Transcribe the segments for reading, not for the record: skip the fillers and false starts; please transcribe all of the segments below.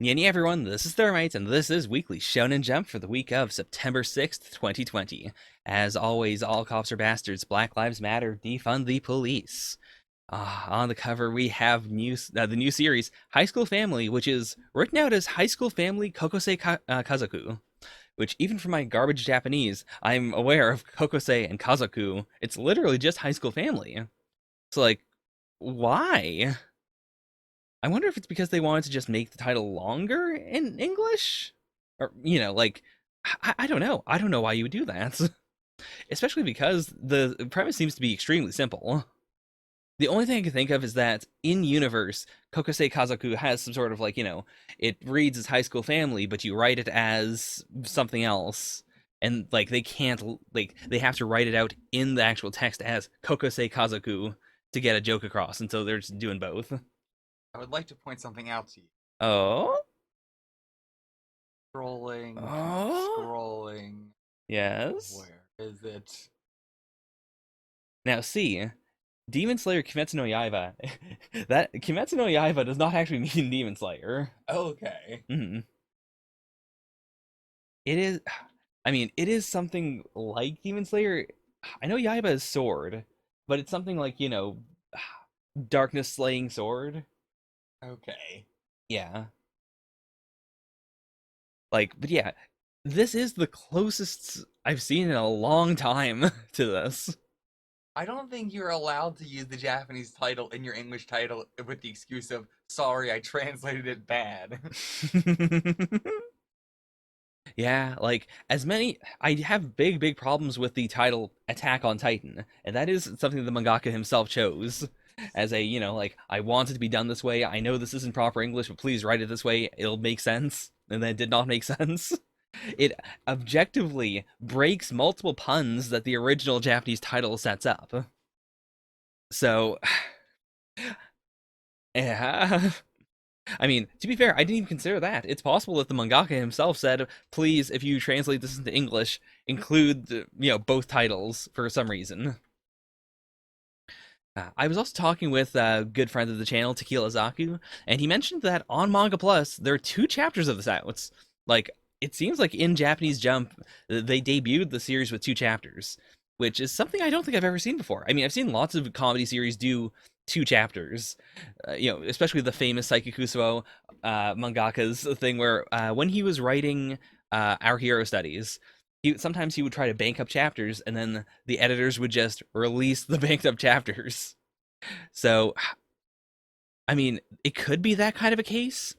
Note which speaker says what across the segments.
Speaker 1: Yanny everyone, this is Thermite, and this is Weekly Shonen Jump for the week of September 6th, 2020. As always, all cops are bastards, Black Lives Matter, defund the police. On the cover, we have the new series, High School Family, which is written out as High School Family Kokosei Kazoku, which even for my garbage Japanese, I'm aware of Kokosei and Kazoku. It's literally just High School Family. So, like, why? I wonder if it's because they wanted to just make the title longer in English? Or, like, I don't know. I don't know why you would do that. Especially because the premise seems to be extremely simple. The only thing I can think of is that in universe, Kokosei Kazoku has some sort of like, it reads as High School Family, but you write it as something else. And like they can't like they have to write it out in the actual text as Kokosei Kazoku to get a joke across, and so they're just doing both.
Speaker 2: I would like to point something out to you.
Speaker 1: Oh?
Speaker 2: Scrolling, keep
Speaker 1: Oh?
Speaker 2: scrolling.
Speaker 1: Yes.
Speaker 2: Where is it?
Speaker 1: Now see, Demon Slayer Kimetsu no Yaiba. That Kimetsu no Yaiba does not actually mean Demon Slayer.
Speaker 2: Okay.
Speaker 1: Mhm. It is. I mean, it is something like Demon Slayer. I know Yaiba is sword, but it's something like darkness slaying sword.
Speaker 2: Okay.
Speaker 1: Yeah. But yeah, this is the closest I've seen in a long time to this.
Speaker 2: I don't think you're allowed to use the Japanese title in your English title with the excuse of, sorry, I translated it bad.
Speaker 1: Yeah, like as many I have big problems with the title Attack on Titan, and that is something the mangaka himself chose as a, like I want it to be done this way. I know this isn't proper English, but please write it this way. It'll make sense. And then it did not make sense. It objectively breaks multiple puns that the original Japanese title sets up. So, yeah. I mean, to be fair, I didn't even consider that. It's possible that the mangaka himself said, "Please, if you translate this into English, include both titles for some reason." I was also talking with a good friend of the channel, Tequila Zaku, and he mentioned that on Manga Plus there are two chapters of this out. It's like it seems like in Japanese Jump they debuted the series with two chapters, which is something I don't think I've ever seen before. I mean, I've seen lots of comedy series do two chapters, especially the famous Saiki Kusuo mangaka's thing where when he was writing Our Hero Studies, sometimes he would try to bank up chapters, and then the editors would just release the banked up chapters. So, I mean, it could be that kind of a case.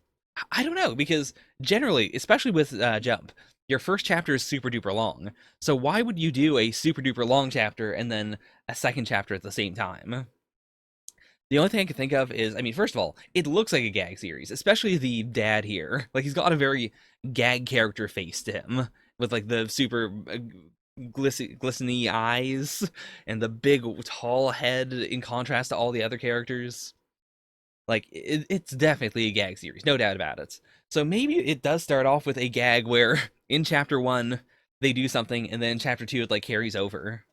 Speaker 1: I don't know because generally, especially with Jump, your first chapter is super duper long. So why would you do a super duper long chapter and then a second chapter at the same time? The only thing I can think of is, I mean, first of all, it looks like a gag series, especially the dad here. Like he's got a very gag character face to him, with like the super glistening eyes and the big tall head in contrast to all the other characters. Like it's definitely a gag series, no doubt about it. So maybe it does start off with a gag where in chapter one they do something, and then chapter two it like carries over.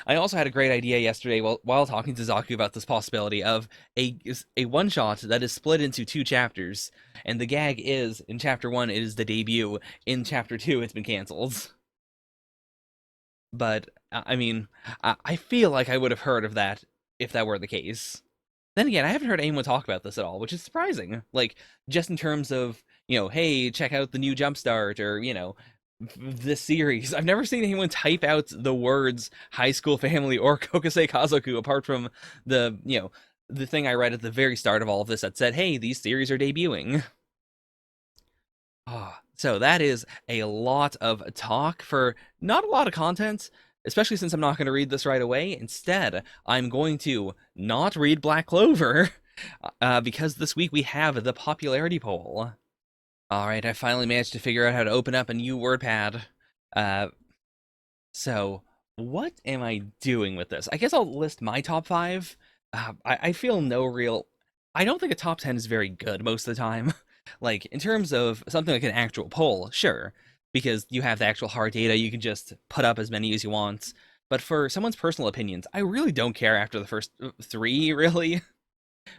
Speaker 1: I also had a great idea yesterday while talking to Zaku about this possibility of a one shot that is split into two chapters, and the gag is in chapter one it is the debut, in chapter two it's been canceled. But I mean, I feel like I would have heard of that if that were the case. Then again, I haven't heard anyone talk about this at all, which is surprising. Like just in terms of hey, check out the new Jumpstart, or this series. I've never seen anyone type out the words High School Family or Kokosei Kazoku apart from the thing I read at the very start of all of this that said, hey, these series are debuting. So that is a lot of talk for not a lot of content, especially since I'm not going to read this right away. Instead, I'm going to not read Black Clover because this week we have the popularity poll. All right, I finally managed to figure out how to open up a new WordPad. Uh, so what am I doing with this? I guess I'll list my top five. I feel no real. I don't think a top 10 is very good most of the time. Like in terms of something like an actual poll, sure, because you have the actual hard data, you can just put up as many as you want. But for someone's personal opinions, I really don't care after the first three, really.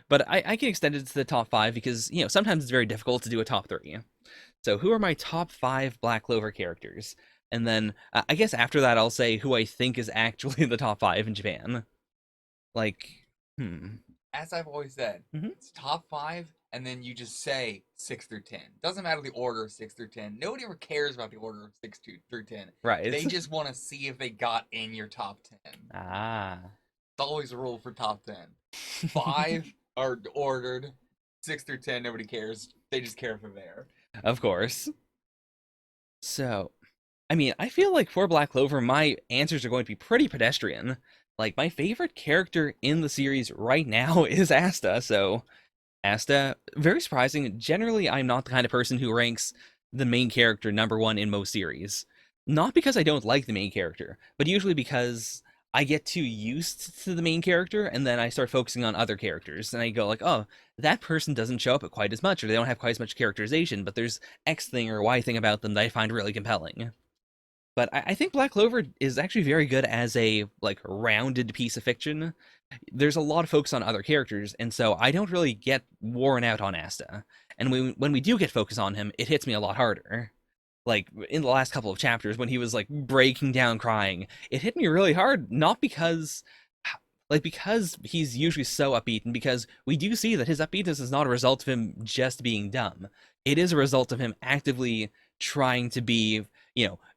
Speaker 1: But I can extend it to the top five because, sometimes it's very difficult to do a top three. So, who are my top five Black Clover characters? And then I guess after that, I'll say who I think is actually in the top five in Japan. Like, hmm.
Speaker 2: As I've always said,
Speaker 1: Mm-hmm.
Speaker 2: it's top five, and then you just say 6 through 10. Doesn't matter the order of 6 through 10. Nobody ever cares about the order of through 10.
Speaker 1: Right.
Speaker 2: They just want to see if they got in your top 10.
Speaker 1: Ah.
Speaker 2: It's always a rule for top 10. Five are ordered. 6 through 10, nobody cares. They just care if they're there.
Speaker 1: Of course. So, I mean, I feel like for Black Clover, my answers are going to be pretty pedestrian. Like, my favorite character in the series right now is Asta, so Asta, very surprising. Generally, I'm not the kind of person who ranks the main character number one in most series. Not because I don't like the main character, but usually because I get too used to the main character and then I start focusing on other characters. And I go like, oh, that person doesn't show up quite as much, or they don't have quite as much characterization, but there's X thing or Y thing about them that I find really compelling. But I think Black Clover is actually very good as a like rounded piece of fiction. There's a lot of focus on other characters, and so I don't really get worn out on Asta. And when we do get focus on him, it hits me a lot harder. Like in the last couple of chapters, when he was like breaking down crying, it hit me really hard. Not because he's usually so upbeat, and because we do see that his upbeatness is not a result of him just being dumb. It is a result of him actively trying to be,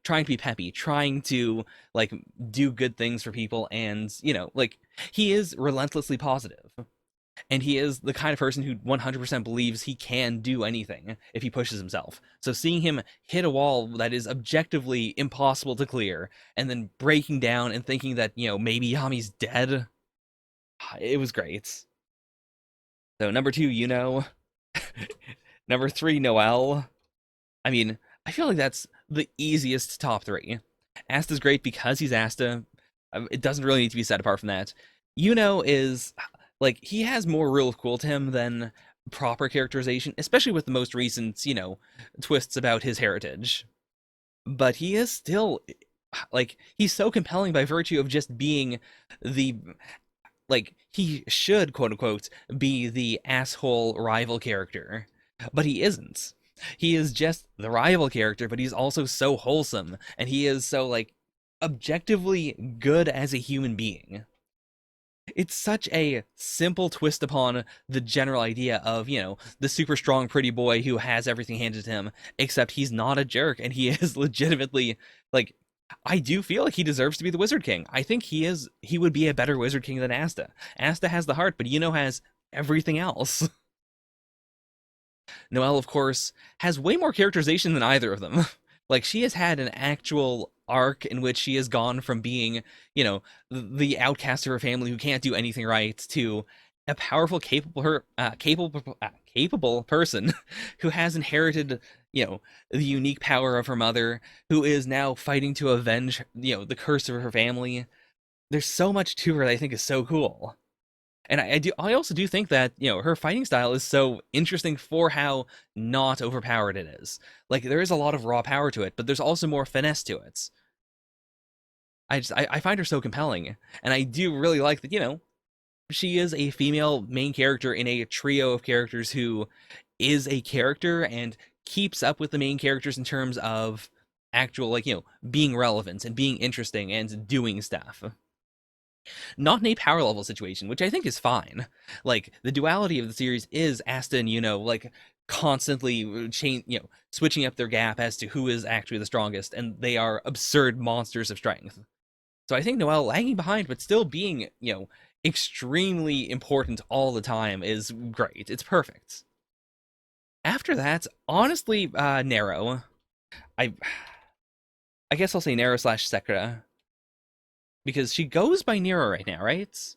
Speaker 1: trying to be peppy, trying to like do good things for people, and like he is relentlessly positive, and he is the kind of person who 100% believes he can do anything if he pushes himself. So seeing him hit a wall that is objectively impossible to clear, and then breaking down and thinking that maybe Yami's dead, it was great. So number two, number three, Noelle. I mean, I feel like that's the easiest top three. Asta's great because he's Asta. It doesn't really need to be said apart from that. Is like he has more real cool to him than proper characterization, especially with the most recent, twists about his heritage. But he is still like he's so compelling by virtue of just being the like he should quote unquote be the asshole rival character, but he isn't. He is just the rival character, but he's also so wholesome, and he is so like objectively good as a human being. It's such a simple twist upon the general idea of, the super strong pretty boy who has everything handed to him, except he's not a jerk, and he is legitimately like I do feel like he deserves to be the Wizard King. I think he would be a better Wizard King than Asta. Asta has the heart, but has everything else. Noelle, of course, has way more characterization than either of them. Like, she has had an actual arc in which she has gone from being, the outcast of her family who can't do anything right to a powerful, capable person who has inherited, the unique power of her mother, who is now fighting to avenge, the curse of her family. There's so much to her that I think is so cool. And I also do think that, her fighting style is so interesting for how not overpowered it is. Like, there is a lot of raw power to it, but there's also more finesse to it. I find her so compelling. And I do really like that, she is a female main character in a trio of characters who is a character and keeps up with the main characters in terms of actual, like, being relevant and being interesting and doing stuff. Not in a power level situation, which I think is fine. Like, the duality of the series is Asta and like constantly switching up their gap as to who is actually the strongest, and they are absurd monsters of strength. So I think Noelle lagging behind but still being, extremely important all the time is great. It's perfect. After that, honestly, Nero. I I guess I'll say Nero slash Sekra, because she goes by Nero right now, right?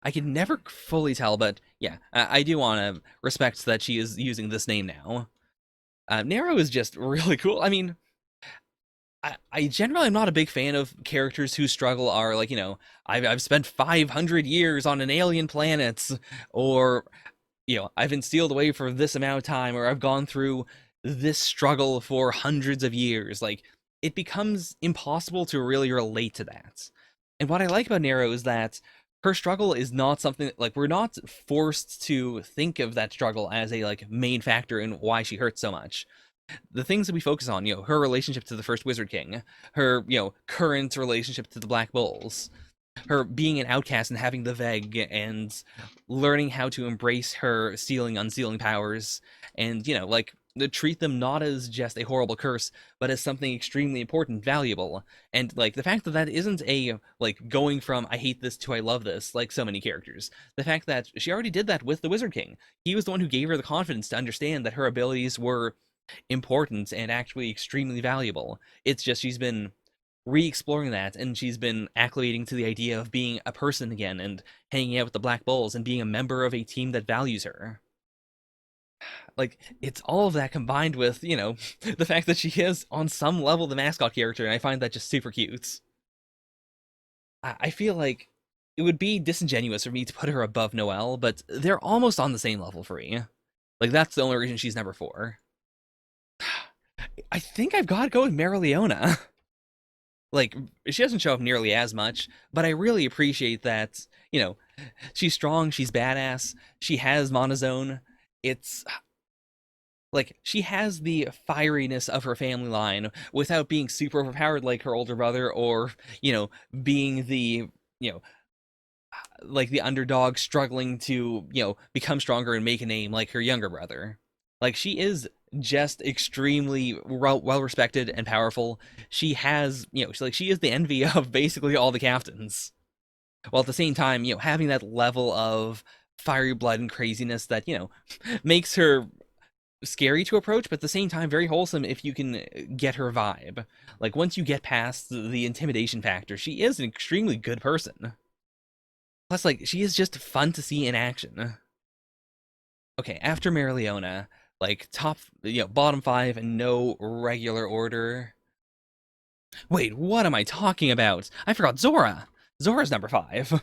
Speaker 1: I can never fully tell, but yeah, I do want to respect that she is using this name now. Nero is just really cool. I mean, I generally am not a big fan of characters whose struggle are like, I've spent 500 years on an alien planet, or, I've been sealed away for this amount of time, or I've gone through this struggle for hundreds of years. Like, it becomes impossible to really relate to that. And what I like about Nero is that her struggle is not something like we're not forced to think of that struggle as a like main factor in why she hurts so much. The things that we focus on, her relationship to the first Wizard King, her, current relationship to the Black Bulls, her being an outcast and having the Veg, and learning how to embrace her stealing, unsealing powers, and, like, to treat them not as just a horrible curse, but as something extremely important, valuable. And, like, the fact that that isn't a, like, going from I hate this to I love this, like so many characters. The fact that she already did that with the Wizard King. He was the one who gave her the confidence to understand that her abilities were important and actually extremely valuable. It's just she's been re-exploring that, and she's been acclimating to the idea of being a person again and hanging out with the Black Bulls and being a member of a team that values her. Like, it's all of that combined with, the fact that she is on some level the mascot character, and I find that just super cute. I feel like it would be disingenuous for me to put her above Noelle, but they're almost on the same level for me. Like, that's the only reason she's number 4. I think I've got to go with Marileona. Like, she doesn't show up nearly as much, but I really appreciate that, she's strong, she's badass, she has monozone. It's like she has the fieriness of her family line without being super overpowered like her older brother, or, being the, you know, like the underdog struggling to, become stronger and make a name like her younger brother. Like, she is just extremely well respected and powerful. She has, she is the envy of basically all the captains. While at the same time, having that level of fiery blood and craziness that, makes her scary to approach, but at the same time very wholesome if you can get her vibe. Like, once you get past the intimidation factor, she is an extremely good person. Plus, like, she is just fun to see in action. Okay, after Marileona, like, top, bottom 5 and no regular order. Wait, what am I talking about? I forgot Zora. Zora's number 5.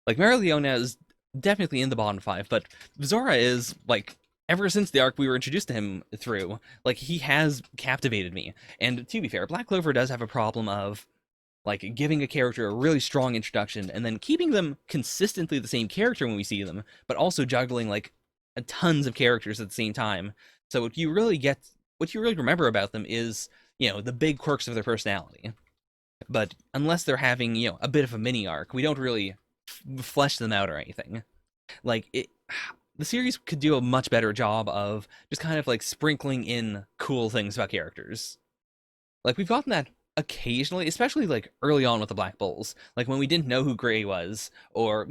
Speaker 1: Like, Marileona is definitely in the bottom 5, but Zora is, like, ever since the arc we were introduced to him through, like, he has captivated me. And to be fair, Black Clover does have a problem of, like, giving a character a really strong introduction and then keeping them consistently the same character when we see them, but also juggling, like, tons of characters at the same time. So what you really remember about them is, the big quirks of their personality. But unless they're having, a bit of a mini arc, we don't really flesh them out or anything. Like, the series could do a much better job of just kind of like sprinkling in cool things about characters. Like, we've gotten that occasionally, especially like early on with the Black Bulls, like when we didn't know who Gray was, or,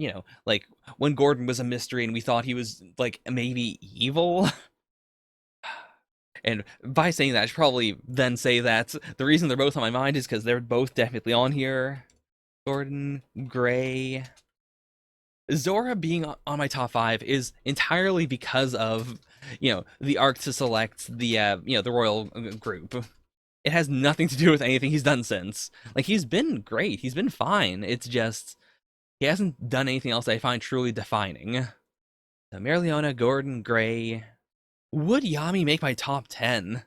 Speaker 1: like when Gordon was a mystery and we thought he was like maybe evil. And by saying that, I should probably then say that the reason they're both on my mind is because they're both definitely on here. Gordon, Gray. Zora being on my top 5 is entirely because of, the arc to select the, the royal group. It has nothing to do with anything he's done since. Like, he's been great. He's been fine. It's just, he hasn't done anything else I find truly defining. So Marileona, Gordon, Gray. Would Yami make my top 10?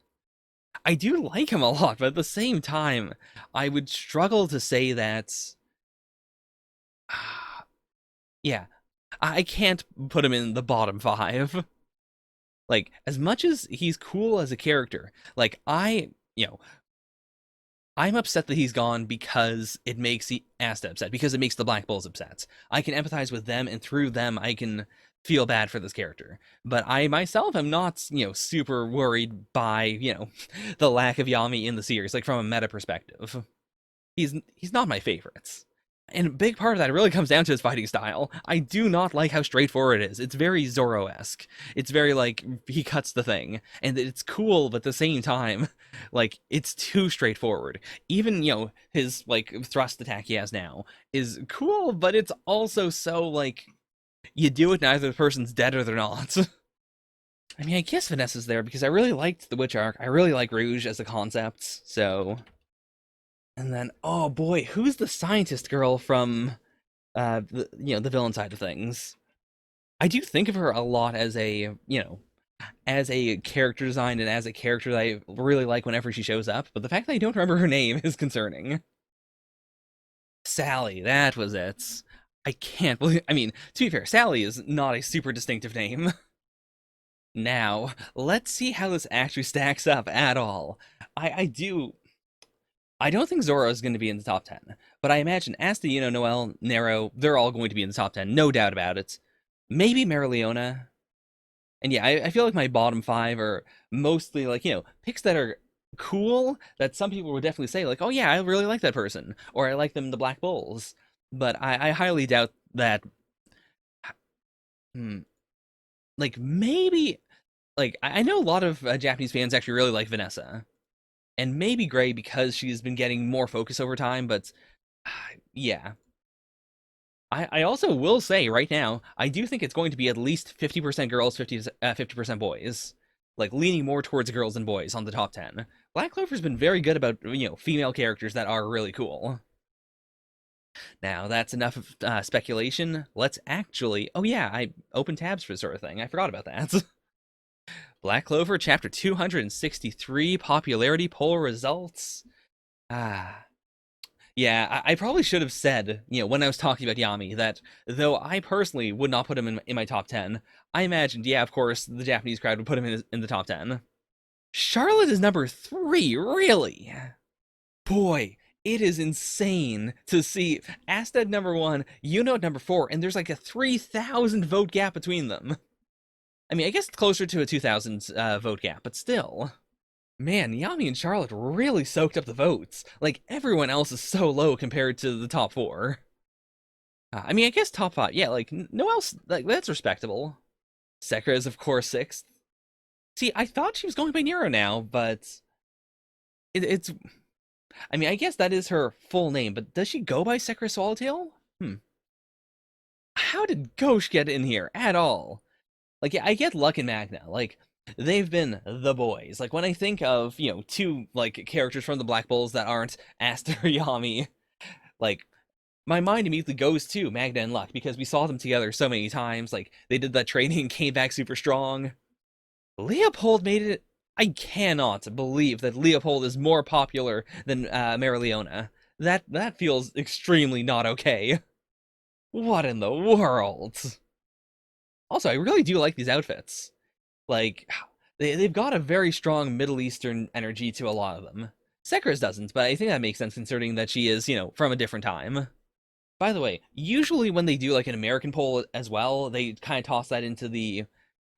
Speaker 1: I do like him a lot, but at the same time, I would struggle to say that... yeah, I can't put him in the bottom 5. Like, as much as he's cool as a character, like, I'm upset that he's gone because it makes the Asta upset, because it makes the Black Bulls upset. I can empathize with them, and through them, I can feel bad for this character. But I myself am not, super worried by, the lack of Yami in the series, like, from a meta perspective. He's not my favorites. And a big part of that really comes down to his fighting style. I do not like how straightforward it is. It's very Zoro-esque. It's very, like, he cuts the thing. And it's cool, but at the same time, like, it's too straightforward. Even, his, like, thrust attack he has now is cool, but it's also so, like, you do it, neither the person's dead or they're not. I mean, I guess Vanessa's there because I really liked the Witch arc. I really like Rouge as a concept, so... And then, oh boy, who's the scientist girl from, the villain side of things? I do think of her a lot as a, as a character design and as a character that I really like whenever she shows up, but the fact that I don't remember her name is concerning. Sally, that was it. I can't believe. I mean, to be fair, Sally is not a super distinctive name. Now, let's see how this actually stacks up at all. I do. I don't think Zoro is going to be in the top 10, but I imagine Asta, Noel, Nero, they're all going to be in the top 10, no doubt about it. Maybe Marileona. And yeah, I feel like my bottom five are mostly like, picks that are cool that some people would definitely say, like, oh yeah, I really like that person, or I like them, the Black Bulls. But I highly doubt that. Hmm, like, maybe. Like, I know a lot of Japanese fans actually really like Vanessa. And maybe Gray because she's been getting more focus over time, but yeah. I also will say right now, I do think it's going to be at least 50% girls, 50% boys. Like, leaning more towards girls than boys on the top 10. Black Clover's been very good about, female characters that are really cool. Now, that's enough of speculation. Let's actually... Oh yeah, I opened tabs for this sort of thing. I forgot about that. Black Clover, chapter 263, popularity poll results. Ah, yeah, I probably should have said, when I was talking about Yami, that though I personally would not put him in my top 10, I imagined, yeah, of course, the Japanese crowd would put him in the top 10. Charlotte is number 3, really? Boy, it is insane to see Asta at number 1, Yuno at number 4, and there's like a 3,000 vote gap between them. I mean, I guess it's closer to a 2,000 vote gap, but still. Man, Yami and Charlotte really soaked up the votes. Like, everyone else is so low compared to the top 4. I mean, I guess top 5, yeah, like, no else, like, that's respectable. Sekra is, of course, 6th. See, I thought she was going by Nero now, but it's... I mean, I guess that is her full name, but does she go by Sekra Swallowtail? How did Ghosh get in here at all? Like, yeah, I get Luck and Magna. Like, they've been the boys. Like, when I think of, two, like, characters from the Black Bulls that aren't Asta or Yami, like, my mind immediately goes to Magna and Luck because we saw them together so many times. Like, they did that training and came back super strong. Leopold made it. I cannot believe that Leopold is more popular than Marileona. That feels extremely not okay. What in the world? Also, I really do like these outfits. Like, they've got a very strong Middle Eastern energy to a lot of them. Sekira's doesn't, but I think that makes sense considering that she is, from a different time. By the way, usually when they do like an American poll as well, they kind of toss that into the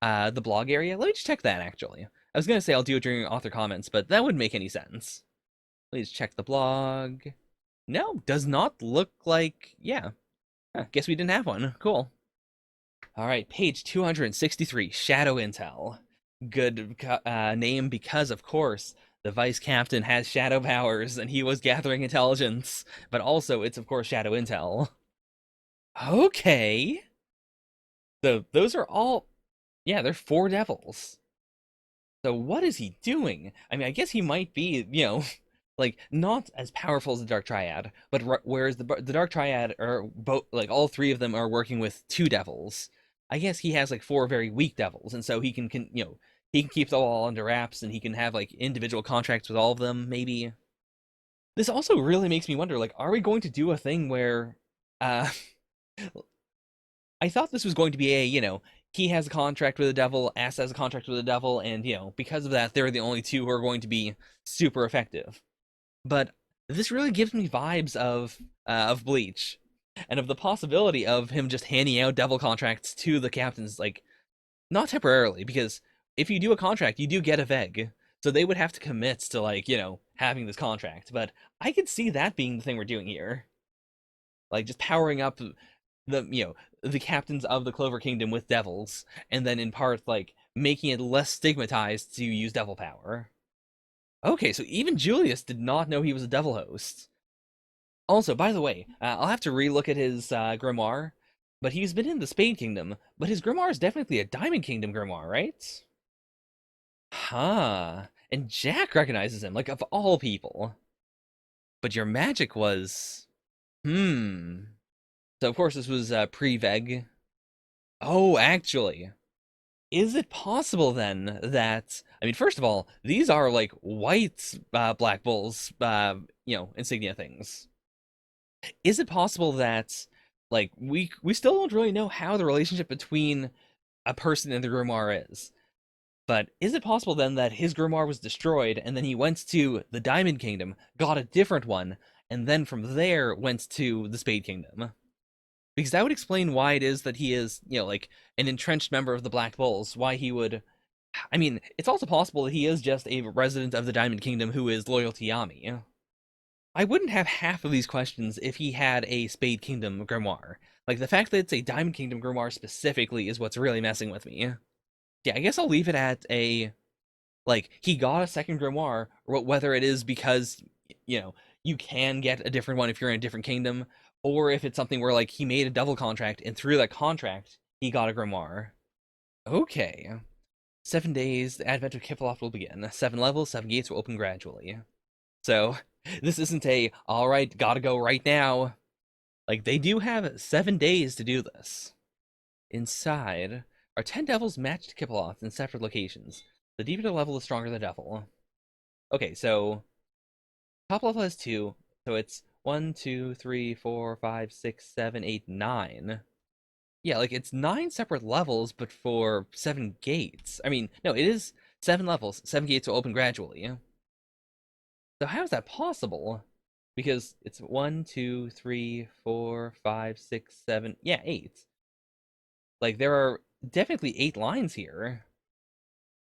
Speaker 1: blog area. Let me just check that actually. I was gonna say I'll do it during author comments, but that wouldn't make any sense. Please check the blog. No, does not look like. Yeah, guess we didn't have one. Cool. All right, page 263, Shadow Intel. Good name because, of course, the vice captain has shadow powers and he was gathering intelligence, but also it's, of course, Shadow Intel. Okay. So those are all, yeah, they're 4 devils. So what is he doing? I mean, I guess he might be, like not as powerful as the Dark Triad, but whereas the Dark Triad are both like all 3 of them are working with 2 devils. I guess he has like 4 very weak devils, and so he can he can keep them all under wraps, and he can have like individual contracts with all of them. Maybe this also really makes me wonder, like, are we going to do a thing where, uh, I thought this was going to be a he has a contract with the devil, Ass has a contract with the devil, and because of that, they're the only 2 who are going to be super effective. But this really gives me vibes of Bleach, and of the possibility of him just handing out devil contracts to the captains, like not temporarily, because if you do a contract, you do get a veg, so they would have to commit to like having this contract. But I could see that being the thing we're doing here, like just powering up the the captains of the Clover Kingdom with devils, and then in part like making it less stigmatized to use devil power. Okay, so even Julius did not know he was a devil host. Also, by the way, I'll have to relook at his grimoire, but he's been in the Spade Kingdom, but his grimoire is definitely a Diamond Kingdom grimoire, right? Huh. And Jack recognizes him, like, of all people. But your magic was... Hmm. So, of course, this was pre-Veg. Oh, actually. Is it possible, then, that... I mean, first of all, these are, like, white Black Bulls, insignia things. Is it possible that Like we still don't really know how the relationship between a person and the grimoire is. But is it possible then that his grimoire was destroyed and then he went to the Diamond Kingdom, got a different one, and then from there went to the Spade Kingdom? Because that would explain why it is that he is, like an entrenched member of the Black Bulls, why he would. I mean, it's also possible that he is just a resident of the Diamond Kingdom who is loyal to Yami. I wouldn't have half of these questions if he had a Spade Kingdom grimoire. Like, the fact that it's a Diamond Kingdom grimoire specifically is what's really messing with me. Yeah, I guess I'll leave it at a, like, he got a second grimoire, whether it is because, you can get a different one if you're in a different kingdom, or if it's something where, like, he made a double contract, and through that contract, he got a grimoire. Okay. 7 days, the advent of Kiploft will begin. 7 levels, 7 gates will open gradually. So, this isn't a, alright, gotta go right now. Like, they do have 7 days to do this. Inside are 10 devils matched Kiploth in separate locations. The deeper the level, the stronger the devil. Okay, so top level has two, so it's 1, 2, 3, 4, 5, 6, 7, 8, 9. Yeah, like it's 9 separate levels, but for 7 gates. I mean, no, it is 7 levels. 7 gates will open gradually. So how is that possible? Because it's 1, 2, 3, 4, 5, 6, 7. Yeah, 8. Like there are definitely 8 lines here.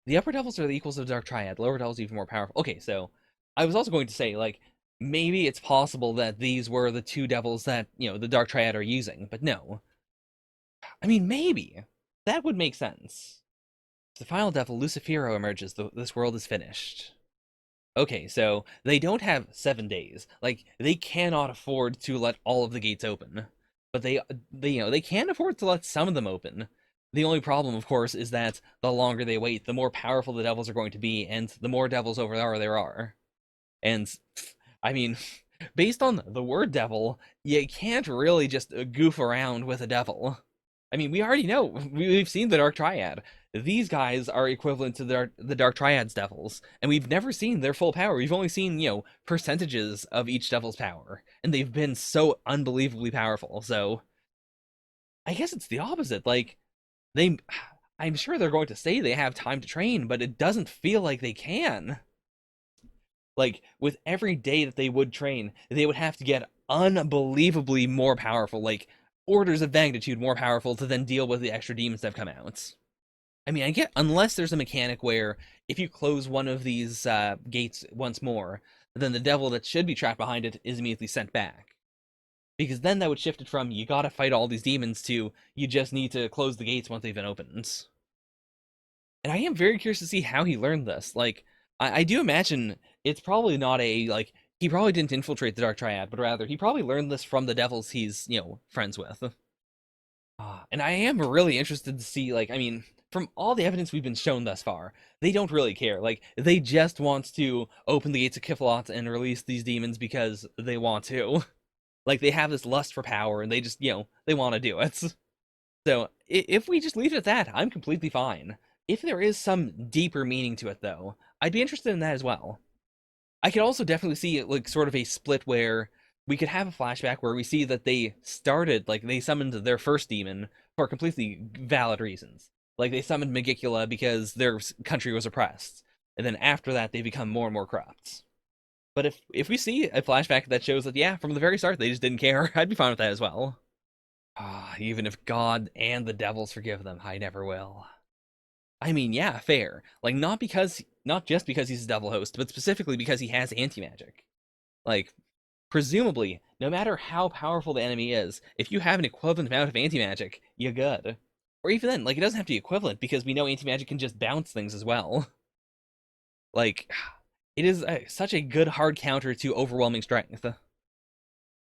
Speaker 1: The upper devils are the equals of the Dark Triad. Lower devils even more powerful. Okay, so I was also going to say, like, maybe it's possible that these were the two devils that, the Dark Triad are using, but no. I mean, maybe. That would make sense. The final devil, Lucifero, emerges. This world is finished. Okay, so they don't have 7 days. Like, they cannot afford to let all of the gates open. But they can afford to let some of them open. The only problem, of course, is that the longer they wait, the more powerful the devils are going to be, and the more devils over there are. And, I mean, based on the word devil, you can't really just goof around with a devil. I mean, we already know. We've seen the Dark Triad. These guys are equivalent to the Dark Triad's devils, and we've never seen their full power. We've only seen, percentages of each devil's power, and they've been so unbelievably powerful. So, I guess it's the opposite. Like, they, I'm sure they're going to say they have time to train, but it doesn't feel like they can. Like, with every day that they would train, they would have to get unbelievably more powerful, like orders of magnitude more powerful to then deal with the extra demons that have come out. I mean, I get, unless there's a mechanic where if you close one of these gates once more, then the devil that should be trapped behind it is immediately sent back. Because then that would shift it from you gotta fight all these demons to you just need to close the gates once they've been opened. And I am very curious to see how he learned this. Like, I do imagine it's probably not a, like, he probably didn't infiltrate the Dark Triad, but rather he probably learned this from the devils he's, friends with. And I am really interested to see, like, I mean, from all the evidence we've been shown thus far, they don't really care. Like, they just want to open the gates of Kiflot and release these demons because they want to. Like, they have this lust for power, and they just, they want to do it. So, if we just leave it at that, I'm completely fine. If there is some deeper meaning to it, though, I'd be interested in that as well. I could also definitely see it, like, sort of a split where we could have a flashback where we see that they started, like, they summoned their first demon for completely valid reasons. Like, they summoned Megicula because their country was oppressed. And then after that, they become more and more corrupt. But if we see a flashback that shows that, yeah, from the very start, they just didn't care, I'd be fine with that as well. Even if God and the devils forgive them, I never will. I mean, yeah, fair. Like, not just because he's a devil host, but specifically because he has anti-magic. Like, presumably, no matter how powerful the enemy is, if you have an equivalent amount of anti-magic, you're good. Or even then, like, it doesn't have to be equivalent, because we know anti-magic can just bounce things as well. Like, it is such a good hard counter to overwhelming strength.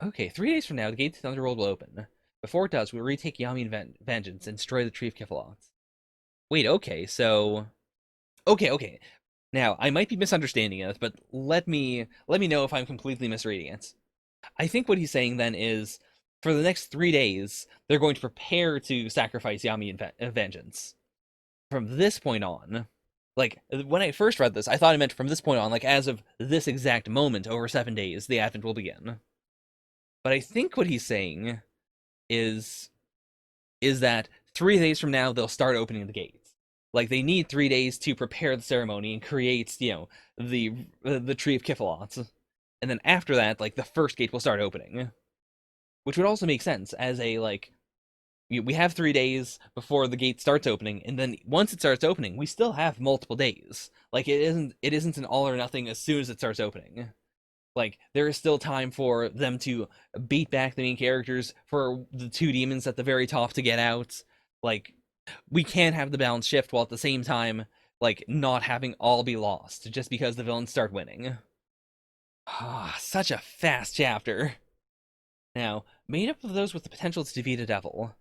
Speaker 1: Okay, 3 days from now, the gates of the Underworld will open. Before it does, we'll retake Yami and Vengeance and destroy the Tree of Kifaloth. Wait, okay, so... Okay. Now, I might be misunderstanding it, but let me know if I'm completely misreading it. I think what he's saying then is, for the next 3 days, they're going to prepare to sacrifice Yami and Vengeance. From this point on, like, when I first read this, I thought it meant from this point on, like, as of this exact moment, over 7 days, the Advent will begin. But I think what he's saying is that 3 days from now they'll start opening the gates. Like they need 3 days to prepare the ceremony and create, the tree of Kifalots, and then after that, like the first gate will start opening, which would also make sense as a like we have 3 days before the gate starts opening, and then once it starts opening, we still have multiple days. Like it isn't an all or nothing as soon as it starts opening. Like there is still time for them to beat back the main characters, for the two demons at the very top to get out. Like we can't have the balance shift while at the same time like not having all be lost just because the villains start winning. Ah, such a fast chapter. Now, made up of those with the potential to defeat a devil.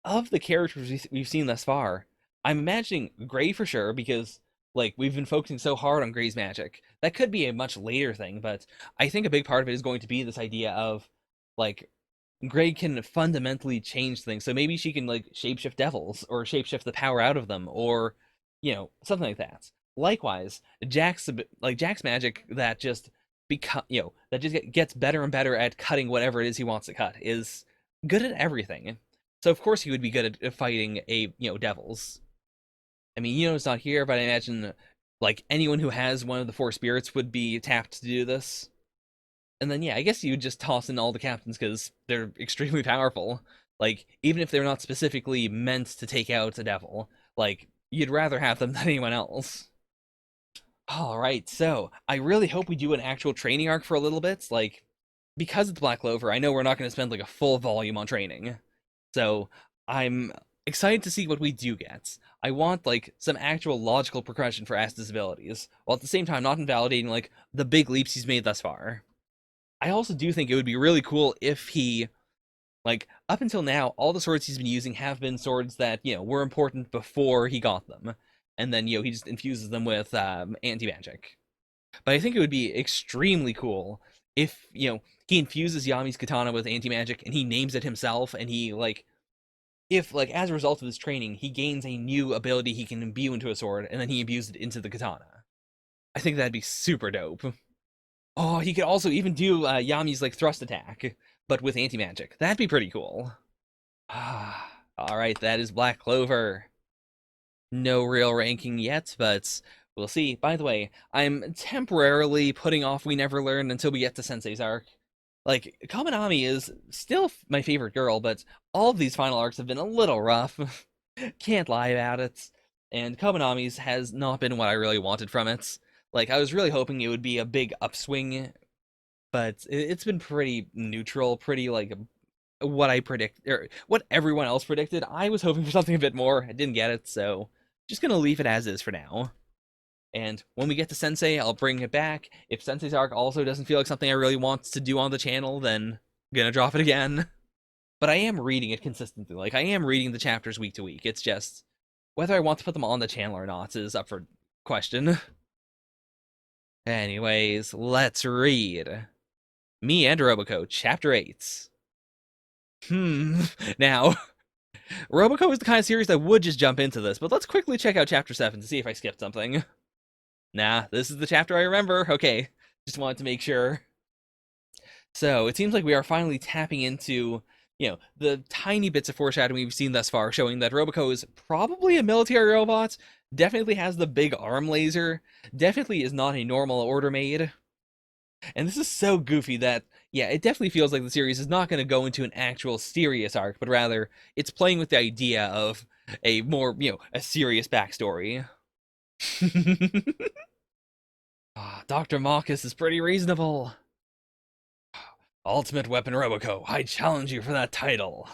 Speaker 1: Of the characters we've seen thus far, I'm imagining Gray for sure because like we've been focusing so hard on Gray's magic. That could be a much later thing, but I think a big part of it is going to be this idea of like Gray can fundamentally change things. So maybe she can like shapeshift devils or shapeshift the power out of them or something like that. Likewise, Jack's magic that just that just gets better and better at cutting whatever it is he wants to cut is good at everything. So of course he would be good at fighting devils. I mean, it's not here, but I imagine like anyone who has one of the four spirits would be tapped to do this. And then yeah, I guess you would just toss in all the captains because they're extremely powerful. Like even if they're not specifically meant to take out a devil, like you'd rather have them than anyone else. All right, so I really hope we do an actual training arc for a little bit. Like because it's Black Clover, I know we're not going to spend like a full volume on training. So I'm excited to see what we do get. I want like some actual logical progression for Asta's abilities, while at the same time not invalidating like the big leaps he's made thus far. I also do think it would be really cool if he, like, up until now, all the swords he's been using have been swords that, were important before he got them. And then, he just infuses them with anti-magic. But I think it would be extremely cool if, he infuses Yami's katana with anti-magic and he names it himself and he, like, if, like, as a result of his training, he gains a new ability he can imbue into a sword and then he imbues it into the katana. I think that'd be super dope. Oh, he could also even do Yami's like thrust attack, but with anti-magic. That'd be pretty cool. Ah, all right, that is Black Clover. No real ranking yet, but we'll see. By the way, I'm temporarily putting off We Never Learned until we get to Sensei's arc. Like, Kaminami is still my favorite girl, but all of these final arcs have been a little rough. Can't lie about it. And Kaminami's has not been what I really wanted from it. Like, I was really hoping it would be a big upswing, but it's been pretty neutral, pretty, like, what I predict, or what everyone else predicted. I was hoping for something a bit more. I didn't get it, so just gonna leave it as is for now. And when we get to Sensei, I'll bring it back. If Sensei's arc also doesn't feel like something I really want to do on the channel, then I'm gonna drop it again. But I am reading it consistently. Like, I am reading the chapters week to week. It's just whether I want to put them on the channel or not is up for question. Anyways, let's read. Me and Roboco, Chapter 8. Now, Roboco is the kind of series that would just jump into this, but let's quickly check out Chapter 7 to see if I skipped something. Nah, this is the chapter I remember. Okay, just wanted to make sure. So, it seems like we are finally tapping into, the tiny bits of foreshadowing we've seen thus far, showing that Roboco is probably a military robot, definitely has the big arm laser, definitely is not a normal order maid. And this is so goofy that, yeah, it definitely feels like the series is not going to go into an actual serious arc, but rather it's playing with the idea of a more, a serious backstory. Dr. Marcus is pretty reasonable. Ultimate Weapon Roboco, I challenge you for that title.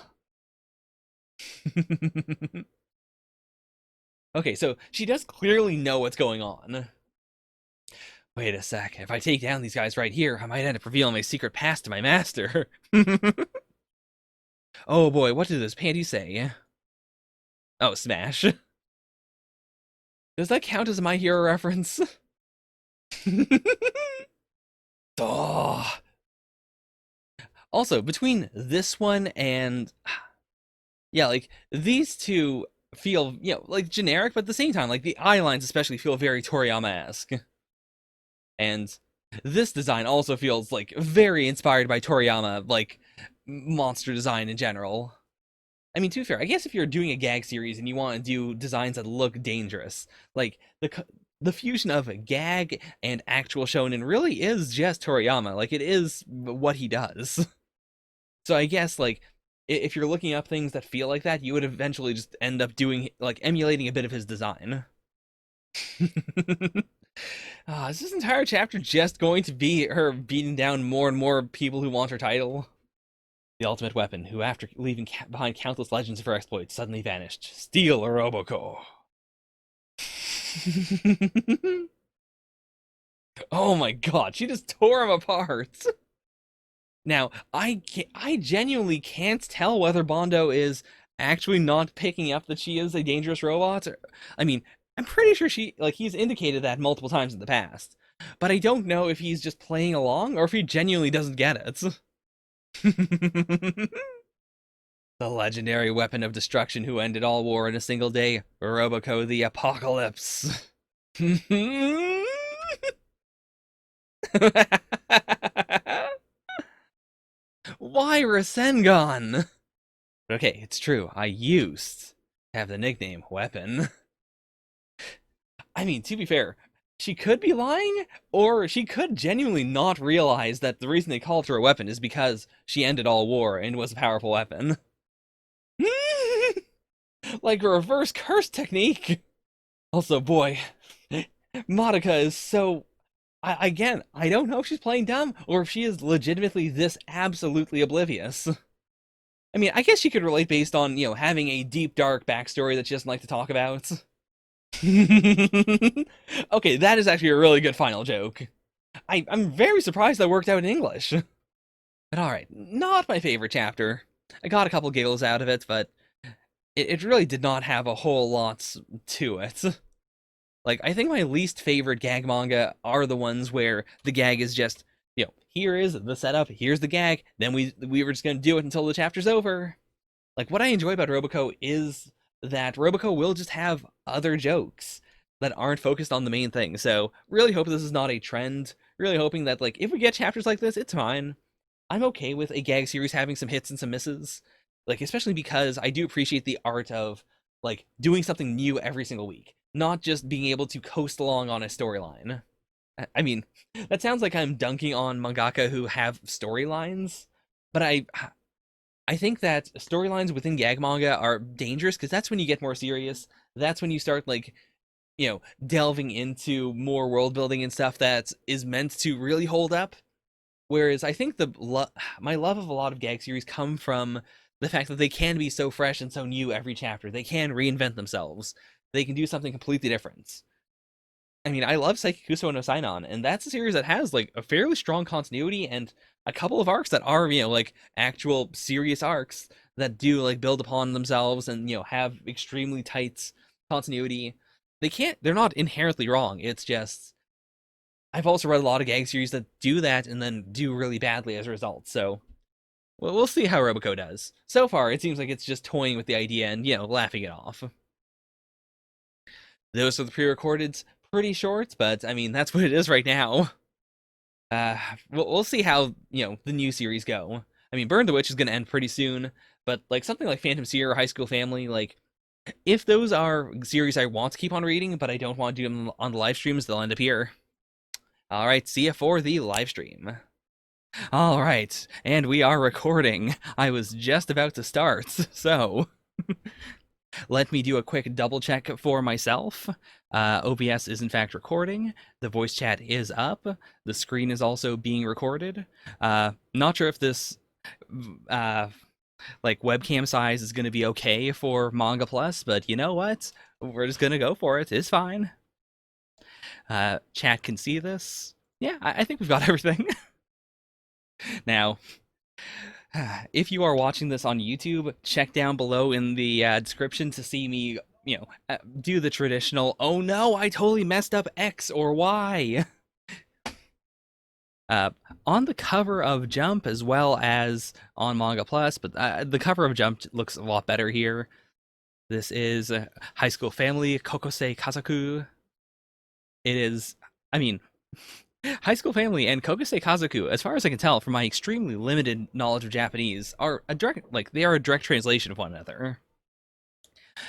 Speaker 1: Okay, so she does clearly know what's going on. Wait a sec, if I take down these guys right here, I might end up revealing my secret past to my master. Oh boy, what did this panty say? Oh, smash. Does that count as a My Hero reference? Oh. Also, between this one and... Yeah, like, these two feel, like, generic, but at the same time, like, the eye lines especially feel very Toriyama-esque. And this design also feels, like, very inspired by Toriyama, like, monster design in general. I mean, to be fair, I guess if you're doing a gag series and you want to do designs that look dangerous, like the fusion of a gag and actual shonen really is just Toriyama. Like it is what he does. So I guess like if you're looking up things that feel like that, you would eventually just end up doing like emulating a bit of his design. Is this entire chapter just going to be her beating down more and more people who want her title? The ultimate weapon, who after leaving behind countless legends of her exploits, suddenly vanished. Steal a Roboco. Oh my god, she just tore him apart. Now, I genuinely can't tell whether Bondo is actually not picking up that she is a dangerous robot. I mean, I'm pretty sure he's indicated that multiple times in the past. But I don't know if he's just playing along or if he genuinely doesn't get it. The legendary weapon of destruction who ended all war in a single day, Roboco the Apocalypse. Why Rasengan? Okay, it's true. I used to have the nickname Weapon. I mean, to be fair, she could be lying, or she could genuinely not realize that the reason they called her a weapon is because she ended all war and was a powerful weapon. Like a reverse curse technique. Also, boy, Monica is so. Again, I don't know if she's playing dumb or if she is legitimately this absolutely oblivious. I mean, I guess she could relate based on, having a deep, dark backstory that she doesn't like to talk about. Okay, that is actually a really good final joke. I'm very surprised that worked out in English. But alright, not my favorite chapter. I got a couple giggles out of it, but it really did not have a whole lot to it. Like, I think my least favorite gag manga are the ones where the gag is just, here is the setup, here's the gag, then we were just gonna do it until the chapter's over. Like, what I enjoy about Roboco is that Roboco will just have other jokes that aren't focused on the main thing. So, really hope this is not a trend. Really hoping that, like, if we get chapters like this, it's fine. I'm okay with a gag series having some hits and some misses. Like, especially because I do appreciate the art of, like, doing something new every single week, not just being able to coast along on a storyline. I mean, that sounds like I'm dunking on mangaka who have storylines, but I think that storylines within gag manga are dangerous because that's when you get more serious. That's when you start like, delving into more world building and stuff that is meant to really hold up. Whereas I think my love of a lot of gag series come from the fact that they can be so fresh and so new every chapter. They can reinvent themselves. They can do something completely different. I mean, I love Saikikuso no Sainon, and that's a series that has like a fairly strong continuity and a couple of arcs that are, like actual serious arcs that do like build upon themselves and, have extremely tight continuity. They're not inherently wrong. It's just I've also read a lot of gag series that do that and then do really badly as a result. So we'll see how Roboco does. So far, it seems like it's just toying with the idea and, laughing it off. Those are the pre-recordeds. Pretty short, but I mean, that's what it is right now. Uh, we'll see how, the new series go. I mean, Burn the Witch is going to end pretty soon, but like something like Phantom Seer or High School Family, like, if those are series I want to keep on reading, but I don't want to do them on the live streams, they'll end up here. Alright, see ya for the live stream. Alright, and we are recording. I was just about to start, so let me do a quick double check for myself. OBS is in fact recording. The voice chat is up. The screen is also being recorded. Not sure if this like webcam size is going to be okay for Manga Plus, but you know what? We're just going to go for it. It's fine. Chat can see this. Yeah, I think we've got everything. Now, if you are watching this on YouTube, check down below in the description to see me, do the traditional, oh no, I totally messed up X or Y. On the cover of Jump as well as on Manga Plus, but the cover of Jump looks a lot better here. This is High School Family, Kokosei Kazoku. It is, I mean, High School Family and Kokosei Kazoku, as far as I can tell from my extremely limited knowledge of Japanese, are a direct they are a direct translation of one another.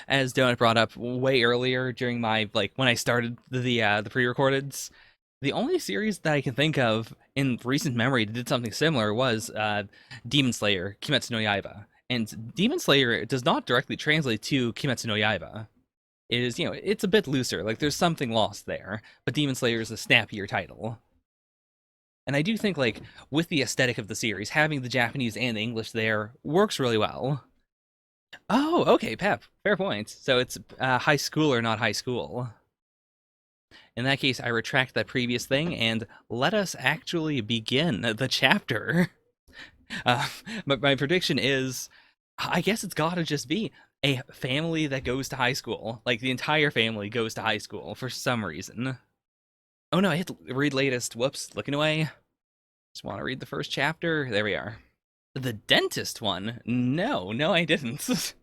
Speaker 1: As Donut brought up way earlier during my when I started the pre-recordeds, the only series that I can think of in recent memory that did something similar was Demon Slayer, Kimetsu no Yaiba. And Demon Slayer does not directly translate to Kimetsu no Yaiba. It is, it's a bit looser. Like there's something lost there, but Demon Slayer is a snappier title. And I do think with the aesthetic of the series, having the Japanese and the English there works really well. Oh, okay, Pep. Fair point. So it's high school or not high school. In that case, I retract that previous thing and let us actually begin the chapter. But my prediction is, I guess it's gotta just be a family that goes to high school. Like the entire family goes to high school for some reason. Oh no, I hit read latest. Whoops, looking away. Just want to read the first chapter. There we are. The dentist one? No, I didn't.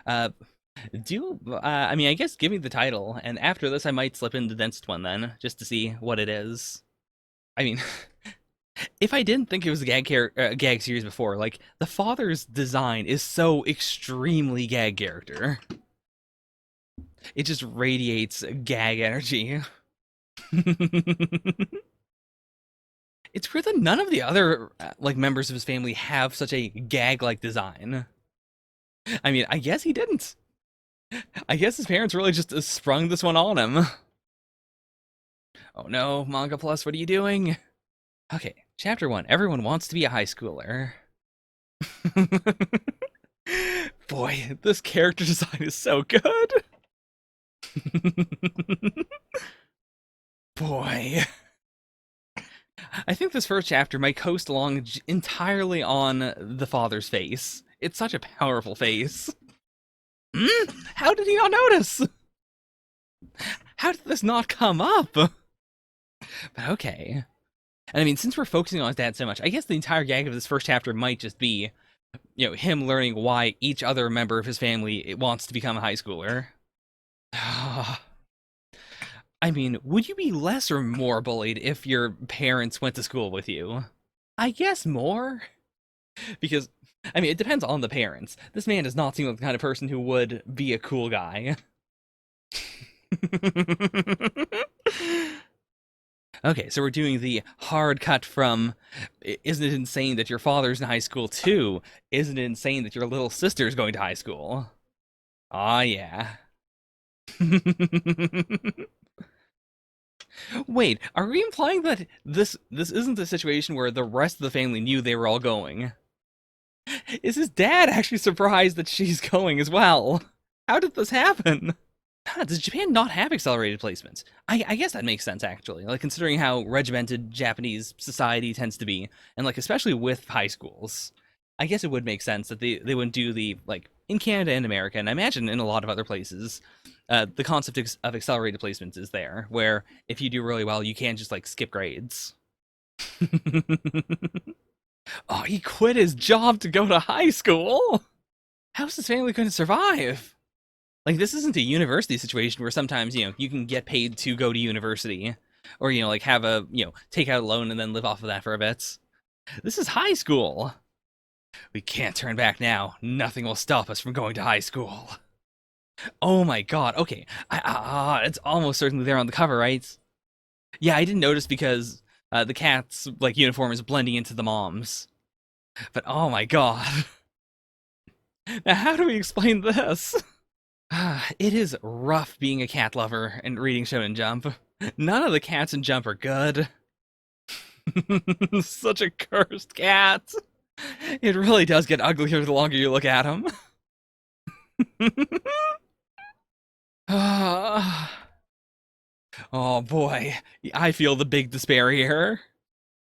Speaker 1: I mean, I guess give me the title, and after this I might slip in the dentist one then, just to see what it is. I mean, if I didn't think it was a gag series before, the father's design is so extremely gag character. It just radiates gag energy. It's weird that none of the other members of his family have such a gag-like design. I mean, I guess he didn't. I guess his parents really just sprung this one on him. Oh no, Manga Plus, what are you doing? Okay, chapter 1. Everyone wants to be a high schooler. Boy, this character design is so good. Boy. I think this first chapter might coast along entirely on the father's face. It's such a powerful face. How did he not notice? How did this not come up? But okay. And I mean, since we're focusing on his dad so much, I guess the entire gag of this first chapter might just be, him learning why each other member of his family wants to become a high schooler. I mean, would you be less or more bullied if your parents went to school with you? I guess more. Because, I mean, it depends on the parents. This man does not seem like the kind of person who would be a cool guy. Okay, so we're doing the hard cut from, isn't it insane that your father's in high school too? Isn't it insane that your little sister's going to high school? Aw, yeah. Wait, are we implying that this isn't a situation where the rest of the family knew they were all going? Is his dad actually surprised that she's going as well? How did this happen? Does Japan not have accelerated placements? I guess that makes sense, actually. Considering how regimented Japanese society tends to be, and, especially with high schools. I guess it would make sense that they wouldn't do the, in Canada and America, and I imagine in a lot of other places, the concept of accelerated placements is there, where if you do really well, you can just, skip grades. Oh, he quit his job to go to high school? How's his family going to survive? This isn't a university situation where sometimes, you can get paid to go to university. Or, have a, take out a loan and then live off of that for a bit. This is high school. We can't turn back now. Nothing will stop us from going to high school. Oh my god, okay. It's almost certainly there on the cover, right? Yeah, I didn't notice because the cat's, uniform is blending into the mom's. But oh my god. Now, how do we explain this? It is rough being a cat lover and reading Shonen Jump. None of the cats in Jump are good. Such a cursed cat. It really does get uglier the longer you look at him. Oh boy, I feel the big despair here.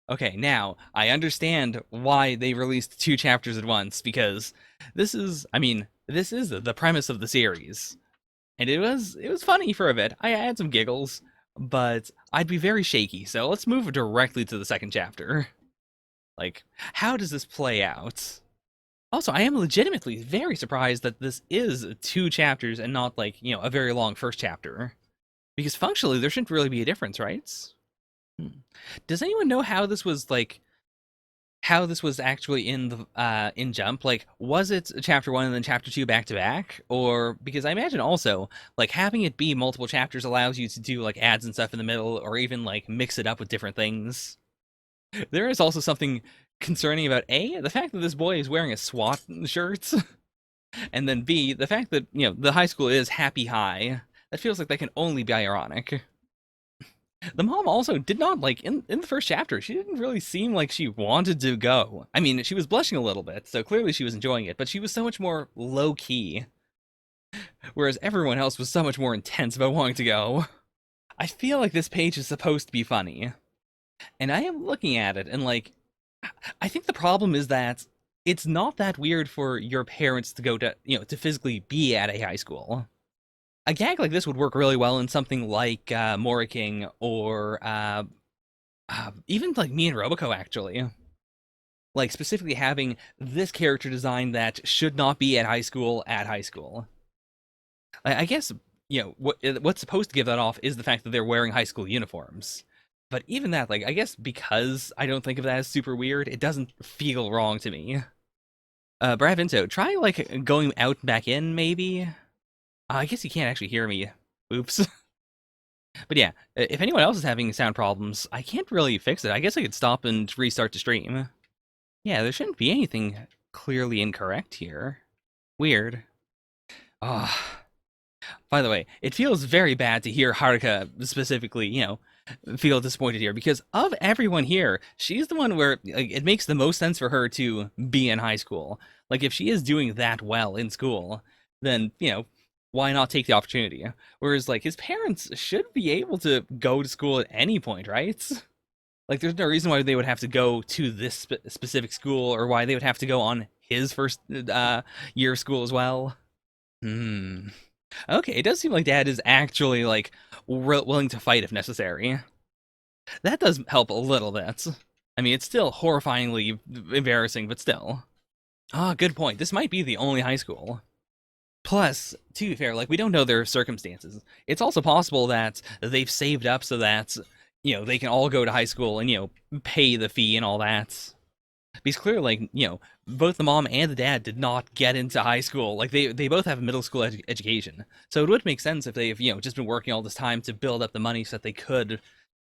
Speaker 1: Okay, now, I understand why they released 2 chapters at once, because this is the premise of the series. And it was funny for a bit. I had some giggles, but I'd be very shaky, so let's move directly to the second chapter. How does this play out? Also, I am legitimately very surprised that this is 2 chapters and not, a very long first chapter. Because functionally, there shouldn't really be a difference, right? Hmm. Does anyone know how this was like? How this was actually in the in Jump? Like, was it chapter 1 and then chapter 2 back to back, or because I imagine also like having it be multiple chapters allows you to do like ads and stuff in the middle, or even like mix it up with different things. There is also something concerning about A, the fact that this boy is wearing a SWAT shirt, and then B, the fact that, the high school is Happy High. That feels like that can only be ironic. The mom also did not, like, in the first chapter, she didn't really seem like she wanted to go. I mean, she was blushing a little bit, so clearly she was enjoying it, but she was so much more low-key, whereas everyone else was so much more intense about wanting to go. I feel like this page is supposed to be funny, and I am looking at it, and, like, I think the problem is that it's not that weird for your parents to go to, to physically be at a high school. A gag like this would work really well in something like King or even like me and Roboco, actually. Like, specifically having this character design that should not be at high school at high school. I guess, what's supposed to give that off is the fact that they're wearing high school uniforms. But even that, like, I guess because I don't think of that as super weird, it doesn't feel wrong to me. Bravinto, try, like, going out and back in, maybe? I guess you can't actually hear me. Oops. But yeah, if anyone else is having sound problems, I can't really fix it. I guess I could stop and restart the stream. Yeah, there shouldn't be anything clearly incorrect here. Weird. Ah. By the way, it feels very bad to hear Haruka specifically, feel disappointed here, because of everyone here, she's the one where, like, it makes the most sense for her to be in high school. Like, if she is doing that well in school, then, why not take the opportunity? Whereas, like, his parents should be able to go to school at any point, right? Like, there's no reason why they would have to go to this specific school, or why they would have to go on his first year of school as well. Hmm. Okay, it does seem like Dad is actually, like, willing to fight if necessary. That does help a little bit. I mean, it's still horrifyingly embarrassing, but still. Ah, good point. This might be the only high school. Plus, to be fair, like, we don't know their circumstances. It's also possible that they've saved up so that, they can all go to high school and, pay the fee and all that. Because clearly, like, both the mom and the dad did not get into high school. Like, they both have a middle school education. So it would make sense if they've, just been working all this time to build up the money so that they could,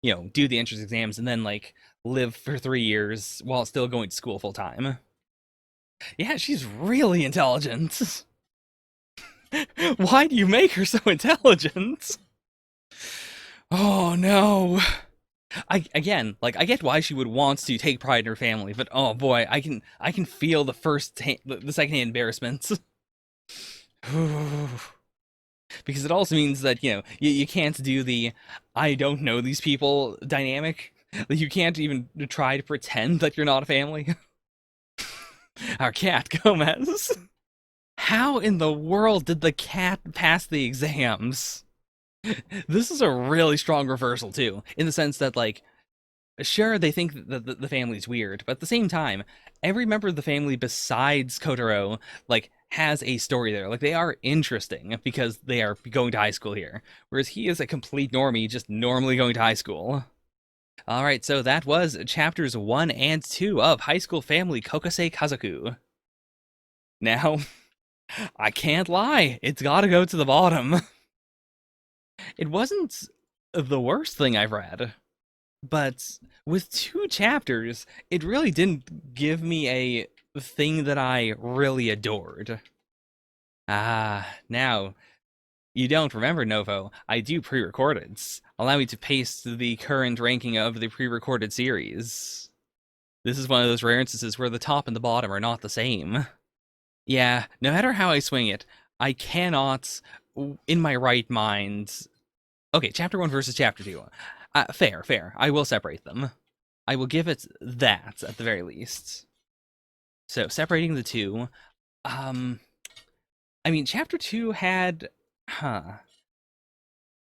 Speaker 1: do the entrance exams and then, like, live for 3 years while still going to school full time. Yeah, she's really intelligent. Why do you make her so intelligent? Oh no. I get why she would want to take pride in her family, but oh boy, I can feel the secondhand embarrassment. Because it also means that, you can't do the I don't know these people dynamic. Like, you can't even try to pretend that you're not a family. Our cat, Gomez. How in the world did the cat pass the exams? This is a really strong reversal, too, in the sense that, like, sure, they think that the family's weird, but at the same time, every member of the family besides Kotaro, like, has a story there. Like, they are interesting because they are going to high school here, whereas he is a complete normie, just normally going to high school. All right, so that was chapters 1 and 2 of High School Family Kokosei Kazoku. Now, I can't lie, it's gotta go to the bottom. It wasn't the worst thing I've read, but with 2 chapters, it really didn't give me a thing that I really adored. Ah, now, you don't remember, Novo, I do pre-recordeds. Allow me to paste the current ranking of the pre-recorded series. This is one of those rare instances where the top and the bottom are not the same. Yeah, no matter how I swing it, I cannot, in my right mind... Okay, chapter 1 versus chapter 2. Fair, fair. I will separate them. I will give it that, at the very least. So, separating the two. I mean, chapter 2 had... Huh.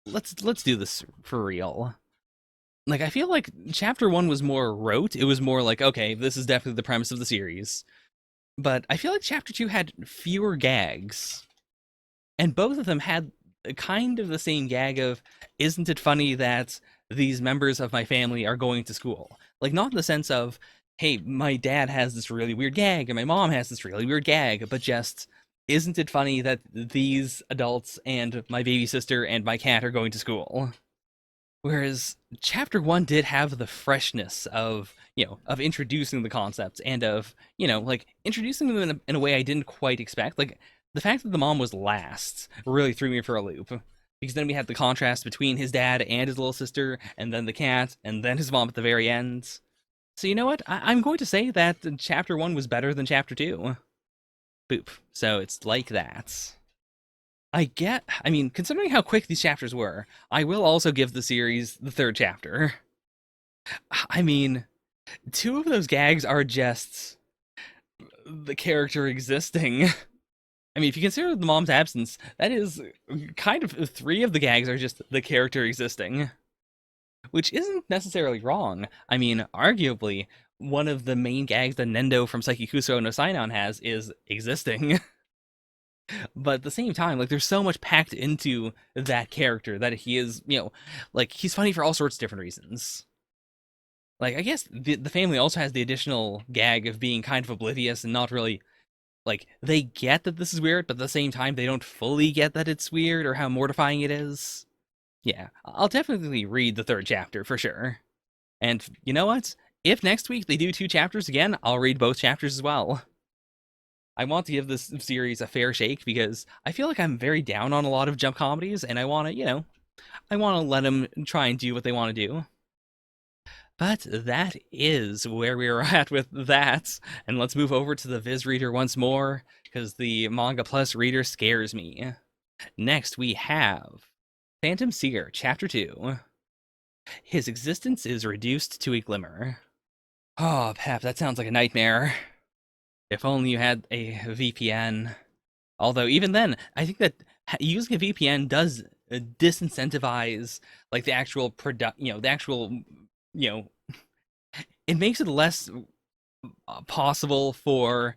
Speaker 1: Let's do this for real. Like, I feel like chapter 1 was more rote. It was more like, okay, this is definitely the premise of the series. But I feel like chapter 2 had fewer gags. And both of them had kind of the same gag of, isn't it funny that these members of my family are going to school. Like, not in the sense of, hey, my dad has this really weird gag and my mom has this really weird gag, but just, isn't it funny that these adults and my baby sister and my cat are going to school? Whereas chapter one did have the freshness of, of introducing the concepts and of, like introducing them in a way I didn't quite expect. Like the fact that the mom was last really threw me for a loop. Because then we had the contrast between his dad and his little sister, and then the cat, and then his mom at the very end. So you know what? I'm going to say that chapter one was better than chapter two. Boop. So it's like that. I mean, considering how quick these chapters were, I will also give the series the third chapter. I mean, two of those gags are just the character existing. I mean, if you consider the mom's absence, that is kind of three of the gags are just the character existing, which isn't necessarily wrong. I mean, arguably, one of the main gags that Nendo from Psyche Kusou no Sainon has is existing. But at the same time, like there's so much packed into that character that he is, like he's funny for all sorts of different reasons. Like I guess the family also has the additional gag of being kind of oblivious and not really like they get that this is weird, but at the same time they don't fully get that it's weird or how mortifying it is. Yeah, I'll definitely read the third chapter for sure. And you know what? If next week they do two chapters again, I'll read both chapters as well. I want to give this series a fair shake because I feel like I'm very down on a lot of jump comedies, and I want to, I want to let them try and do what they want to do. But that is where we are at with that. And let's move over to the Viz Reader once more, because the Manga Plus reader scares me. Next, we have Phantom Seer, Chapter 2. His existence is reduced to a glimmer. Oh, Pep, that sounds like a nightmare. If only you had a VPN. Although even then, I think that using a VPN does disincentivize like the actual it makes it less possible for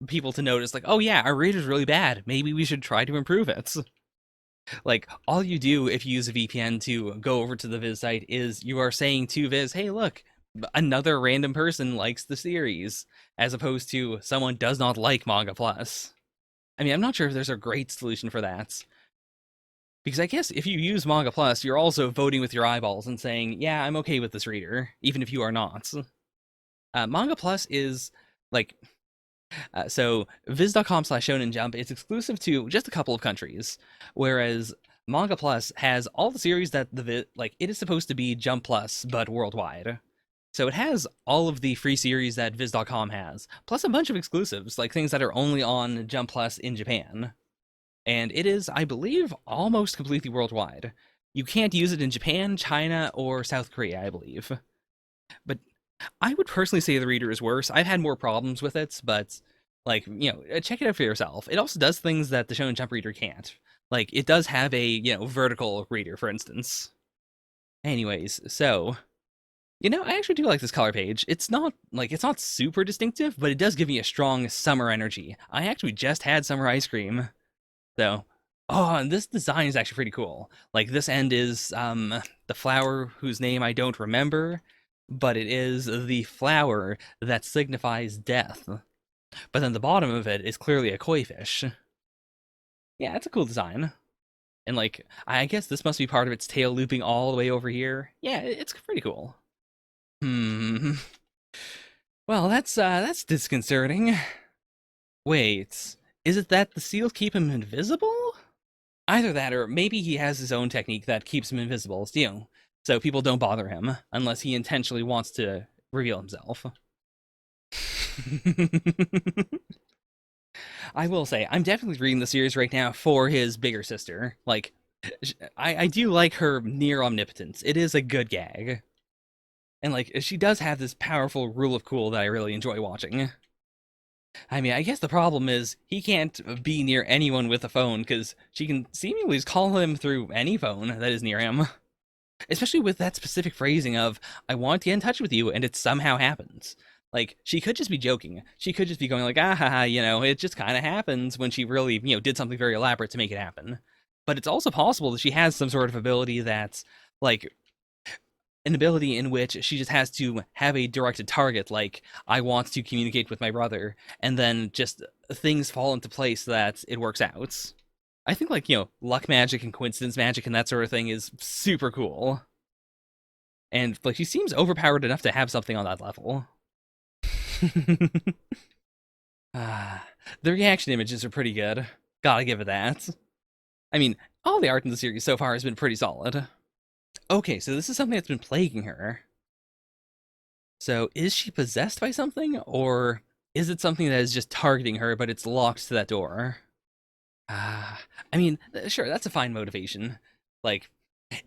Speaker 1: people to notice like, oh yeah, our reader's really bad. Maybe we should try to improve it. Like all you do if you use a VPN to go over to the Viz site is you are saying to Viz, hey, look, another random person likes the series, as opposed to someone does not like Manga Plus. I mean, I'm not sure if there's a great solution for that. Because I guess if you use Manga Plus, you're also voting with your eyeballs and saying, yeah, I'm okay with this reader, even if you are not. Manga Plus is like, so viz.com/Shonen Jump is exclusive to just a couple of countries, whereas Manga Plus has all the series that it is supposed to be Jump Plus, but worldwide. So it has all of the free series that Viz.com has, plus a bunch of exclusives, like things that are only on Jump Plus in Japan. And it is, I believe, almost completely worldwide. You can't use it in Japan, China, or South Korea, I believe. But I would personally say the reader is worse. I've had more problems with it, but, check it out for yourself. It also does things that the Shonen Jump reader can't. Like, it does have a, vertical reader, for instance. Anyways, so I actually do like this color page. It's not super distinctive, but it does give me a strong summer energy. I actually just had summer ice cream. So, and this design is actually pretty cool. Like this end is the flower whose name I don't remember, but it is the flower that signifies death. But then the bottom of it is clearly a koi fish. Yeah, it's a cool design. And I guess this must be part of its tail looping all the way over here. Yeah, it's pretty cool. Well, that's disconcerting. Wait, is it that the seals keep him invisible? Either that, or maybe he has his own technique that keeps him invisible, so people don't bother him unless he intentionally wants to reveal himself. I will say, I'm definitely reading the series right now for his bigger sister. Like, I do like her near omnipotence. It is a good gag. And, she does have this powerful rule of cool that I really enjoy watching. I mean, I guess the problem is he can't be near anyone with a phone because she can seemingly just call him through any phone that is near him. Especially with that specific phrasing of, I want to get in touch with you, and it somehow happens. Like, she could just be joking. She could just be going like, it just kind of happens when she really, did something very elaborate to make it happen. But it's also possible that she has some sort of ability that's, like, an ability in which she just has to have a directed target, like, I want to communicate with my brother, and then just things fall into place so that it works out. I think, like, luck magic and coincidence magic and that sort of thing is super cool. And, like, she seems overpowered enough to have something on that level. The reaction images are pretty good. Gotta give it that. I mean, all the art in the series so far has been pretty solid. Okay, so this is something that's been plaguing her. So is she possessed by something, or is it something that is just targeting her, but it's locked to that door? I mean, sure, that's a fine motivation. Like,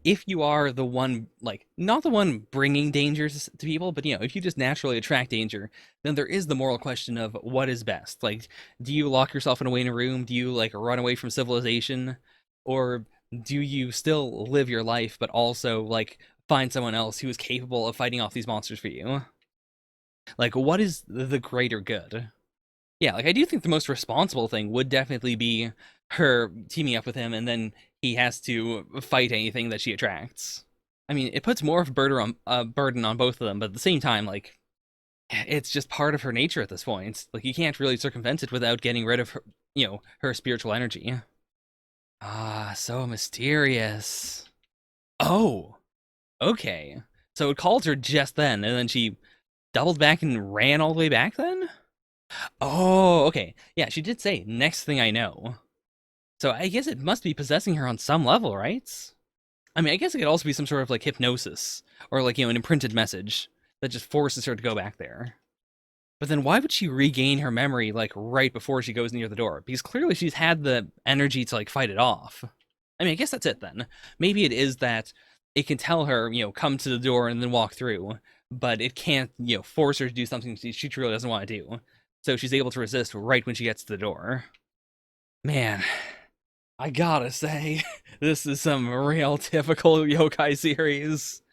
Speaker 1: if you are the one, like, not the one bringing dangers to people, but if you just naturally attract danger, then there is the moral question of what is best. Like, do you lock yourself away in a room? Do you, like, run away from civilization? Or do you still live your life, but also, like, find someone else who is capable of fighting off these monsters for you? Like, what is the greater good? Yeah, like, I do think the most responsible thing would definitely be her teaming up with him, and then he has to fight anything that she attracts. I mean, it puts more of a burden on both of them, but at the same time, like, it's just part of her nature at this point. Like, you can't really circumvent it without getting rid of her, her spiritual energy. So mysterious. Oh, okay. So it called her just then, and then she doubled back and ran all the way back then? Oh, okay. Yeah, she did say, next thing I know. So I guess it must be possessing her on some level, right? I mean, I guess it could also be some sort of, like, hypnosis, or, like, an imprinted message that just forces her to go back there. But then why would she regain her memory, like, right before she goes near the door? Because clearly she's had the energy to, like, fight it off. I mean, I guess that's it then. Maybe it is that it can tell her, come to the door and then walk through, but it can't, force her to do something she truly doesn't want to do. So she's able to resist right when she gets to the door. Man, I gotta say, this is some real typical yokai series.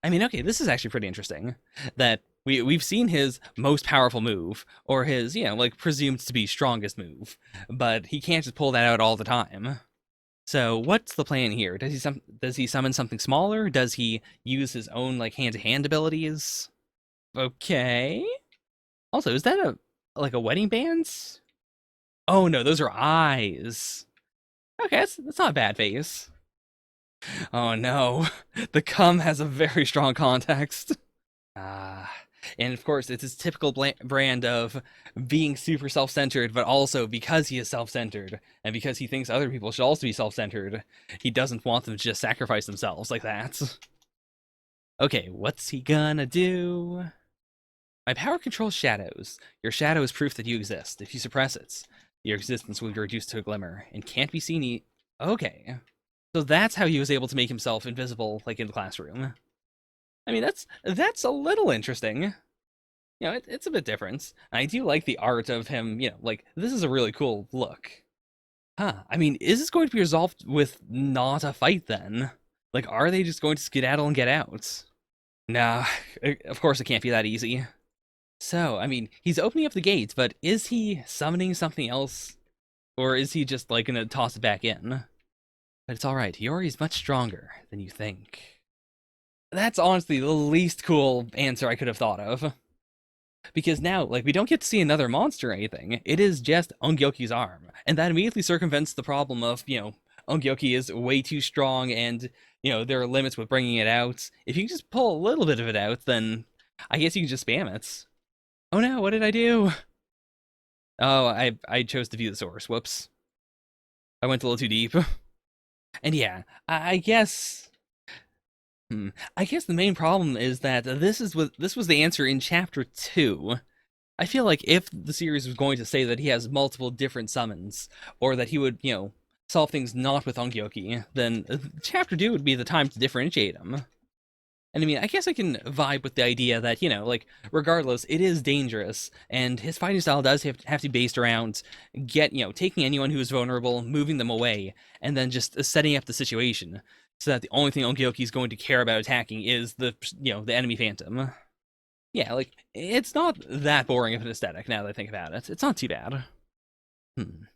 Speaker 1: I mean, okay, this is actually pretty interesting. That we've seen his most powerful move, or his, like, presumed to be strongest move, but he can't just pull that out all the time. So what's the plan here? Does he summon something smaller? Does he use his own, like, hand-to-hand abilities? Okay. Also, is that a wedding band? Oh no, those are eyes. Okay, that's not a bad face. Oh no, the cum has a very strong context. Ah, and of course, it's his typical brand of being super self-centered, but also because he is self-centered, and because he thinks other people should also be self-centered, he doesn't want them to just sacrifice themselves like that. Okay, what's he gonna do? My power controls shadows. Your shadow is proof that you exist. If you suppress it, your existence will be reduced to a glimmer and can't be seen. Okay. So that's how he was able to make himself invisible, like, in the classroom. I mean, that's a little interesting. It's a bit different. I do like the art of him, like, this is a really cool look. Huh. I mean, is this going to be resolved with not a fight then? Like, are they just going to skedaddle and get out? Nah, of course it can't be that easy. So, I mean, he's opening up the gates, but is he summoning something else? Or is he just, like, gonna toss it back in? But it's alright, Yori's much stronger than you think. That's honestly the least cool answer I could have thought of. Because now, like, we don't get to see another monster or anything. It is just Ungyoki's arm. And that immediately circumvents the problem of, Ungyoki is way too strong and, there are limits with bringing it out. If you can just pull a little bit of it out, then I guess you can just spam it. Oh no, what did I do? Oh, I chose to view the source. Whoops. I went a little too deep. And yeah, I guess I guess the main problem is that this was the answer in chapter 2. I feel like if the series was going to say that he has multiple different summons, or that he would, solve things not with Ongyoki, then chapter 2 would be the time to differentiate him. And I mean, I guess I can vibe with the idea that, like, regardless, it is dangerous, and his fighting style does have to be based around taking anyone who is vulnerable, moving them away, and then just setting up the situation so that the only thing Ongyoki is going to care about attacking is the enemy phantom. Yeah, like, it's not that boring of an aesthetic now that I think about it. It's not too bad.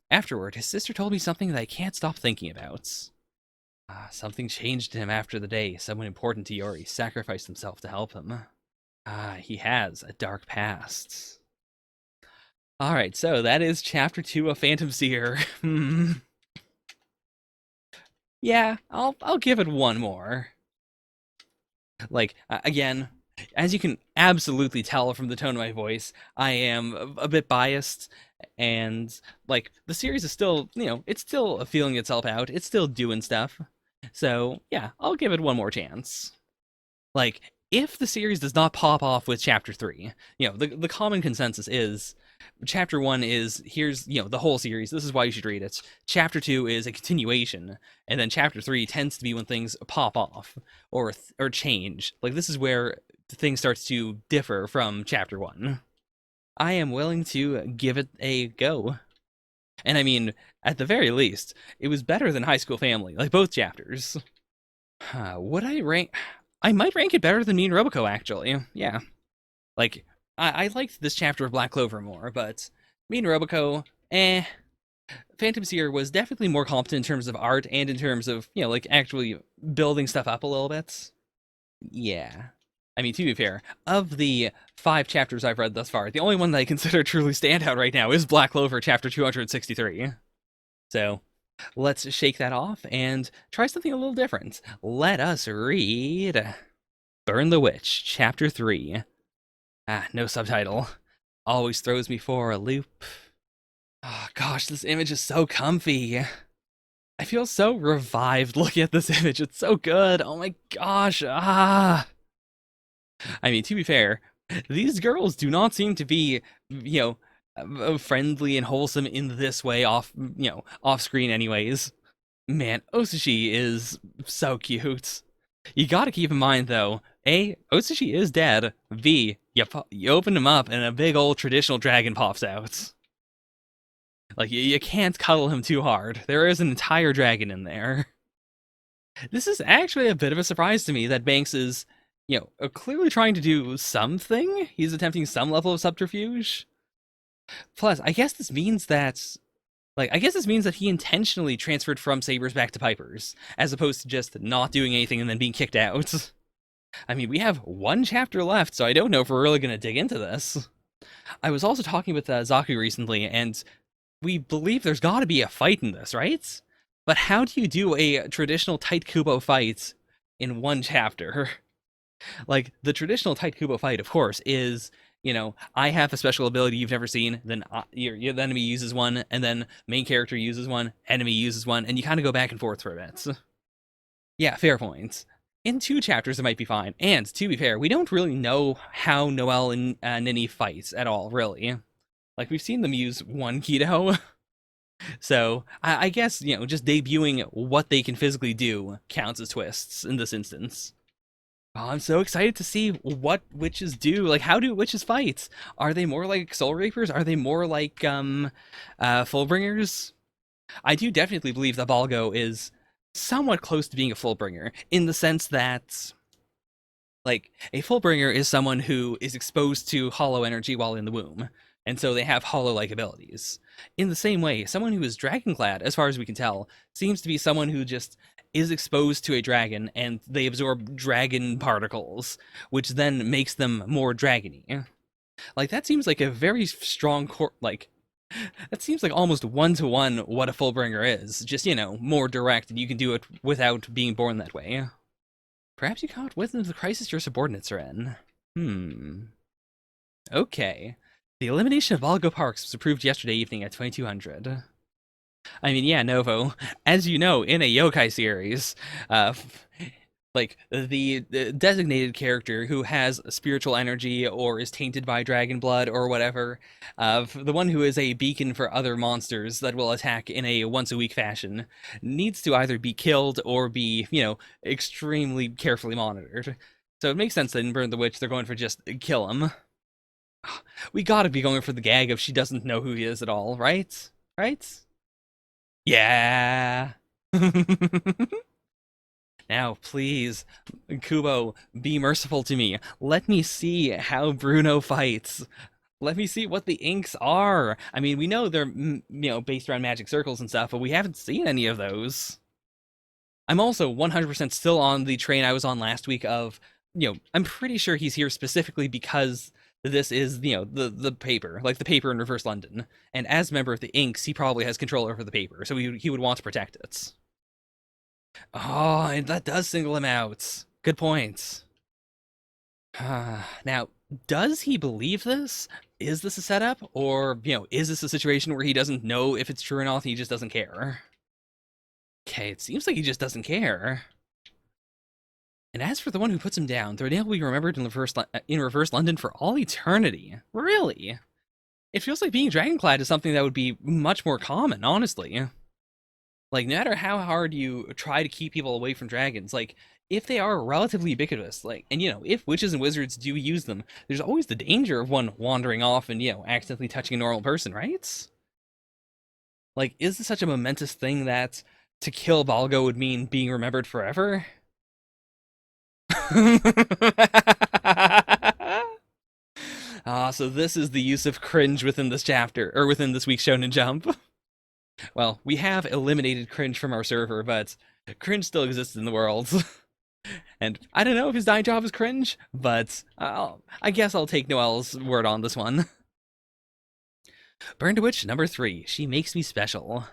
Speaker 1: Afterward, his sister told me something that I can't stop thinking about. Something changed him after the day someone important to Yori sacrificed himself to help him. He has a dark past. All right, so that is chapter 2 of Phantom Seer. Yeah, I'll give it one more. Like again, as you can absolutely tell from the tone of my voice, I am a bit biased, and like the series is still, it's still feeling itself out. It's still doing stuff. So yeah, I'll give it one more chance. Like, if the series does not pop off with chapter 3, the common consensus is chapter 1 is here's, the whole series. This is why you should read it. Chapter 2 is a continuation, and then chapter 3 tends to be when things pop off or change. Like, this is where things starts to differ from chapter 1. I am willing to give it a go. And I mean, at the very least, it was better than High School Family, like both chapters. Would I rank? I might rank it better than me and Roboco, actually. Yeah. Like, I liked this chapter of Black Clover more, but me and Roboco, eh. Phantom Seer was definitely more competent in terms of art and in terms of, like actually building stuff up a little bit. Yeah. I mean, to be fair, of the 5 chapters I've read thus far, the only one that I consider truly standout right now is Black Clover chapter 263. So, let's shake that off and try something a little different. Let us read Burn the Witch, Chapter 3. No subtitle. Always throws me for a loop. Oh, gosh, this image is so comfy. I feel so revived looking at this image. It's so good. Oh my gosh. I mean, to be fair, these girls do not seem to be, friendly and wholesome in this way off screen anyways. Man, Osushi is so cute. You gotta keep in mind, though, A, Osushi is dead. B, you open him up and a big old traditional dragon pops out. Like, you can't cuddle him too hard. There is an entire dragon in there. This is actually a bit of a surprise to me that Banks is, clearly trying to do something. He's attempting some level of subterfuge. Plus, I guess this means that he intentionally transferred from Sabers back to Pipers, as opposed to just not doing anything and then being kicked out. I mean, we have one chapter left, so I don't know if we're really going to dig into this. I was also talking with Zaku recently, and we believe there's got to be a fight in this, right? But how do you do a traditional tight Kubo fight in one chapter? Like, the traditional tight Kubo fight, of course, is, I have a special ability you've never seen, then the enemy uses one, and then main character uses one, enemy uses one, and you kind of go back and forth for a bit. Yeah, fair point. In 2 chapters, it might be fine. And, to be fair, we don't really know how Noelle and Nini fight at all, really. Like, we've seen them use one Kido. So, I guess, just debuting what they can physically do counts as twists in this instance. Oh, I'm so excited to see what witches do. Like, how do witches fight? Are they more like Soul Reapers? Are they more like Fullbringers? I do definitely believe that Balgo is somewhat close to being a Fullbringer in the sense that, like, a Fullbringer is someone who is exposed to hollow energy while in the womb, and so they have hollow-like abilities. In the same way, someone who is dragonclad, as far as we can tell, seems to be someone who just is exposed to a dragon and they absorb dragon particles, which then makes them more dragony. Like, that seems like a very strong that seems like almost one-to-one what a Fullbringer is. Just, more direct, and you can do it without being born that way. Perhaps you caught wisdom of the crisis your subordinates are in. Okay. The elimination of Algo Parks was approved yesterday evening at 2200. I mean, yeah, Novo, as you know, in a yokai series, uh, like, the designated character who has spiritual energy or is tainted by dragon blood or whatever, the one who is a beacon for other monsters that will attack in a once-a-week fashion, needs to either be killed or be, extremely carefully monitored. So it makes sense that in Burn the Witch, they're going for just kill him. We gotta be going for the gag of she doesn't know who he is at all, right? Right? Yeah. Now, please, Kubo, be merciful to me. Let me see how Bruno fights. Let me see what the inks are. I mean, we know they're, based around magic circles and stuff, but we haven't seen any of those. I'm also 100% still on the train I was on last week of, I'm pretty sure he's here specifically because this is, the paper, like the paper in Reverse London. And as a member of the Inks, he probably has control over the paper, so he would want to protect it. Oh, and that does single him out. Good points. Now, does he believe this? Is this a setup? Or, is this a situation where he doesn't know if it's true or not and he just doesn't care? Okay, it seems like he just doesn't care. And as for the one who puts him down, their name will be remembered in reverse London for all eternity. Really? It feels like being dragonclad is something that would be much more common, honestly. Like, no matter how hard you try to keep people away from dragons, like, if they are relatively ubiquitous, like, and if witches and wizards do use them, there's always the danger of one wandering off and, accidentally touching a normal person, right? Like, is this such a momentous thing that to kill Balgo would mean being remembered forever? So this is the use of cringe within this chapter, or within this week's Shonen Jump. Well, we have eliminated cringe from our server, but cringe still exists in the world. And I don't know if his dying job is cringe, but I guess I'll take Noelle's word on this one. Burn to Witch number 3. She makes me special.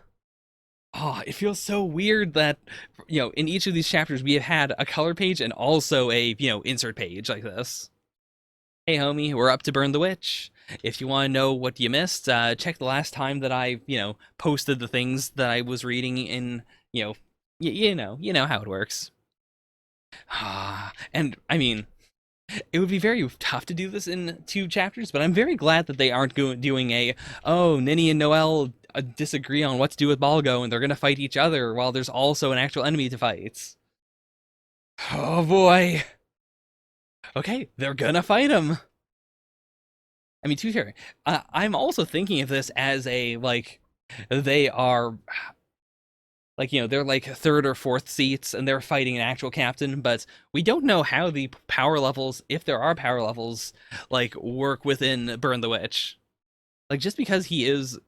Speaker 1: Oh, it feels so weird that, in each of these chapters we have had a color page and also a, insert page like this. Hey, homie, we're up to Burn the Witch. If you want to know what you missed, check the last time that I, posted the things that I was reading in, you know how it works. And, I mean, it would be very tough to do this in 2 chapters, but I'm very glad that they aren't doing Ninny and Noelle disagree on what to do with Balgo, and they're gonna fight each other while there's also an actual enemy to fight. Oh boy. Okay, they're gonna fight him. I mean, to be fair, I'm also thinking of this as they are, they're like 3rd or 4th seats, and they're fighting an actual captain, but we don't know how the power levels, if there are power levels, work within Burn the Witch. Like, just because he is,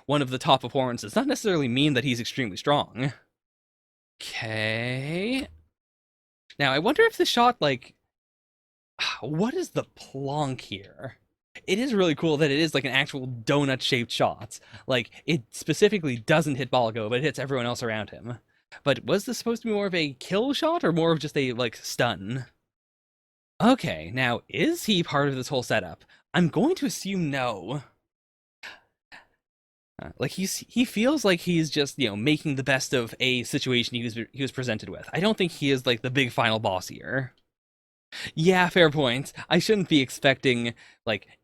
Speaker 1: one of the top opponents does not necessarily mean that he's extremely strong. Okay. Now, I wonder if the shot, what is the plonk here? It is really cool that it is, an actual donut-shaped shot. Like, it specifically doesn't hit Balgo, but it hits everyone else around him. But was this supposed to be more of a kill shot, or more of just a, stun? Okay, now, is he part of this whole setup? I'm going to assume no. He feels like he's just making the best of a situation he was presented with. I don't think he is the big final boss here. Yeah, fair point. I shouldn't be expecting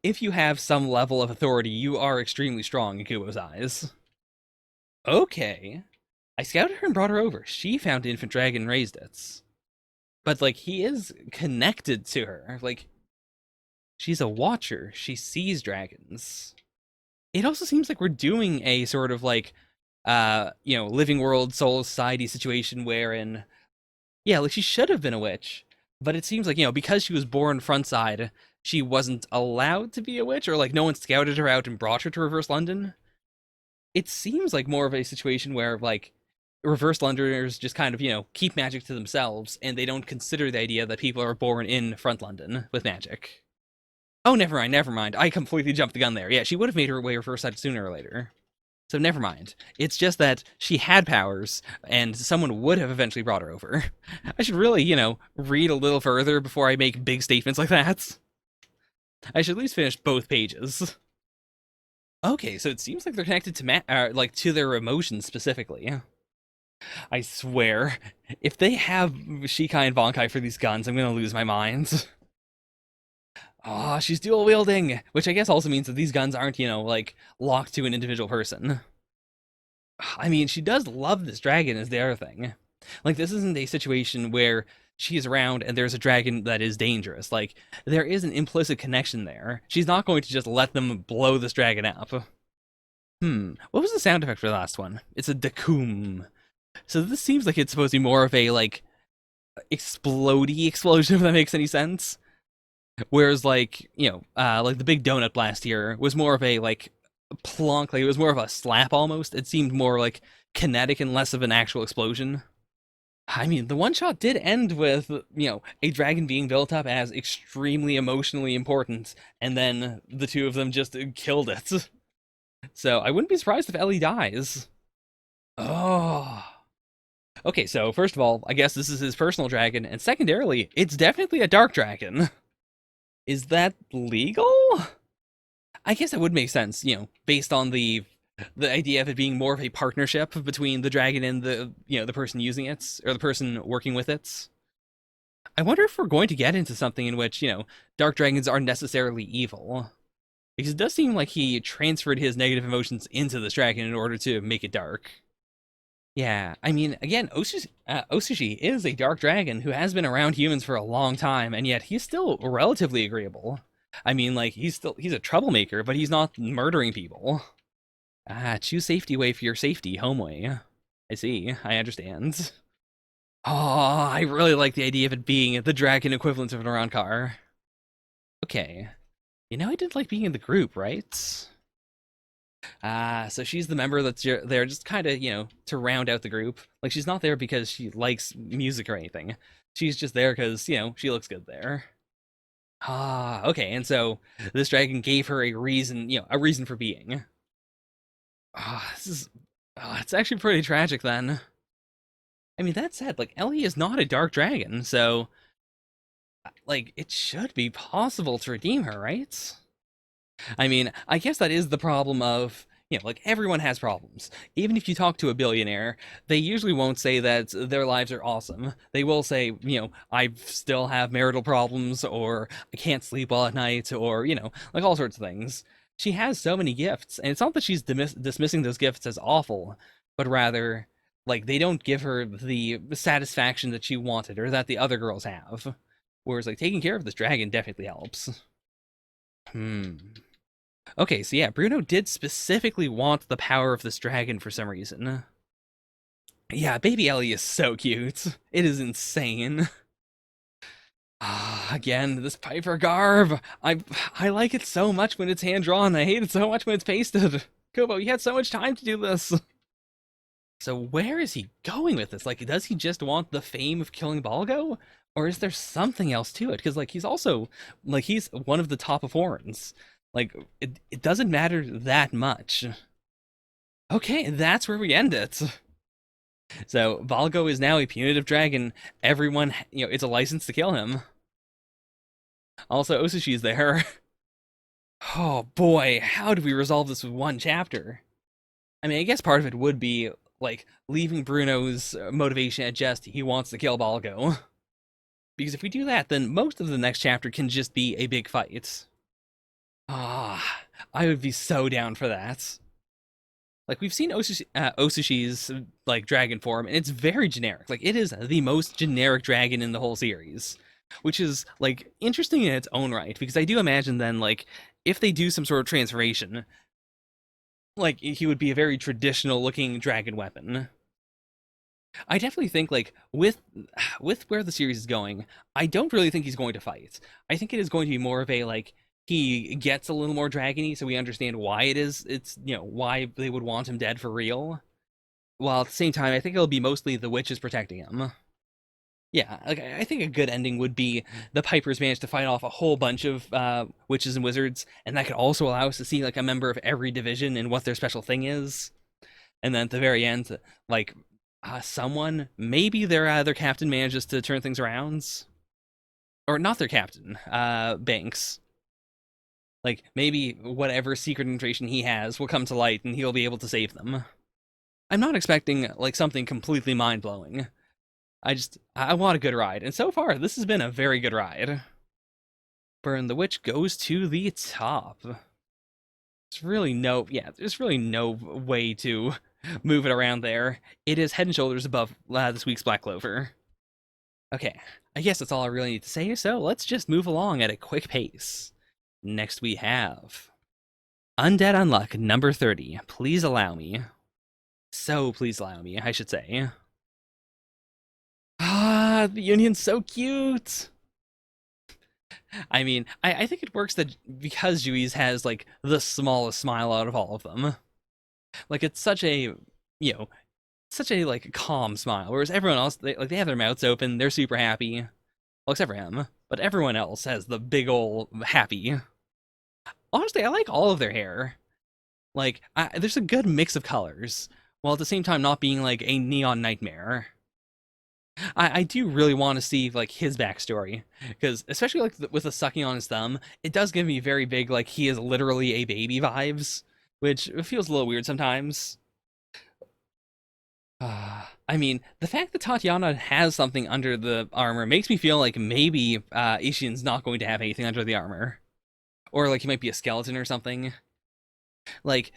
Speaker 1: if you have some level of authority, you are extremely strong in Kubo's eyes. Okay, I scouted her and brought her over. She found Infant Dragon and raised it, but he is connected to her. She's a watcher. She sees dragons. It also seems like we're doing a sort of living world soul society situation wherein, yeah, she should have been a witch, but it seems like, because she was born frontside, she wasn't allowed to be a witch, or no one scouted her out and brought her to Reverse London. It seems like more of a situation where Reverse Londoners just kind of, keep magic to themselves, and they don't consider the idea that people are born in Front London with magic. Oh, never mind. I completely jumped the gun there. Yeah, she would have made her way reverse side sooner or later. So never mind. It's just that she had powers, and someone would have eventually brought her over. I should really, read a little further before I make big statements like that. I should at least finish both pages. Okay, so it seems like they're connected to to their emotions specifically. I swear, if they have Shikai and Bankai for these guns, I'm gonna lose my mind. Ah, she's dual wielding, which I guess also means that these guns aren't, locked to an individual person. I mean, she does love this dragon is the other thing. This isn't a situation where she's around and there's a dragon that is dangerous. There is an implicit connection there. She's not going to just let them blow this dragon up. What was the sound effect for the last one? It's a dakum. So this seems like it's supposed to be more of a, explodey explosion, if that makes any sense. Whereas, the big donut blast here was more of a, plonk, it was more of a slap almost. It seemed more, kinetic and less of an actual explosion. I mean, the one shot did end with, a dragon being built up as extremely emotionally important, and then the two of them just killed it. So I wouldn't be surprised if Ellie dies. Oh. Okay, so first of all, I guess this is his personal dragon, and secondarily, it's definitely a dark dragon. Is that legal? I guess that would make sense, based on the idea of it being more of a partnership between the dragon and the person using it or the person working with it. I wonder if we're going to get into something in which, dark dragons aren't necessarily evil. Because it does seem like he transferred his negative emotions into this dragon in order to make it dark. Yeah, I mean, again, Osushi is a dark dragon who has been around humans for a long time, and yet he's still relatively agreeable. I mean, like, he's a troublemaker, but he's not murdering people. Ah, choose safety way for your safety, home way. I see, I understand. Oh, I really like the idea of it being the dragon equivalent of an around car. Okay. I did like being in the group, right? So she's the member that's there just kind of, to round out the group. Like, she's not there because she likes music or anything. She's just there because, she looks good there. Okay, and so this dragon gave her a reason for being. This is, it's actually pretty tragic then. I mean, that said, like, Ellie is not a dark dragon, so, like, it should be possible to redeem her, right? I mean, I guess that is the problem of, like everyone has problems. Even if you talk to a billionaire, they usually won't say that their lives are awesome. They will say, I still have marital problems, or I can't sleep well at night, or, like all sorts of things. She has so many gifts, and it's not that she's dismissing those gifts as awful, but rather, like, they don't give her the satisfaction that she wanted or that the other girls have. Whereas, like, taking care of this dragon definitely helps. Hmm. Okay, so yeah, Bruno did specifically want the power of this dragon for some reason. Yeah, baby Ellie is so cute. It is insane. Again, this Piper garb. I like it so much when it's hand drawn. I hate it so much when it's pasted. Kobo, you had so much time to do this. So where is he going with this? Like, does he just want the fame of killing Balgo? Or is there something else to it? Because, like, he's also, like, he's one of the top of horns. Like, it doesn't matter that much. Okay, that's where we end it. So, Balgo is now a punitive dragon. Everyone, it's a license to kill him. Also, Osushi's there. Oh boy, how do we resolve this with one chapter? I mean, I guess part of it would be, like, leaving Bruno's motivation at just he wants to kill Balgo. Because if we do that, then most of the next chapter can just be a big fight. I would be so down for that. Like, we've seen Osushi's, like, dragon form, and it's very generic. Like, it is the most generic dragon in the whole series. Which is, like, interesting in its own right, because I do imagine then, like, if they do some sort of transformation, like, he would be a very traditional-looking dragon weapon. I definitely think, like, with where the series is going, I don't really think he's going to fight. I think it is going to be more of a, like, he gets a little more dragony, so we understand why it's why they would want him dead for real. While at the same time, I think it'll be mostly the witches protecting him. Yeah, like, I think a good ending would be the Pipers managed to fight off a whole bunch of witches and wizards, and that could also allow us to see, like, a member of every division and what their special thing is. And then at the very end, like, someone, maybe their captain manages to turn things around, or not their captain, Banks. Like, maybe whatever secret information he has will come to light, and he'll be able to save them. I'm not expecting, like, something completely mind-blowing. I want a good ride, and so far, this has been a very good ride. Burn the Witch goes to the top. There's really no way to move it around there. It is head and shoulders above this week's Black Clover. Okay, I guess that's all I really need to say, so let's just move along at a quick pace. Next we have Undead Unluck number 30. Please allow me. So please allow me, I should say. The union's so cute! I mean, I think it works that because Juiz has, like, the smallest smile out of all of them. Like, it's such a, you know, such a like calm smile, whereas everyone else they have their mouths open, they're super happy. Well, except for him, but everyone else has the big ol' happy. Honestly, I like all of their hair. Like, there's a good mix of colors, while at the same time not being like a neon nightmare. I do really want to see like his backstory, because especially like with the sucking on his thumb, it does give me very big like he is literally a baby vibes, which feels a little weird sometimes. I mean, the fact that Tatiana has something under the armor makes me feel like maybe Ishin's not going to have anything under the armor, or like he might be a skeleton or something. Like,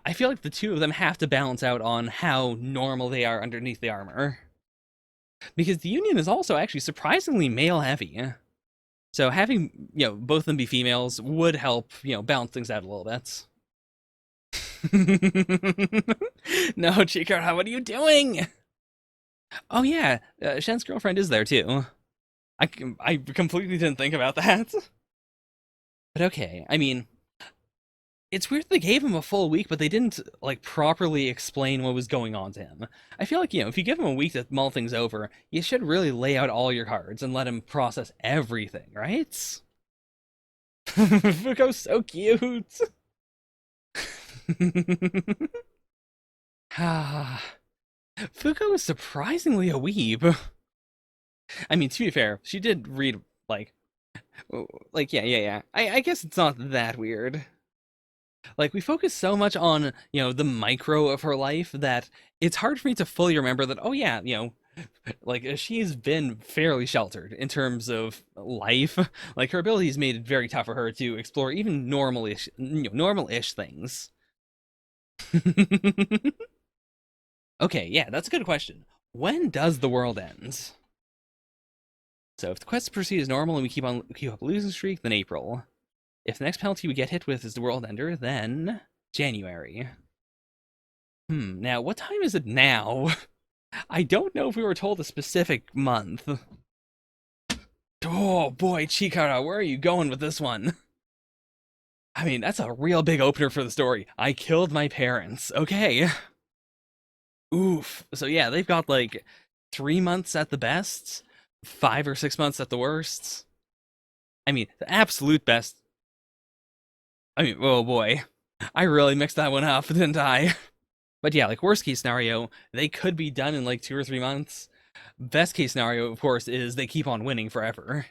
Speaker 1: I feel like the two of them have to balance out on how normal they are underneath the armor, because the Union is also actually surprisingly male heavy. So having both of them be females would help balance things out a little bit. No, Chikara, what are you doing? Oh yeah, Shen's girlfriend is there too. I completely didn't think about that. But okay, I mean, it's weird they gave him a full week, but they didn't like properly explain what was going on to him. I feel like if you give him a week to mull things over, you should really lay out all your cards and let him process everything, right? Fuko's so cute. Fuko is surprisingly a weeb. I mean, to be fair, she did read yeah. I guess it's not that weird. Like we focus so much on the micro of her life that it's hard for me to fully remember that. Oh yeah, like she's been fairly sheltered in terms of life. Like her abilities made it very tough for her to explore even normal-ish things. Okay, yeah, that's a good question. When does the world end? So if the quest proceeds as normal and we keep up losing streak, then April. If the next penalty we get hit with is the world ender, then January. Now what time is it now? I don't know if we were told a specific month. Oh boy, Chikara, where are you going with this one? I mean, that's a real big opener for the story. I killed my parents. Okay. Oof. So yeah, they've got like 3 months at the best, 5 or 6 months at the worst. I mean, the absolute best. I mean, oh boy. I really mixed that one up, didn't I? But yeah, like worst case scenario, they could be done in like 2 or 3 months. Best case scenario, of course, is they keep on winning forever.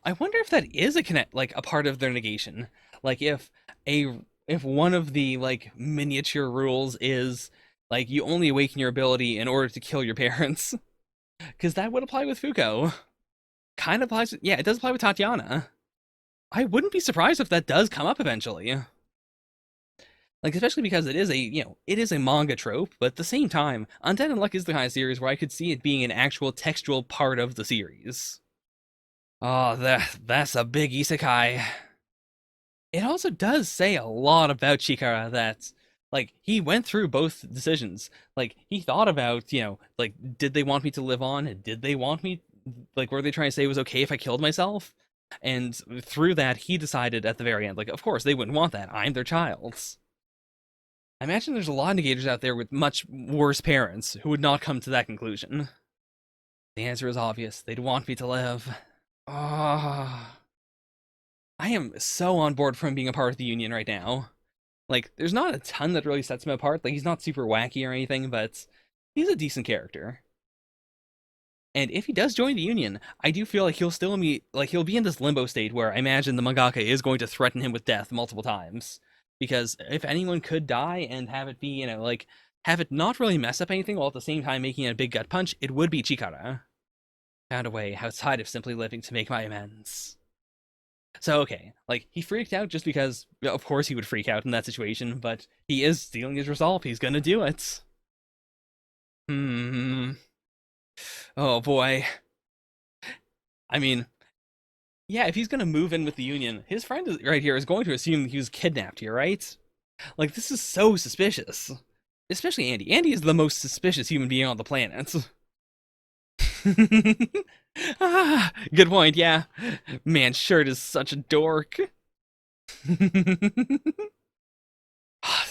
Speaker 1: I wonder if that is like a part of their negation. Like if one of the like miniature rules is like you only awaken your ability in order to kill your parents, because that would apply with Fuko. Kind of applies. Yeah, it does apply with Tatiana. I wouldn't be surprised if that does come up eventually. Like especially because it is a manga trope, but at the same time, Undead Unluck is the kind of series where I could see it being an actual textual part of the series. Oh, that's a big isekai. It also does say a lot about Chikara that like he went through both decisions. Like he thought about, like did they want me to live on? Did they want me like were they trying to say it was okay if I killed myself? And through that he decided at the very end like of course they wouldn't want that. I'm their child. I imagine there's a lot of negators out there with much worse parents who would not come to that conclusion. The answer is obvious. They'd want me to live. Ah. I am so on board for him being a part of the Union right now. Like, there's not a ton that really sets him apart. Like, he's not super wacky or anything, but he's a decent character. And if he does join the Union, I do feel like he'll be in this limbo state where I imagine the mangaka is going to threaten him with death multiple times. Because if anyone could die and have it be, like, have it not really mess up anything while at the same time making it a big gut punch, it would be Chikara. Found a way outside of simply living to make my amends. So, okay, like, he freaked out just because, of course he would freak out in that situation, but he is stealing his resolve. He's gonna do it. Oh boy. I mean, yeah, if he's gonna move in with the Union, his friend right here is going to assume he was kidnapped here, right? Like, this is so suspicious. Especially Andy. Andy is the most suspicious human being on the planet. Good point, yeah. Man, Shirt is such a dork. This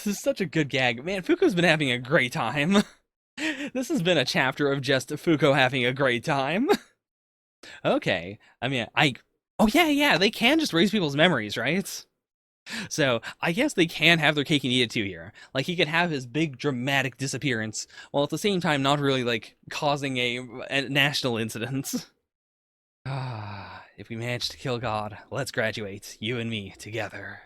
Speaker 1: is such a good gag. Man, Fuko's been having a great time. This has been a chapter of just Fuko having a great time. Okay. I mean, oh yeah, yeah, they can just raise people's memories, right? So I guess they can have their cake and eat it too here. Like he could have his big dramatic disappearance, while at the same time not really like causing a national incident. Ah, if we manage to kill God, let's graduate, you and me, together.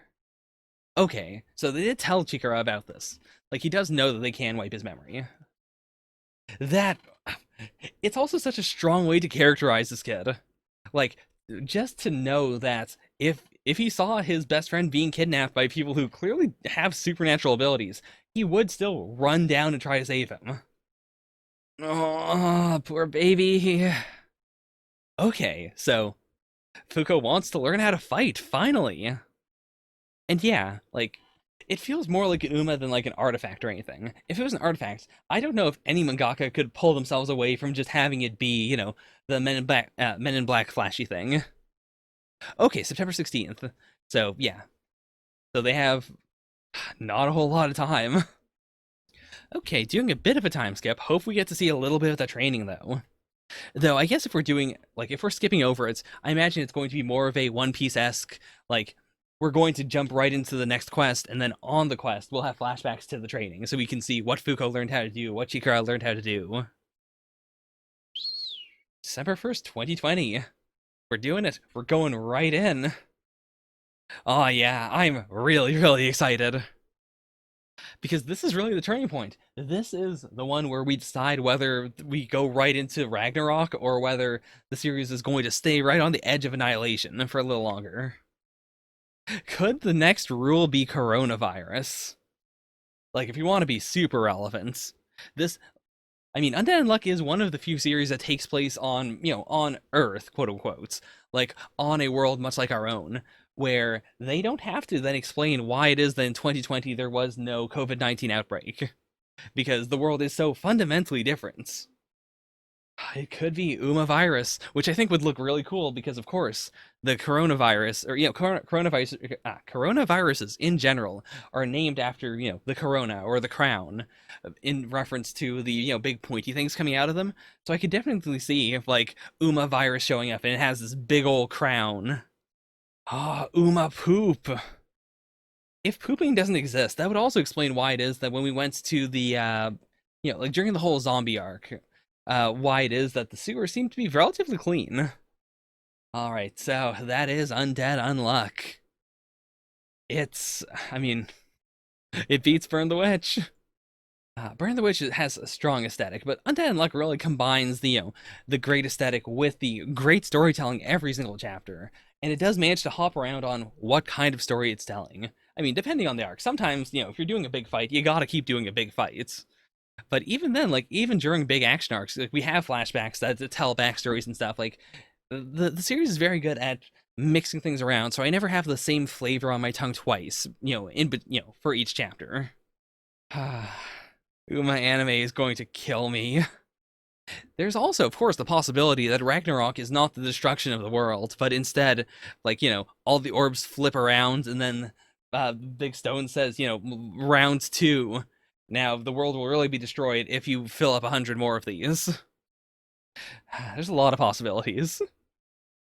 Speaker 1: Okay, so they did tell Chikara about this. Like he does know that they can wipe his memory. That it's also such a strong way to characterize this kid. Like just to know that if he saw his best friend being kidnapped by people who clearly have supernatural abilities, he would still run down and try to save him. Oh, poor baby. Okay, so Fuko wants to learn how to fight, finally. And yeah, like, it feels more like an Uma than like an artifact or anything. If it was an artifact, I don't know if any mangaka could pull themselves away from just having it be, the Men in Black flashy thing. Okay, September 16th. So yeah, so they have not a whole lot of time. Okay, doing a bit of a time skip. Hope we get to see a little bit of the training though. Though I guess if we're doing like if we're skipping over it, I imagine it's going to be more of a One Piece-esque, like we're going to jump right into the next quest, and then on the quest we'll have flashbacks to the training, so we can see what Fuko learned how to do, what Chikara learned how to do. December 1st, 2020. We're doing it. We're going right in. Oh yeah, I'm really, really excited. Because this is really the turning point. This is the one where we decide whether we go right into Ragnarok or whether the series is going to stay right on the edge of annihilation for a little longer. Could the next rule be coronavirus? Like, if you want to be super relevant, this, I mean, Undead Unluck is one of the few series that takes place on, on Earth, quote unquote, like on a world much like our own, where they don't have to then explain why it is that in 2020 there was no COVID-19 outbreak, because the world is so fundamentally different. It could be Uma virus, which I think would look really cool because, of course, the coronavirus, or coronaviruses in general are named after the corona or the crown, in reference to the big pointy things coming out of them. So I could definitely see if like Uma virus showing up and it has this big old crown. Ah, Uma poop. If pooping doesn't exist, that would also explain why it is that when we went to the like during the whole zombie arc, why it is that the sewers seem to be relatively clean. All right, so that is Undead Unluck. It's, I mean, it beats Burn the Witch. Burn the Witch has a strong aesthetic, but Undead Unluck really combines the great aesthetic with the great storytelling every single chapter, and it does manage to hop around on what kind of story it's telling. I mean, depending on the arc, sometimes if you're doing a big fight, you gotta keep doing a big fight. But even then, like even during big action arcs, like we have flashbacks that tell backstories and stuff. Like the series is very good at mixing things around, so I never have the same flavor on my tongue twice. For each chapter. Ooh, my anime is going to kill me. There's also, of course, the possibility that Ragnarok is not the destruction of the world, but instead, like, all the orbs flip around, and then Big Stone says, round two. Now, the world will really be destroyed if you fill up 100 more of these. There's a lot of possibilities.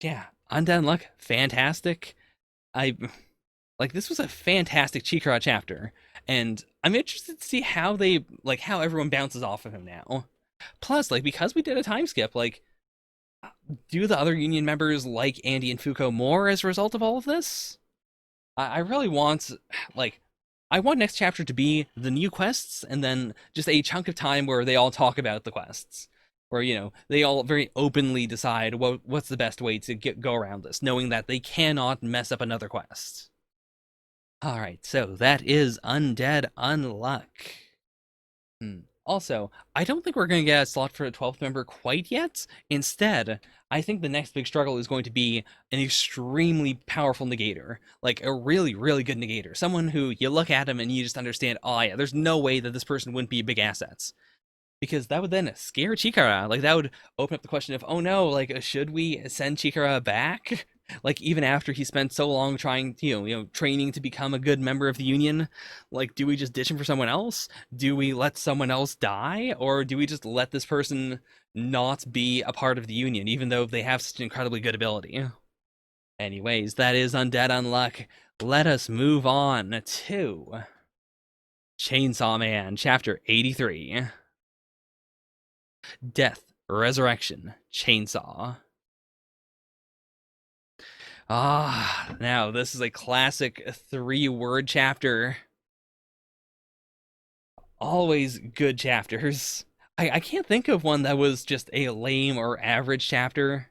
Speaker 1: Yeah, Undead Luck, fantastic. This was a fantastic Chikara chapter, and I'm interested to see how how everyone bounces off of him now. Plus, because we did a time skip, do the other Union members like Andy and Fuko more as a result of all of this? I really want, I want next chapter to be the new quests, and then just a chunk of time where they all talk about the quests. Where, they all very openly decide what's the best way to go around this, knowing that they cannot mess up another quest. Alright, so that is Undead Unluck. Also, I don't think we're going to get a slot for a 12th member quite yet. Instead, I think the next big struggle is going to be an extremely powerful negator. Like, a really, really good negator. Someone who you look at him and you just understand, oh yeah, there's no way that this person wouldn't be big assets. Because that would then scare Chikara. That would open up the question of, oh no, should we send Chikara back? Like even after he spent so long trying, training to become a good member of the union, like do we just ditch him for someone else? Do we let someone else die, or do we just let this person not be a part of the union, even though they have such an incredibly good ability? Anyways, that is Undead Unluck. Let us move on to Chainsaw Man, Chapter 83. Death, Resurrection, Chainsaw. Now this is a classic 3-word chapter. Always good chapters. I can't think of one that was just a lame or average chapter.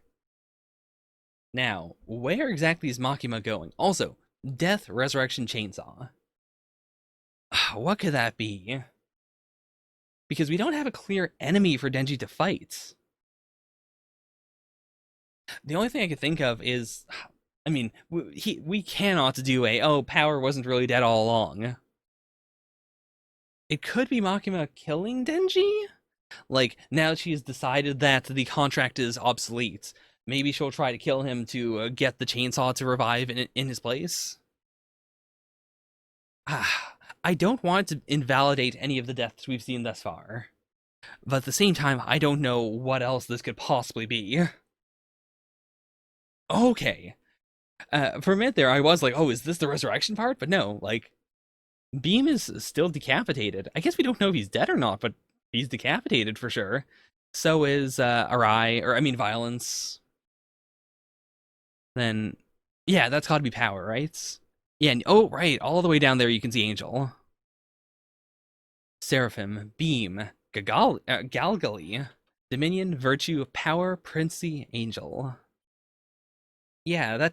Speaker 1: Now, where exactly is Makima going? Also, Death, Resurrection, Chainsaw. What could that be? Because we don't have a clear enemy for Denji to fight. The only thing I could think of is, I mean, we cannot do Power wasn't really dead all along. It could be Makima killing Denji? Like, now that she's decided that the contract is obsolete, maybe she'll try to kill him to get the chainsaw to revive in his place? I don't want to invalidate any of the deaths we've seen thus far. But at the same time, I don't know what else this could possibly be. Okay. For a minute there, I was like, oh, is this the resurrection part? But no, like, Beam is still decapitated. I guess we don't know if he's dead or not, but he's decapitated for sure. So is Violence. Then, yeah, that's got to be Power, right? Yeah, and, oh, right, all the way down there you can see Angel. Seraphim, Beam, Galgali, Dominion, Virtue, Power, Princey, Angel. Yeah,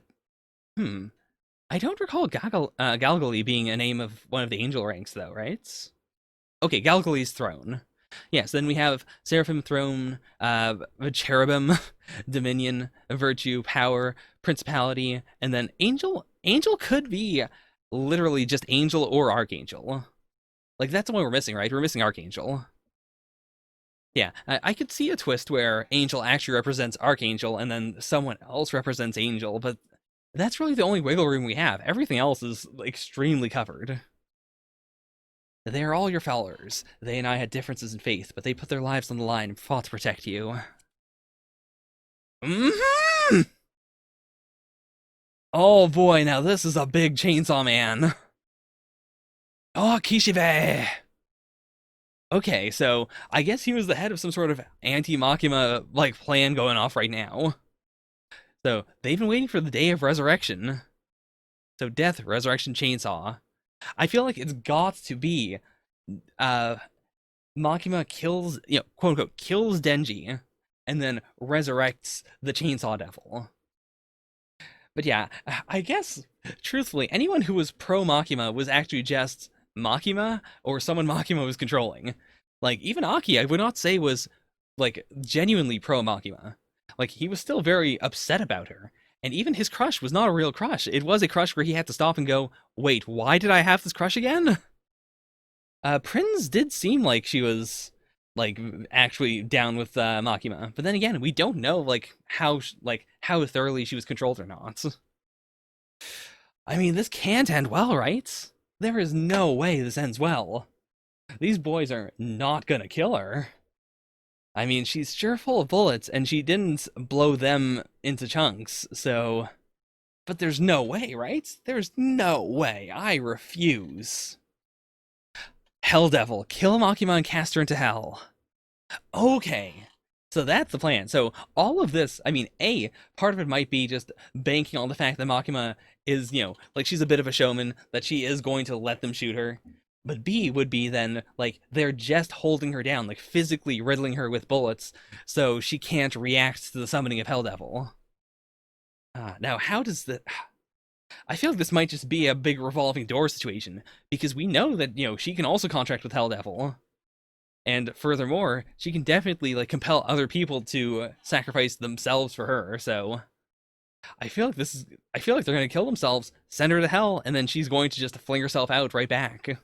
Speaker 1: I don't recall Galgali being a name of one of the angel ranks, though, right? Okay, Galgali's throne. Yes, then we have Seraphim, Throne, Cherubim, Dominion, Virtue, Power, Principality, and then Angel. Angel could be literally just Angel or Archangel. Like, that's the one we're missing, right? We're missing Archangel. Yeah, I could see a twist where Angel actually represents Archangel and then someone else represents Angel, but that's really the only wiggle room we have. Everything else is extremely covered. They are all your followers. They and I had differences in faith, but they put their lives on the line and fought to protect you. Mm-hmm! Oh boy, now this is a big Chainsaw Man. Oh, Kishibe! Okay, so I guess he was the head of some sort of anti-Makima like plan going off right now. So they've been waiting for the day of resurrection. So Death, Resurrection, Chainsaw. I feel like it's got to be Makima kills, quote unquote, kills Denji and then resurrects the Chainsaw Devil. But yeah, I guess truthfully, anyone who was pro Makima was actually just Makima or someone Makima was controlling. Like even Aki, I would not say was like genuinely pro Makima. Like he was still very upset about her. And even his crush was not a real crush. It was a crush where he had to stop and go, wait, why did I have this crush again? Prinz did seem like she was like actually down with Makima, but then again, we don't know how thoroughly she was controlled or not. I mean, this can't end well, right? There is no way this ends well. These boys are not gonna kill her. I mean, she's sure full of bullets, and she didn't blow them into chunks, so. But there's no way, right? There's no way. I refuse. Hell Devil, kill Makima and cast her into hell. Okay. So that's the plan. So all of this, I mean, part of it might be just banking on the fact that Makima is, like she's a bit of a showman, that she is going to let them shoot her. But B would be then, like, they're just holding her down, like physically riddling her with bullets, so she can't react to the summoning of Hell Devil. Now, how does the... I feel like this might just be a big revolving door situation, because we know that, she can also contract with Hell Devil. And furthermore, she can definitely, like, compel other people to sacrifice themselves for her, so... I feel like they're gonna kill themselves, send her to hell, and then she's going to just fling herself out right back.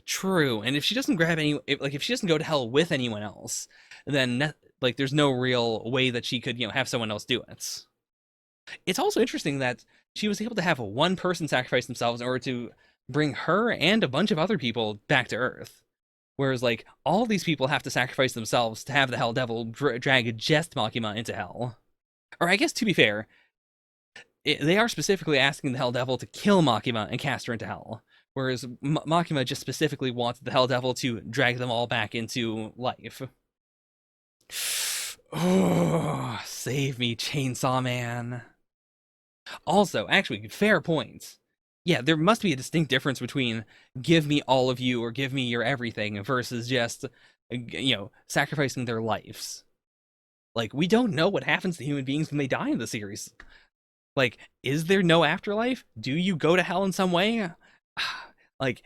Speaker 1: True, and if she doesn't grab if she doesn't go to hell with anyone else, then, there's no real way that she could, have someone else do it. It's also interesting that she was able to have one person sacrifice themselves in order to bring her and a bunch of other people back to Earth. Whereas, like, all these people have to sacrifice themselves to have the Hell Devil drag just Makima into hell. Or, I guess, to be fair, they are specifically asking the Hell Devil to kill Makima and cast her into hell. Whereas Makima just specifically wanted the Hell Devil to drag them all back into life. Oh, save me, Chainsaw Man. Also, actually, fair point. Yeah, there must be a distinct difference between give me all of you or give me your everything versus just, sacrificing their lives. Like, we don't know what happens to human beings when they die in the series. Like, is there no afterlife? Do you go to hell in some way? Like,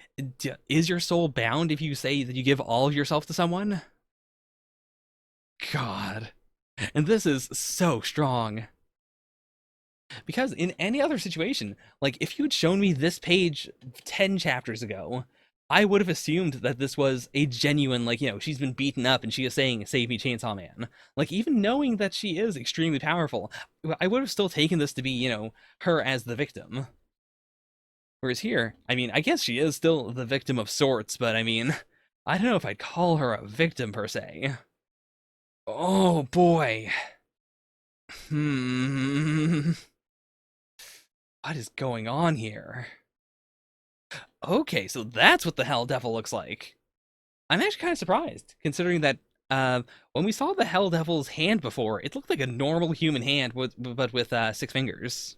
Speaker 1: is your soul bound if you say that you give all of yourself to someone? God. And this is so strong. Because in any other situation, like if you'd shown me this page 10 chapters ago, I would have assumed that this was a genuine, like, she's been beaten up and she is saying, save me, Chainsaw Man. Like, even knowing that she is extremely powerful, I would have still taken this to be, her as the victim. Whereas here, I mean, I guess she is still the victim of sorts, but I mean, I don't know if I'd call her a victim per se. Oh boy. Hmm. What is going on here? Okay, so that's what the Hell Devil looks like. I'm actually kind of surprised, considering that when we saw the Hell Devil's hand before, it looked like a normal human hand, but with 6 fingers.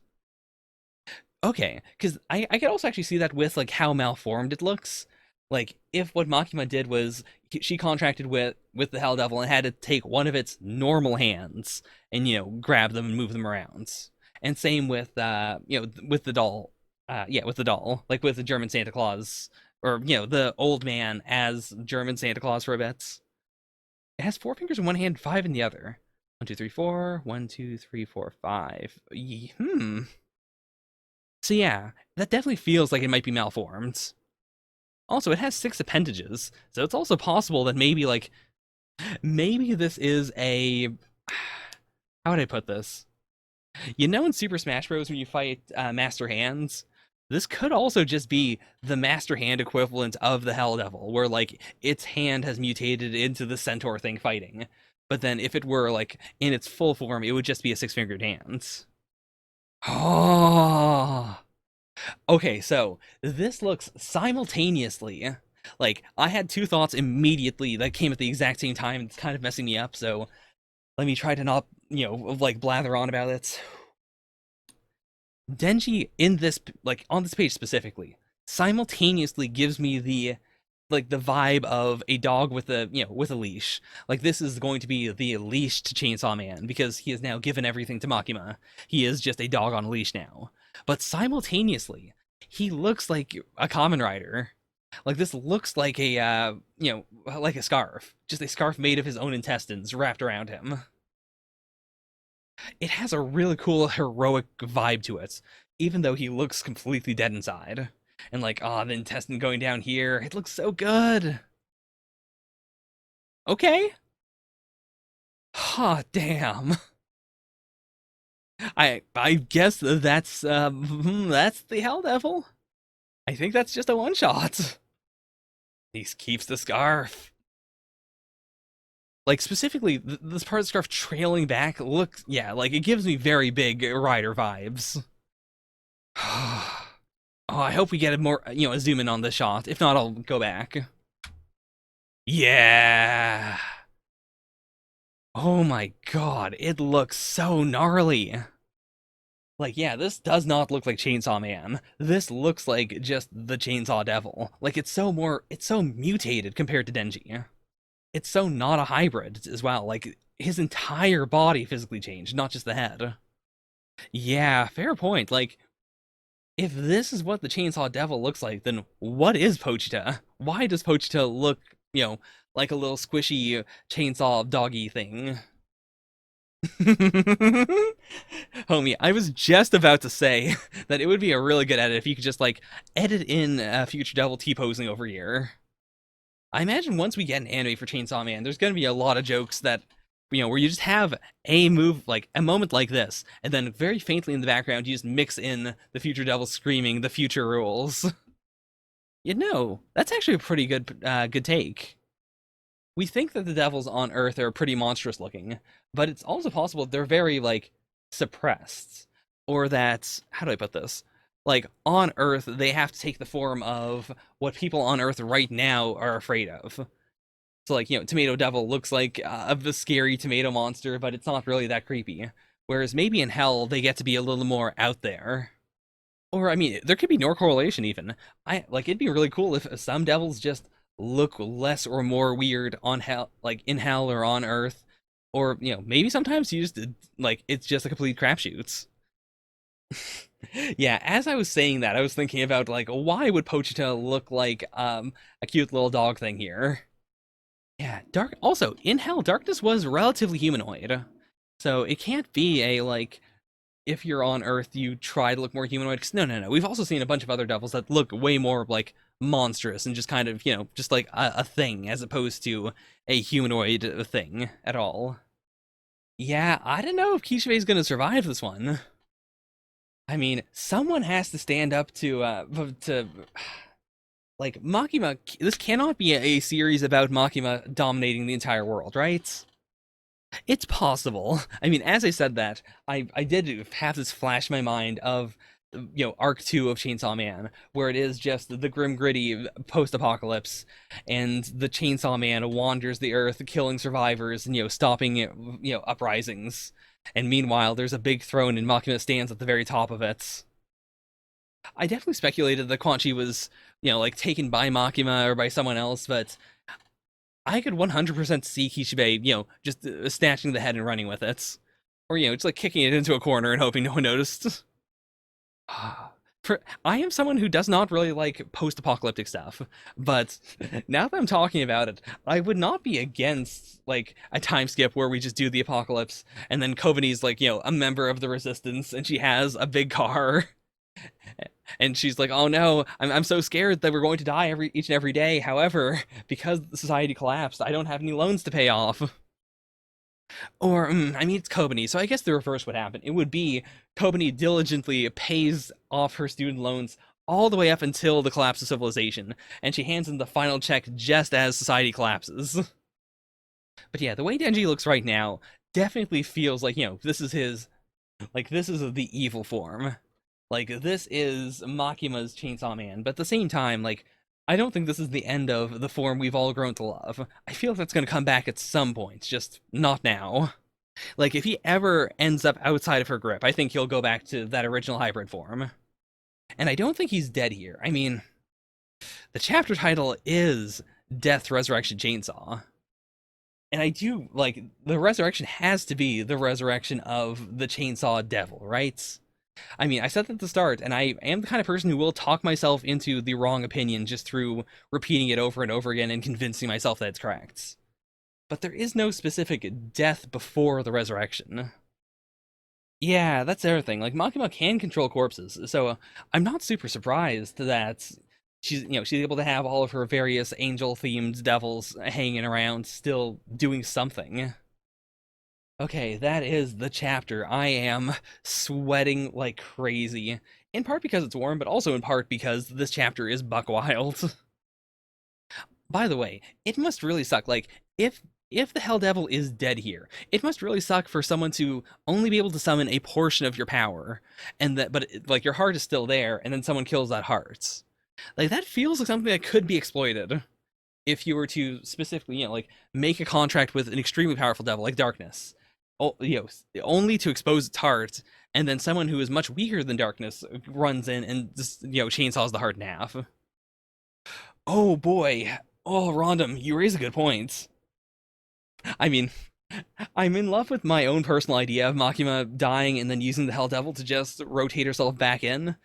Speaker 1: Okay, because I could also actually see that with like how malformed it looks. Like if what Makima did was she contracted with the Hell Devil and had to take one of its normal hands and grab them and move them around. And same with with the doll. Yeah, with the doll, like with the German Santa Claus, or the old man as German Santa Claus for a bit. It has 4 fingers in one hand, five in the other. 1, 2, 3, 4. 1, 2, 3, 4, 5. Hmm. So yeah, that definitely feels like it might be malformed. Also, it has 6 appendages, so it's also possible that maybe this is a how would I put this? In Super Smash Bros. When you fight Master Hands, this could also just be the Master Hand equivalent of the Hell Devil, where like its hand has mutated into the Centaur thing fighting. But then if it were like in its full form, it would just be a 6-fingered hand. Oh. Okay, so this looks simultaneously like I had two thoughts immediately that came at the exact same time. It's kind of messing me up, so let me try to not, like blather on about it. Denji in this, like on this page specifically, simultaneously gives me the vibe of a dog with a leash. Like this is going to be the leashed Chainsaw Man because he has now given everything to Makima. He is just a dog on a leash now. But simultaneously, he looks like a common rider. Like this looks like a like a scarf, just a scarf made of his own intestines wrapped around him. It has a really cool heroic vibe to it, even though he looks completely dead inside. And like, the intestine going down here, it looks so good. Okay. Ha, damn. I guess that's the Hell Devil. I think that's just a one shot. He keeps the scarf. Like specifically, this part of the scarf trailing back looks, yeah, like it gives me very big rider vibes. Oh, I hope we get a more, a zoom in on this shot. If not, I'll go back. Yeah. Oh my god, it looks so gnarly. Like, yeah, this does not look like Chainsaw Man. This looks like just the Chainsaw Devil. Like, it's so mutated compared to Denji. It's so not a hybrid as well. Like, his entire body physically changed, not just the head. Yeah, fair point. Like, if this is what the Chainsaw Devil looks like, then what is Pochita? Why does Pochita look, like a little squishy chainsaw doggy thing? Homie, I was just about to say that it would be a really good edit if you could just like edit in future Devil T-posing over here. I imagine once we get an anime for Chainsaw Man, there's gonna be a lot of jokes that where you just have a move, like a moment like this, and then very faintly in the background, you just mix in the future devil screaming, "The future rules." That's actually a pretty good take. We think that the devils on Earth are pretty monstrous looking, but it's also possible they're very like suppressed, or that how do I put this? Like on Earth, they have to take the form of what people on Earth right now are afraid of. So like Tomato Devil looks like a scary tomato monster, but it's not really that creepy. Whereas maybe in Hell they get to be a little more out there. Or I mean, there could be no correlation even. I like it'd be really cool if some devils just look less or more weird on Hell, like in Hell or on Earth, or maybe sometimes you just like it's just a complete crapshoots. Yeah, as I was saying that, I was thinking about like why would Pochita look like a cute little dog thing here? Yeah, dark. Also, in Hell, darkness was relatively humanoid, so it can't be a like if you're on Earth, you try to look more humanoid. 'Cause no, no, no. We've also seen a bunch of other devils that look way more like monstrous and just kind of just like a thing as opposed to a humanoid thing at all. Yeah, I don't know if Kishibe's gonna survive this one. I mean, someone has to stand up to like Makima. This cannot be a series about Makima dominating the entire world, right? It's possible. I mean, as I said that, I did have this flash in my mind of Arc 2 of Chainsaw Man, where it is just the grim gritty post-apocalypse, and the Chainsaw Man wanders the earth, killing survivors and stopping uprisings. And meanwhile, there's a big throne, and Makima stands at the very top of it. I definitely speculated that Quan Chi was like taken by Makima or by someone else, but I could 100% see Kishibe, just snatching the head and running with it. Or, just like kicking it into a corner and hoping no one noticed. I am someone who does not really like post-apocalyptic stuff, but now that I'm talking about it, I would not be against like a time skip where we just do the apocalypse and then Kovani's like, a member of the resistance and she has a big car and she's like, "Oh no, I'm so scared that we're going to die each and every day. However, because the society collapsed, I don't have any loans to pay off." Or, I mean, it's Kobani, so I guess the reverse would happen. It would be Kobani diligently pays off her student loans all the way up until the collapse of civilization, and she hands in the final check just as society collapses. But yeah, the way Denji looks right now definitely feels like, this is this is the evil form. Like, this is Makima's Chainsaw Man, but at the same time, like, I don't think this is the end of the form we've all grown to love. I feel that's gonna come back at some point, just not now. Like, if he ever ends up outside of her grip, I think he'll go back to that original hybrid form. And I don't think he's dead here. I mean, the chapter title is Death Resurrection Chainsaw. And I do, like, the resurrection has to be the resurrection of the Chainsaw Devil, right? I mean, I said that at the start, and I am the kind of person who will talk myself into the wrong opinion just through repeating it over and over again and convincing myself that it's correct. But there is no specific death before the resurrection. Yeah, that's the other thing. Like, Makima can control corpses, so I'm not super surprised that she's able to have all of her various angel-themed devils hanging around, still doing something. Okay, that is the chapter. I am sweating like crazy. In part because it's warm, but also in part because this chapter is buck wild. By the way, it must really suck. Like, if the Hell Devil is dead here, it must really suck for someone to only be able to summon a portion of your power, and like your heart is still there, and then someone kills that heart. Like that feels like something that could be exploited if you were to specifically, like make a contract with an extremely powerful devil like Darkness, only to expose its heart, and then someone who is much weaker than Darkness runs in and just chainsaws the heart in half. Oh boy, oh Rondom, you raise a good point. I mean, I'm in love with my own personal idea of Makima dying and then using the Hell Devil to just rotate herself back in.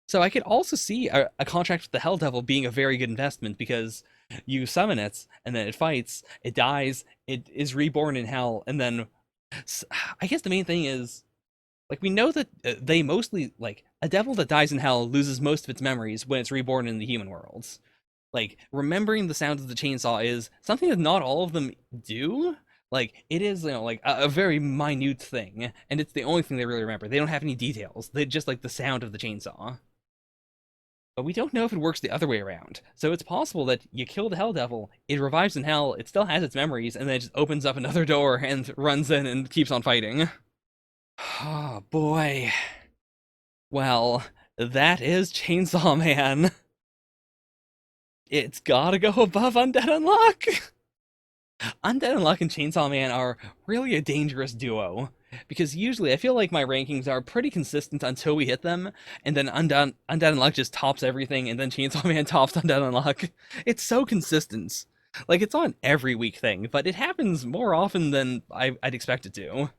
Speaker 1: So I could also see a contract with the Hell Devil being a very good investment because you summon it and then it fights, it dies, it is reborn in Hell, and then I guess the main thing is like we know that they mostly like a devil that dies in Hell loses most of its memories when it's reborn in the human worlds. Like remembering the sound of the chainsaw is something that not all of them do, Like, it is, like a very minute thing, and it's the only thing they really remember. They don't have any details. They just like the sound of the chainsaw. But we don't know if it works the other way around. So it's possible that you kill the Hell Devil, it revives in Hell, it still has its memories, and then it just opens up another door and runs in and keeps on fighting. Oh boy. Well, that is Chainsaw Man. It's gotta go above Undead Unluck. Undead Unluck and Chainsaw Man are really a dangerous duo. Because usually I feel like my rankings are pretty consistent until we hit them, and then Undead Unluck just tops everything, and then Chainsaw Man tops Undead Unluck. It's so consistent. Like, it's on every week thing, but it happens more often than I'd expect it to.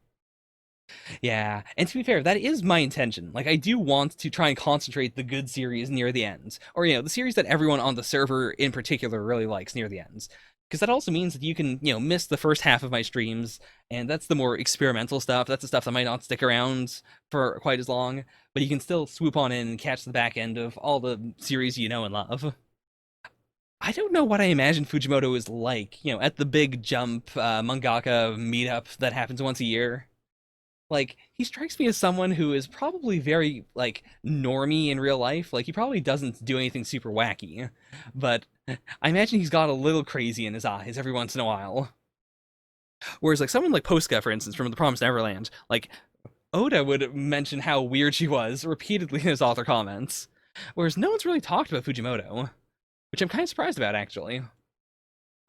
Speaker 1: Yeah, and to be fair, that is my intention. Like, I do want to try and concentrate the good series near the end. Or, the series that everyone on the server in particular really likes near the ends. Because that also means that you can, miss the first half of my streams, and that's the more experimental stuff. That's the stuff that might not stick around for quite as long, but you can still swoop on in and catch the back end of all the series you know and love. I don't know what I imagine Fujimoto is like, at the big jump mangaka meetup that happens once a year. Like, he strikes me as someone who is probably very, like, normy in real life. Like, he probably doesn't do anything super wacky. But I imagine he's got a little crazy in his eyes every once in a while. Whereas, like, someone like Posca, for instance, from The Promised Neverland, like, Oda would mention how weird she was repeatedly in his author comments. Whereas no one's really talked about Fujimoto, which I'm kind of surprised about, actually.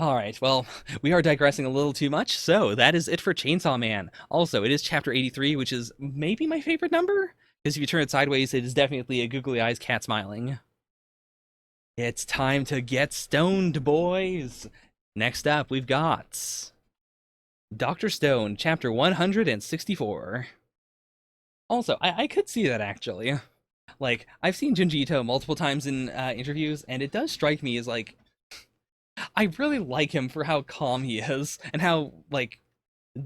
Speaker 1: All right, well, we are digressing a little too much, so that is it for Chainsaw Man. Also, it is chapter 83, which is maybe my favorite number, because if you turn it sideways, it is definitely a googly eyes cat smiling. It's time to get stoned, boys! Next up, we've got Dr. Stone, chapter 164. Also, I could see that, actually. Like, I've seen Junji Ito multiple times in interviews, and it does strike me as, like, I really like him for how calm he is and how, like,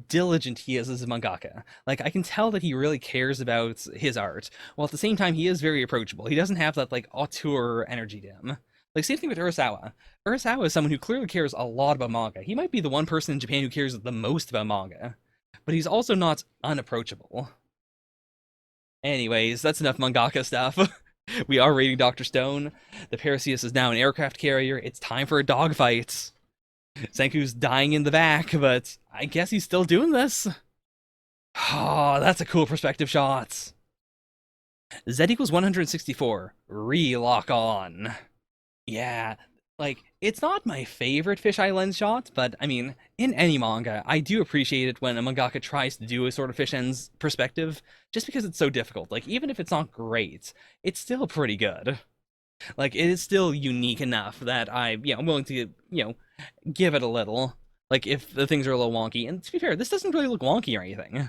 Speaker 1: diligent he is as a mangaka. Like, I can tell that he really cares about his art, while at the same time he is very approachable. He doesn't have that, like, auteur energy to him. Like, same thing with Urasawa. Urasawa is someone who clearly cares a lot about manga. He might be the one person in Japan who cares the most about manga, but he's also not unapproachable. Anyways, that's enough mangaka stuff. We are raiding Dr. Stone. The Perseus is now an aircraft carrier. It's time for a dogfight. Senku's dying in the back, but I guess he's still doing this. Oh, that's a cool perspective shot. Z equals 164. Re-lock on. Yeah, like, it's not my favorite fisheye lens shot, but, I mean, in any manga, I do appreciate it when a mangaka tries to do a sort of fish ends perspective, just because it's so difficult. Like, even if it's not great, it's still pretty good. Like, it is still unique enough that I'm willing to, give it a little. Like, if the things are a little wonky. And to be fair, this doesn't really look wonky or anything.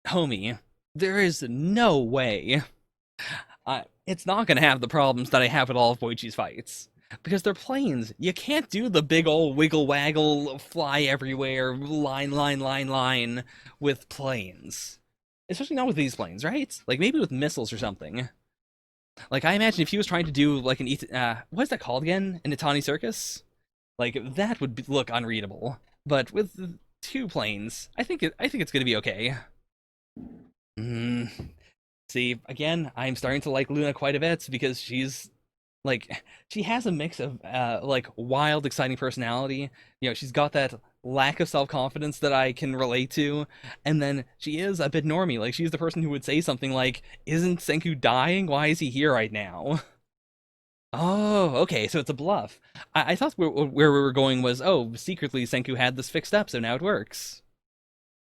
Speaker 1: Homie, there is no way. It's not gonna have the problems that I have with all of Boichi's fights. Because they're planes. You can't do the big old wiggle waggle, fly everywhere, line with planes. Especially not with these planes, right? Like, maybe with missiles or something. Like, I imagine if he was trying to do, like, what is that called again? An Itani Circus? Like, that would look unreadable. But with two planes, I think it's gonna be okay. See, again, I'm starting to like Luna quite a bit because she's like, she has a mix of like wild, exciting personality. She's got that lack of self-confidence that I can relate to, and then she is a bit normy. Like, she's the person who would say something like, "Isn't Senku dying? Why is he here right now?" Oh, okay, so it's a bluff. I thought where we were going was, oh, secretly Senku had this fixed up, so now it works.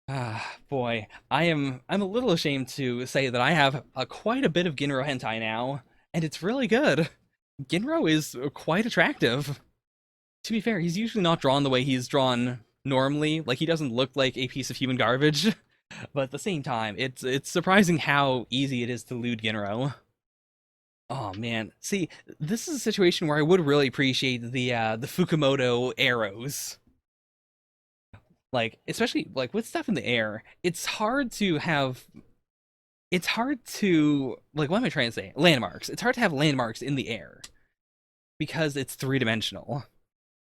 Speaker 1: Ah, boy, I'm a little ashamed to say that I have quite a bit of Ginro hentai now, and it's really good. Ginro is quite attractive. To be fair, he's usually not drawn the way he's drawn normally. Like, he doesn't look like a piece of human garbage. But at the same time, it's surprising how easy it is to lewd Ginro. Oh man, see, this is a situation where I would really appreciate the Fukumoto arrows. Like, especially like with stuff in the air, it's hard to like, what am I trying to say? Landmarks. It's hard to have landmarks in the air because it's three-dimensional.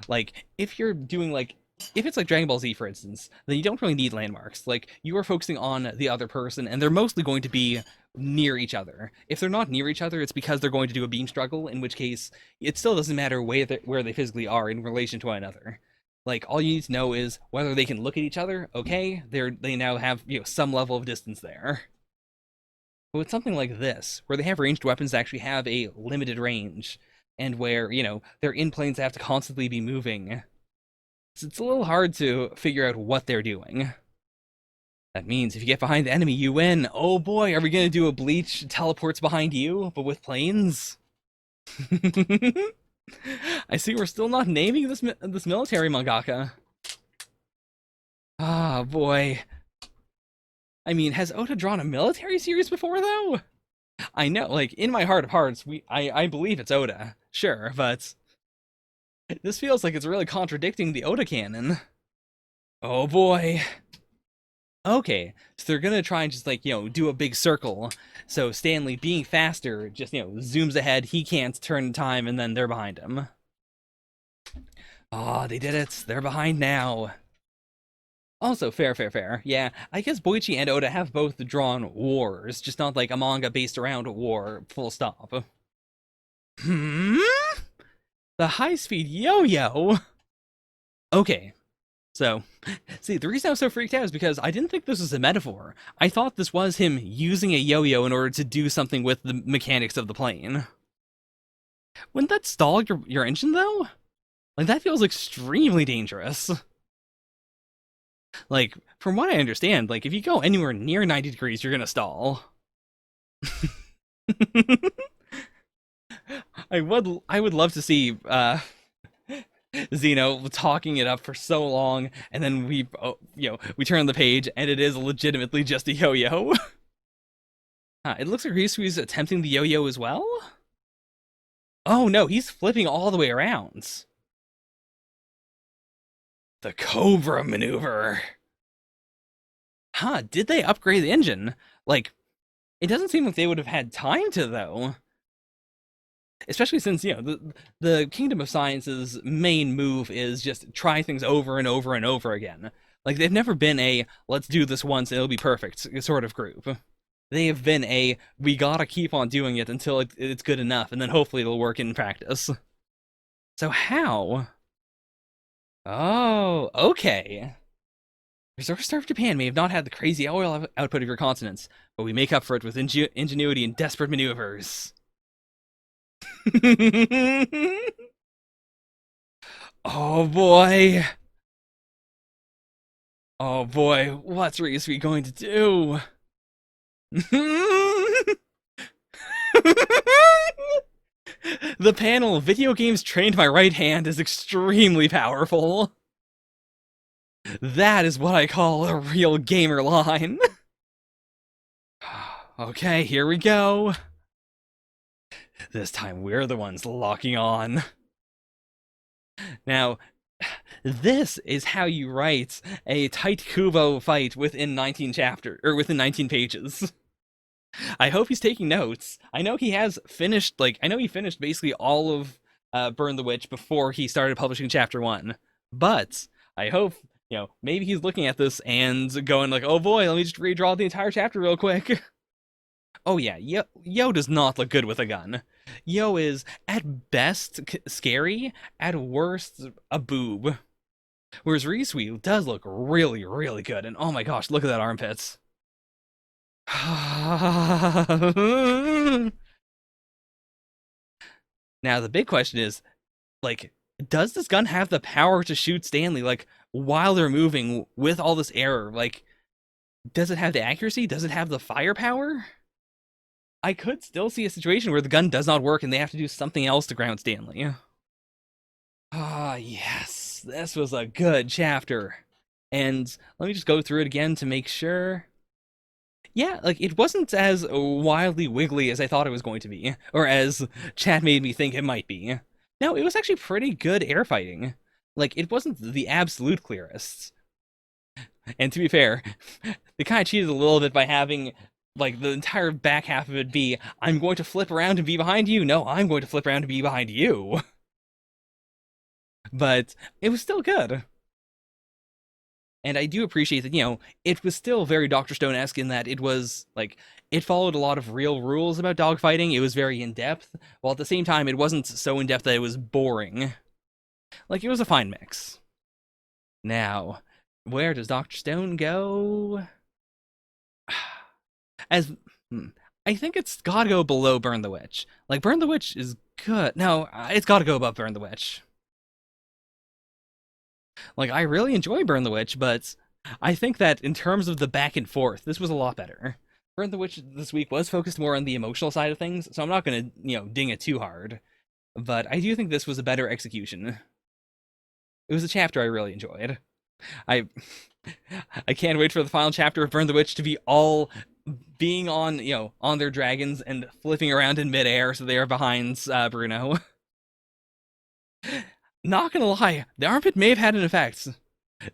Speaker 1: Like, if you're doing like if it's like Dragon Ball Z, for instance, then you don't really need landmarks. Like, you are focusing on the other person, and they're mostly going to be near each other. If they're not near each other, it's because they're going to do a beam struggle, in which case, it still doesn't matter where they physically are in relation to one another. Like, all you need to know is whether they can look at each other, okay, they now have, some level of distance there. But with something like this, where they have ranged weapons that actually have a limited range, and where, they're in planes that have to constantly be moving, it's a little hard to figure out what they're doing. That means if you get behind the enemy, you win. Oh boy, are we gonna do a Bleach teleports behind you, but with planes? I see we're still not naming this military mangaka. Ah, boy. I mean, has Oda drawn a military series before, though? I know, like, in my heart of hearts, I believe it's Oda. Sure, but this feels like it's really contradicting the Oda canon. Oh boy. Okay, so they're gonna try and just, like, do a big circle. So Stanley, being faster, just, zooms ahead, he can't turn time, and then they're behind him. Ah, they did it. They're behind now. Also, fair. Yeah, I guess Boichi and Oda have both drawn wars, just not like a manga based around war, full stop. Hmm? The high-speed yo-yo? Okay, so, see, the reason I was so freaked out is because I didn't think this was a metaphor. I thought this was him using a yo-yo in order to do something with the mechanics of the plane. Wouldn't that stall your engine, though? Like, that feels extremely dangerous. Like, from what I understand, like, if you go anywhere near 90 degrees, you're gonna stall. I would love to see Zeno talking it up for so long, and then we turn the page, and it is legitimately just a yo-yo. It looks like Ryusui's attempting the yo-yo as well. Oh no, he's flipping all the way around. The Cobra maneuver. Huh, did they upgrade the engine? Like, it doesn't seem like they would have had time to, though. Especially since, the Kingdom of Science's main move is just try things over and over and over again. Like, they've never been a, let's do this once and it'll be perfect sort of group. They have been a, we gotta keep on doing it until it's good enough, and then hopefully it'll work in practice. So how? Oh, okay. Resource starved Japan may have not had the crazy oil output of your continents, but we make up for it with ingenuity and desperate maneuvers. Oh boy. Oh boy, what's Ryusui going to do? The panel, video games trained my right hand, is extremely powerful. That is what I call a real gamer line. Okay, here we go. This time we're the ones locking on. Now, this is how you write a tight Kubo fight within 19 pages. I hope he's taking notes. I know he has finished, I know he finished basically all of Burn the Witch before he started publishing Chapter 1. But I hope, maybe he's looking at this and going like, oh boy, let me just redraw the entire chapter real quick. Oh yeah, Yo does not look good with a gun. Yo is, at best, scary, at worst, a boob. Whereas Risui does look really, really good, and oh my gosh, look at that armpits. Now, the big question is, does this gun have the power to shoot Stanley, while they're moving with all this error? Does it have the accuracy? Does it have the firepower? I could still see a situation where the gun does not work and they have to do something else to ground Stanley. Ah, yes. This was a good chapter. And let me just go through it again to make sure. Yeah, it wasn't as wildly wiggly as I thought it was going to be, or as chat made me think it might be. No, it was actually pretty good air fighting. It wasn't the absolute clearest. And to be fair, they kind of cheated a little bit by having, the entire back half of it be, I'm going to flip around and be behind you. No, I'm going to flip around and be behind you. But it was still good. And I do appreciate that, it was still very Dr. Stone-esque in that it was, like, it followed a lot of real rules about dogfighting. It was very in-depth, while at the same time, it wasn't so in-depth that it was boring. Like, it was a fine mix. Now, where does Dr. Stone go? As I think it's gotta go below Burn the Witch. Like, Burn the Witch is good. No, it's gotta go above Burn the Witch. Like, I really enjoy Burn the Witch, but I think that in terms of the back and forth, this was a lot better. Burn the Witch this week was focused more on the emotional side of things, so I'm not gonna, ding it too hard. But I do think this was a better execution. It was a chapter I really enjoyed. I I can't wait for the final chapter of Burn the Witch to be all being on, on their dragons and flipping around in midair so they are behind Bruno. Not gonna lie, the armpit may have had an effect.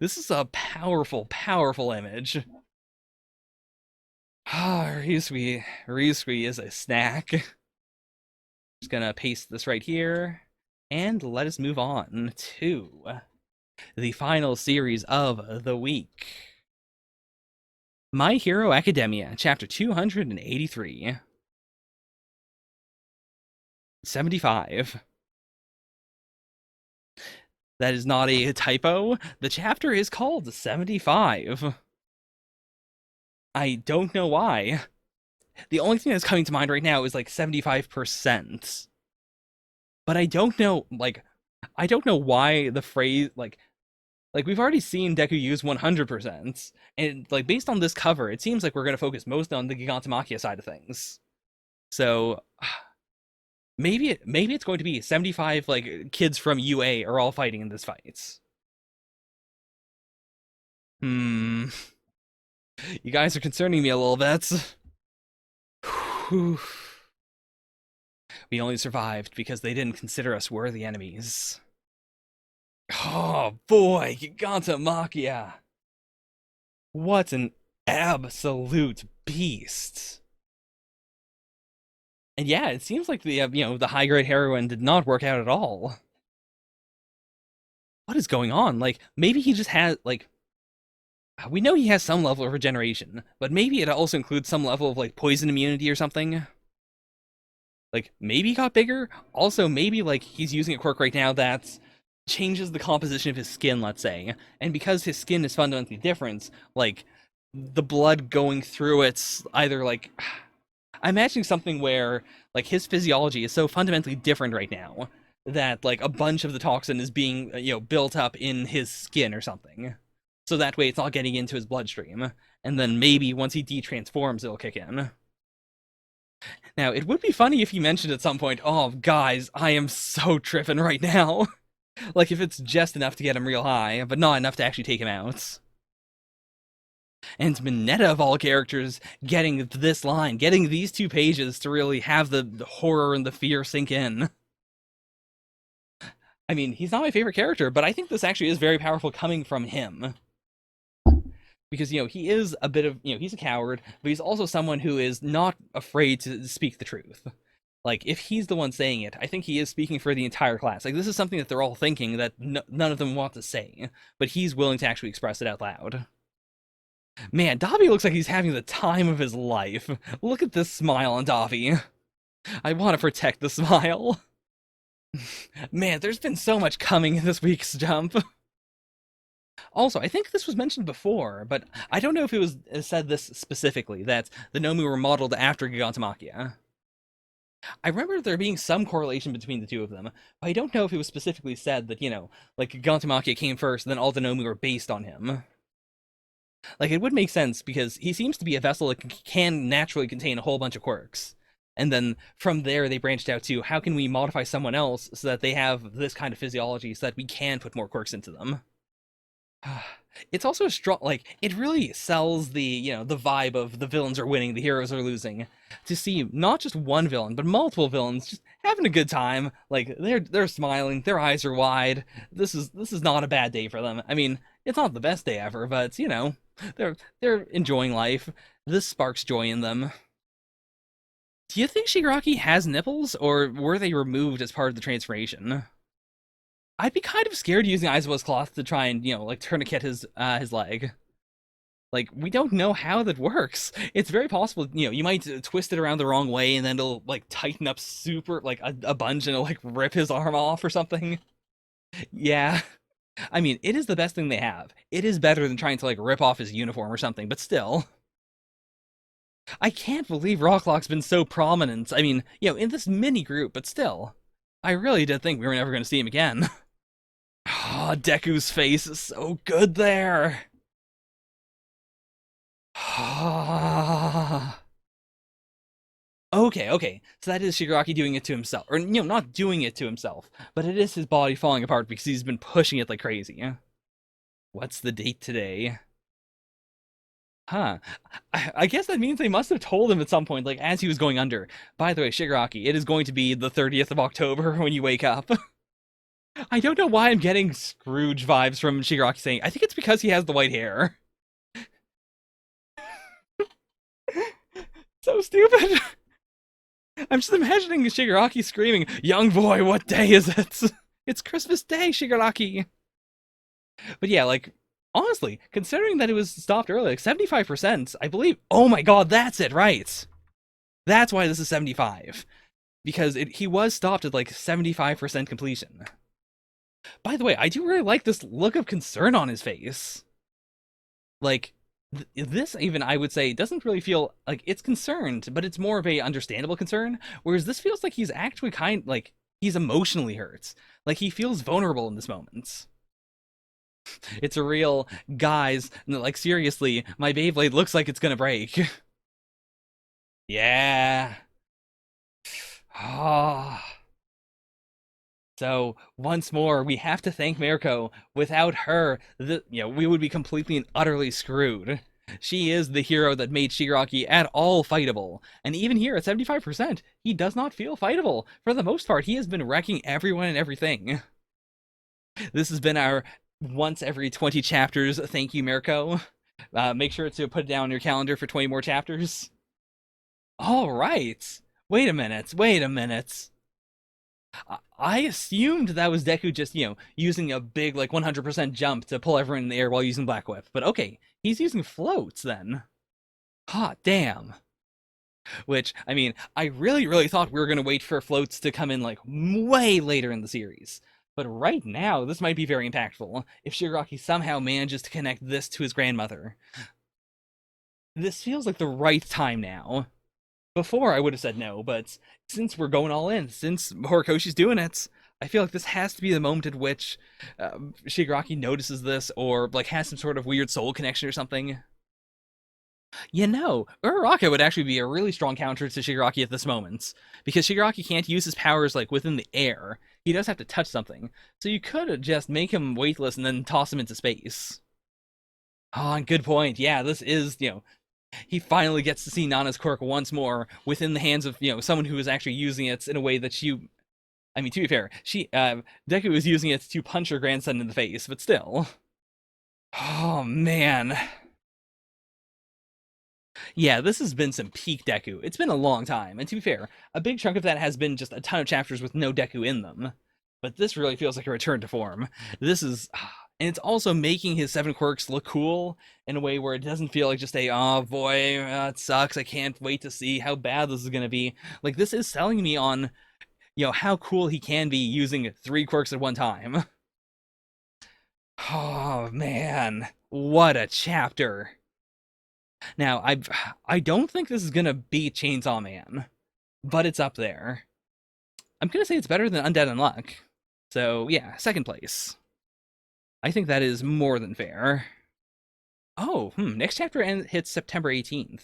Speaker 1: This is a powerful, powerful image. Ah, Ryusui is a snack. Just gonna paste this right here, and let us move on to the final series of the week. My Hero Academia, chapter 283. 75. That is not a typo. The chapter is called 75. I don't know why. The only thing that's coming to mind right now is like 75%. But I don't know, I don't know why the phrase, we've already seen Deku use 100%, and like based on this cover, it seems like we're gonna focus most on the Gigantomachia side of things. So maybe it's going to be 75 like kids from UA are all fighting in this fight. You guys are concerning me a little bit. We only survived because they didn't consider us worthy enemies. Oh boy, Gigantomachia! What an absolute beast! And yeah, it seems like the high grade heroine did not work out at all. What is going on? Like, maybe he just has, like, we know he has some level of regeneration, but maybe it also includes some level of, like, poison immunity or something. Like, maybe he got bigger. Also, maybe, like, he's using a quirk right now that changes the composition of his skin, let's say. And because his skin is fundamentally different, like, the blood going through it's either, like... I'm imagining something where, like, his physiology is so fundamentally different right now that, like, a bunch of the toxin is being, built up in his skin or something. So that way it's not getting into his bloodstream. And then maybe once he de-transforms, it'll kick in. Now, it would be funny if he mentioned at some point, oh, guys, I am so tripping right now. Like, if it's just enough to get him real high, but not enough to actually take him out. And Mineta, of all characters, getting this line, getting these 2 pages to really have the horror and the fear sink in. I mean, he's not my favorite character, but I think this actually is very powerful coming from him. Because, he is a bit of, he's a coward, but he's also someone who is not afraid to speak the truth. Like, if he's the one saying it, I think he is speaking for the entire class. Like, this is something that they're all thinking that none of them want to say, but he's willing to actually express it out loud. Man, Davi looks like he's having the time of his life. Look at this smile on Davi. I want to protect the smile. Man, there's been so much coming in this week's jump. Also, I think this was mentioned before, but I don't know if it was said this specifically, that the Nomu were modeled after Gigantomachia. I remember there being some correlation between the two of them, but I don't know if it was specifically said that, like Gigantomachia came first, and then all the Nomu were based on him. Like, it would make sense, because he seems to be a vessel that can naturally contain a whole bunch of quirks. And then from there, they branched out to, how can we modify someone else so that they have this kind of physiology so that we can put more quirks into them? It's also a strong, like, it really sells the, the vibe of the villains are winning, the heroes are losing. To see not just one villain, but multiple villains just having a good time. Like, they're smiling, their eyes are wide. This is not a bad day for them. I mean, it's not the best day ever, but, they're enjoying life. This sparks joy in them. Do you think Shigaraki has nipples, or were they removed as part of the transformation? I'd be kind of scared using Aizawa's cloth to try and, like tourniquet his leg. Like, we don't know how that works. It's very possible, you might twist it around the wrong way and then it'll like tighten up super like a bunch and it'll like rip his arm off or something. Yeah. I mean, it is the best thing they have. It is better than trying to like rip off his uniform or something, but still. I can't believe Rocklock's been so prominent. I mean, in this mini group, but still. I really did think we were never going to see him again. Ah, oh, Deku's face is so good there. Okay. So that is Shigaraki doing it to himself. Or, not doing it to himself, but it is his body falling apart because he's been pushing it like crazy. What's the date today? Huh. I guess that means they must have told him at some point, like, as he was going under. By the way, Shigaraki, it is going to be the 30th of October when you wake up. I don't know why I'm getting Scrooge vibes from Shigaraki saying, I think it's because he has the white hair. So stupid. I'm just imagining Shigaraki screaming, young boy, what day is it? It's Christmas Day, Shigaraki. But yeah, like, honestly, considering that it was stopped early, like 75%, I believe. Oh my god, that's it, right? That's why this is 75. Because he was stopped at like 75% completion. By the way, I do really like this look of concern on his face. Like, this even, I would say, doesn't really feel like it's concerned, but it's more of a understandable concern. Whereas this feels like he's actually like, he's emotionally hurt. Like, he feels vulnerable in this moment. It's a real, guys, like, seriously, my Beyblade looks like it's gonna break. Yeah. Ah. So, once more, we have to thank Mirko. Without her, we would be completely and utterly screwed. She is the hero that made Shigaraki at all fightable. And even here at 75%, he does not feel fightable. For the most part, he has been wrecking everyone and everything. This has been our once every 20 chapters. Thank you, Mirko. Make sure to put it down on your calendar for 20 more chapters. All right. Wait a minute. I assumed that was Deku just, using a big, like, 100% jump to pull everyone in the air while using Black Whip. But okay, he's using floats then. Hot damn. Which, I mean, I really thought we were going to wait for floats to come in, like, way later in the series. But right now, this might be very impactful if Shigaraki somehow manages to connect this to his grandmother. This feels like the right time now. Before, I would have said no, but since we're going all in, since Horikoshi's doing it, I feel like this has to be the moment at which Shigaraki notices this, or like has some sort of weird soul connection or something. Uraraka would actually be a really strong counter to Shigaraki at this moment, because Shigaraki can't use his powers like within the air. He does have to touch something, so you could just make him weightless and then toss him into space. Oh, good point. Yeah, this is, he finally gets to see Nana's quirk once more within the hands of, someone who is actually using it in a way that I mean, to be fair, Deku is using it to punch her grandson in the face, but still. Oh, man. Yeah, this has been some peak Deku. It's been a long time, and to be fair, a big chunk of that has been just a ton of chapters with no Deku in them. But this really feels like a return to form. This is... And it's also making his 7 quirks look cool in a way where it doesn't feel like just oh boy, it sucks, I can't wait to see how bad this is going to be. Like, this is selling me on, how cool he can be using 3 quirks at one time. Oh, man. What a chapter. Now, I don't think this is going to beat Chainsaw Man, but it's up there. I'm going to say it's better than Undead Unluck. So, yeah, 2nd place. I think that is more than fair. Oh, next chapter hits September 18th.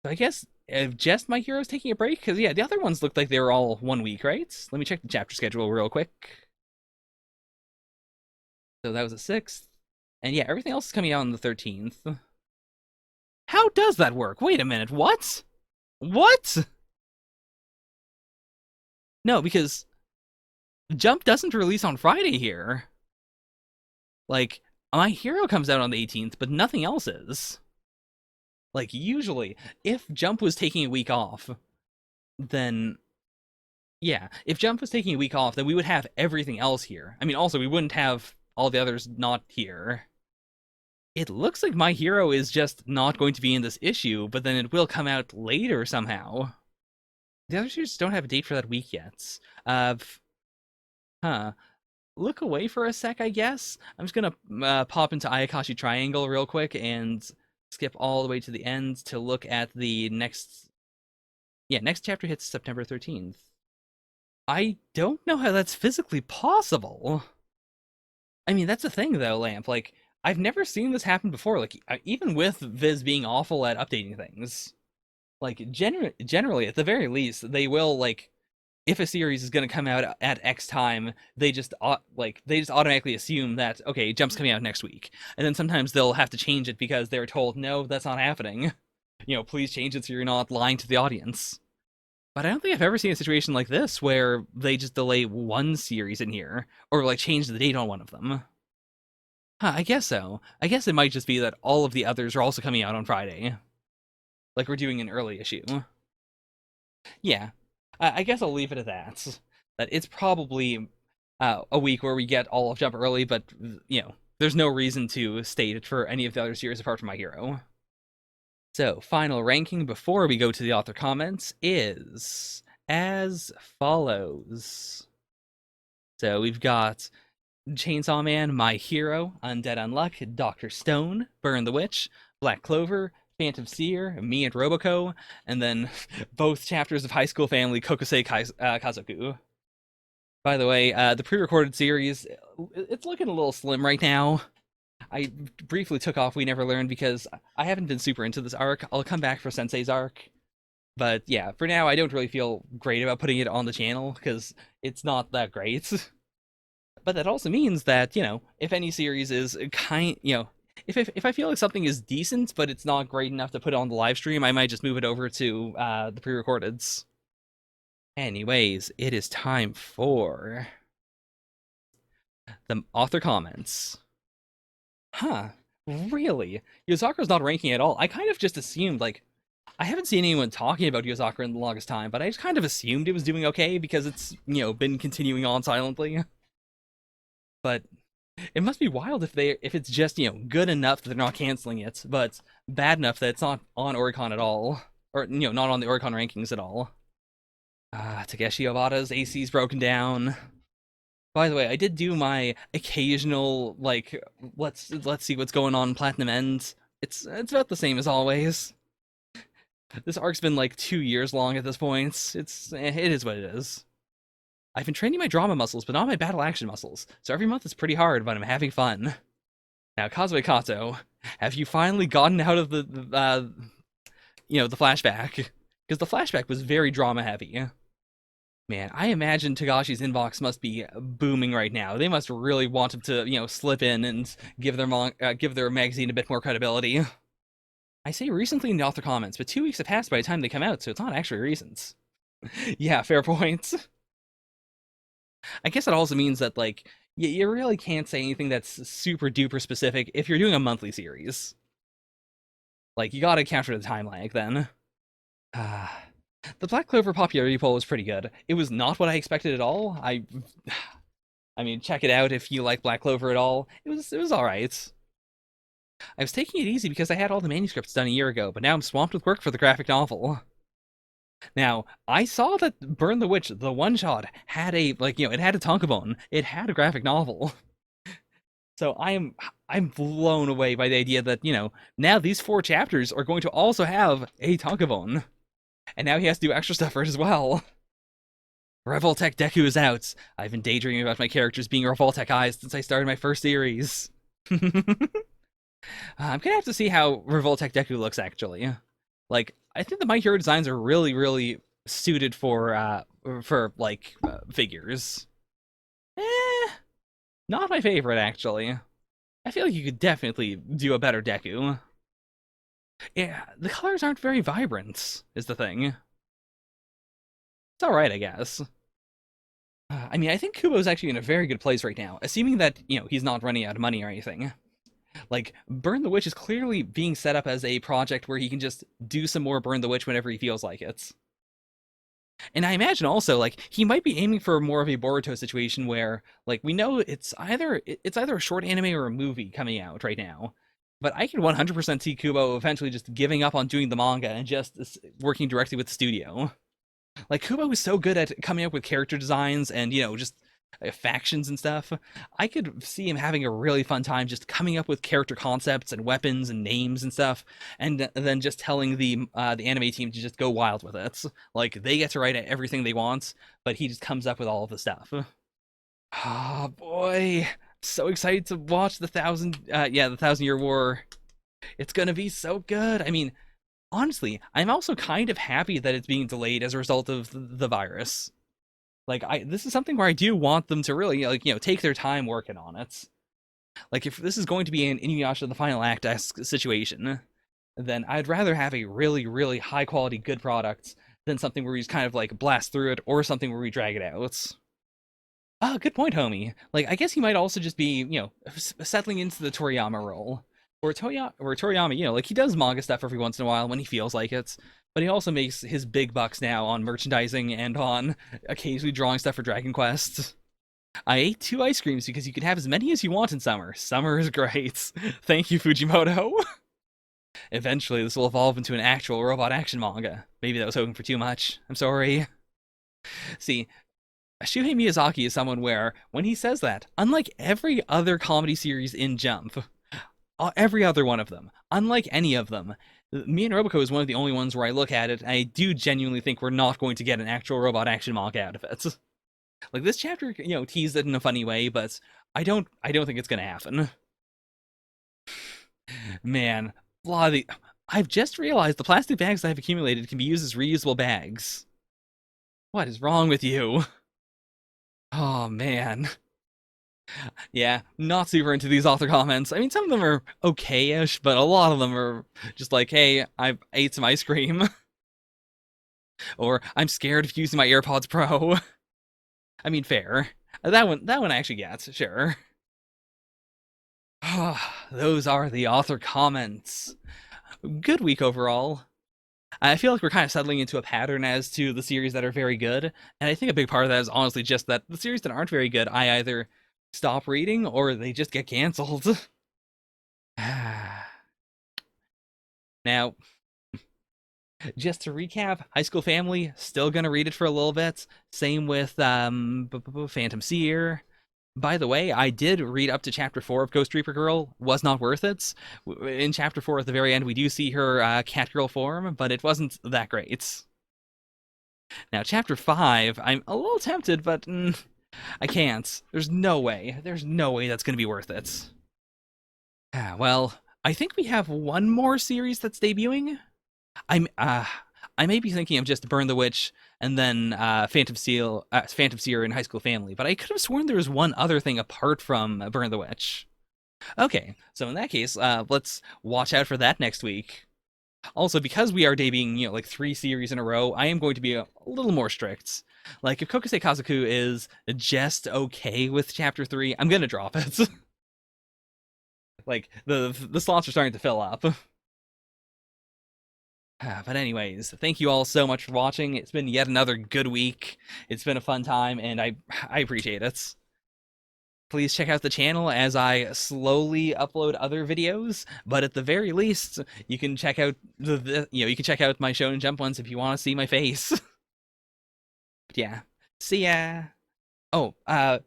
Speaker 1: So I guess if just My Hero's taking a break, because yeah, the other ones looked like they were all 1 week, right? Let me check the chapter schedule real quick. So that was the 6th. And yeah, everything else is coming out on the 13th. How does that work? Wait a minute, what? What? No, because Jump doesn't release on Friday here. Like, My Hero comes out on the 18th, but nothing else is. Like, usually, if Jump was taking a week off, then, Yeah, if Jump was taking a week off, then we would have everything else here. I mean, also, we wouldn't have all the others not here. It looks like My Hero is just not going to be in this issue, but then it will come out later somehow. The other series don't have a date for that week yet. Uh, huh. Look away for a sec, I guess. I'm just gonna pop into Ayakashi Triangle real quick and skip all the way to the end to look at the next. Yeah, next chapter hits September 13th. I don't know how that's physically possible. I mean, that's the thing though, Lamp. Like, I've never seen this happen before. Like, even with Viz being awful at updating things, like generally, at the very least, they will like if a series is going to come out at X time, they just automatically assume that okay, Jump's coming out next week, and then sometimes they'll have to change it because they're told no, that's not happening. Please change it so you're not lying to the audience. But I don't think I've ever seen a situation like this where they just delay one series in here or like change the date on one of them. Huh, I guess so. I guess it might just be that all of the others are also coming out on Friday. Like we're doing an early issue. Yeah. I guess I'll leave it at that. That it's probably a week where we get all of Jump early, but there's no reason to state it for any of the other series apart from My Hero. So, final ranking before we go to the author comments is as follows. So we've got Chainsaw Man, My Hero, Undead Unluck, Dr. Stone, Burn the Witch, Black Clover, Phantom Seer, me and Roboco, and then both chapters of High School Family, Kokosei Kazoku. By the way, the pre-recorded series, it's looking a little slim right now. I briefly took off We Never Learned because I haven't been super into this arc. I'll come back for Sensei's arc. But yeah, for now, I don't really feel great about putting it on the channel because it's not that great. But that also means that, if any series is if I feel like something is decent, but it's not great enough to put on the live stream, I might just move it over to the pre-recordeds. Anyways, it is time for the author comments. Huh, really? Yozakura's not ranking at all. I kind of just assumed, like, I haven't seen anyone talking about Yozakura in the longest time, but I just kind of assumed it was doing okay because it's, been continuing on silently. But it must be wild if it's just, good enough that they're not canceling it, but bad enough that it's not on Oricon at all. Or, not on the Oricon rankings at all. Takeshi Obata's AC's broken down. By the way, I did do my occasional, like, let's see what's going on in Platinum End. It's about the same as always. This arc's been like 2 years long at this point. It is what it is. I've been training my drama muscles, but not my battle action muscles. So every month is pretty hard, but I'm having fun. Now, Kazue Kato, have you finally gotten out of the flashback? Because the flashback was very drama heavy. Man, I imagine Togashi's inbox must be booming right now. They must really want him to, slip in and give their magazine a bit more credibility. I say recently in the author comments, but 2 weeks have passed by the time they come out, so it's not actually recent. Yeah, fair point. I guess it also means that, like, you really can't say anything that's super duper specific if you're doing a monthly series. Like, you gotta account for the time lag then. The Black Clover popularity poll was pretty good. It was not what I expected at all. I mean, check it out if you like Black Clover at all. It was alright. I was taking it easy because I had all the manuscripts done a year ago, but now I'm swamped with work for the graphic novel. Now, I saw that Burn the Witch, the one-shot, had it had a tankobon. It had a graphic novel. So I'm blown away by the idea that, now these 4 chapters are going to also have a tankobon. And now he has to do extra stuff for it as well. Revoltech Deku is out. I've been daydreaming about my characters being Revoltech eyes since I started my first series. I'm gonna have to see how Revoltech Deku looks, actually. Like, I think the My Hero designs are really, really suited for figures. Not my favorite, actually. I feel like you could definitely do a better Deku. Yeah, the colors aren't very vibrant, is the thing. It's alright, I guess. I mean, I think Kubo's actually in a very good place right now, assuming that, he's not running out of money or anything. Like, Burn the Witch is clearly being set up as a project where he can just do some more Burn the Witch whenever he feels like it. And I imagine also like he might be aiming for more of a Boruto situation where like we know it's either a short anime or a movie coming out right now. But I can 100% see Kubo eventually just giving up on doing the manga and just working directly with the studio. Like Kubo was so good at coming up with character designs and just factions and stuff. I could see him having a really fun time just coming up with character concepts and weapons and names and stuff, and then just telling the anime team to just go wild with it. Like they get to write everything they want, but he just comes up with all of the stuff. Oh boy, so excited to watch the 1,000 Year War. It's gonna be so good. I mean, honestly, I'm also kind of happy that it's being delayed as a result of the virus. Like this is something where I do want them to really like take their time working on it. Like if this is going to be an Inuyasha the Final Act esque situation, then I'd rather have a really really high quality good product than something where we just kind of like blast through it or something where we drag it out. Ah, good point, homie. Like I guess he might also just be settling into the Toriyama role. Or Toriyama, like he does manga stuff every once in a while when he feels like it, but he also makes his big bucks now on merchandising and on occasionally drawing stuff for Dragon Quest. I ate 2 ice creams because you can have as many as you want in summer. Summer is great. Thank you, Fujimoto. Eventually, this will evolve into an actual robot action manga. Maybe that was hoping for too much. I'm sorry. See, Shuhei Miyazaki is someone where, when he says that, unlike every other comedy series in Jump, every other one of them, unlike any of them, me and Roboco is one of the only ones where I look at it and I do genuinely think we're not going to get an actual robot action manga out of it. Like this chapter, teased it in a funny way, but I don't think it's gonna happen. Man, bloody. I've just realized the plastic bags I've accumulated can be used as reusable bags. What is wrong with you? Oh man. Yeah, not super into these author comments. I mean, some of them are okay-ish, but a lot of them are just like, hey, I ate some ice cream. Or I'm scared of using my AirPods Pro. I mean, fair. That one I actually get, sure. Those are the author comments. Good week overall. I feel like we're kind of settling into a pattern as to the series that are very good, and I think a big part of that is honestly just that the series that aren't very good, I either stop reading or they just get canceled. Now, just to recap, High School Family, still gonna read it for a little bit. Same with Phantom Seer. By the way, I did read up to chapter 4 of Ghost Reaper Girl. Was not worth it. In chapter 4 at the very end, we do see her Catgirl form, but it wasn't that great. Now, chapter 5, I'm a little tempted, but I can't. There's no way. There's no way that's going to be worth it. Well, I think we have one more series that's debuting. I may be thinking of just Burn the Witch and then Phantom Seer, and High School Family, but I could have sworn there was one other thing apart from Burn the Witch. Okay, so in that case, let's watch out for that next week. Also, because we are debuting, like 3 series in a row, I am going to be a little more strict. Like, if Kokosei Kazoku is just okay with Chapter 3, I'm gonna drop it. Like, the slots are starting to fill up. But anyways, thank you all so much for watching. It's been yet another good week. It's been a fun time, and I appreciate it. Please check out the channel as I slowly upload other videos, but at the very least, you can check out you can check out my Shonen Jump ones if you want to see my face. But yeah, see ya. Oh,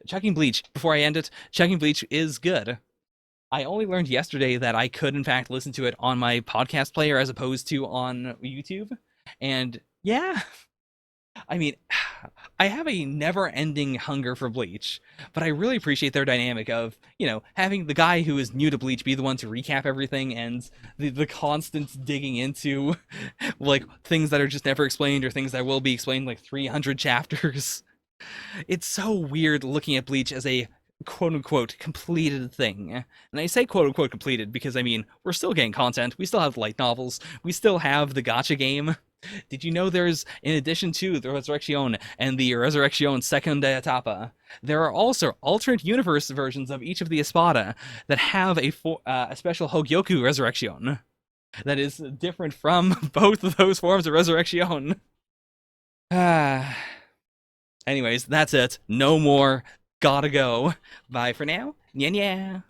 Speaker 1: chugging bleach. Before I end it, chugging bleach is good. I only learned yesterday that I could, in fact, listen to it on my podcast player as opposed to on YouTube. And yeah, I mean, I have a never-ending hunger for Bleach, but I really appreciate their dynamic of, having the guy who is new to Bleach be the one to recap everything and the constant digging into, like, things that are just never explained or things that will be explained like 300 chapters. It's so weird looking at Bleach as a quote-unquote completed thing. And I say quote-unquote completed because, I mean, we're still getting content, we still have light novels, we still have the gacha game. Did you know there's, in addition to the Resurrection and the Resurrection Segunda Etapa, there are also alternate universe versions of each of the Espada that have a special Hogyoku Resurrection that is different from both of those forms of Resurrection. Ah. Anyways, that's it. No more. Gotta go. Bye for now. Yeah, yeah.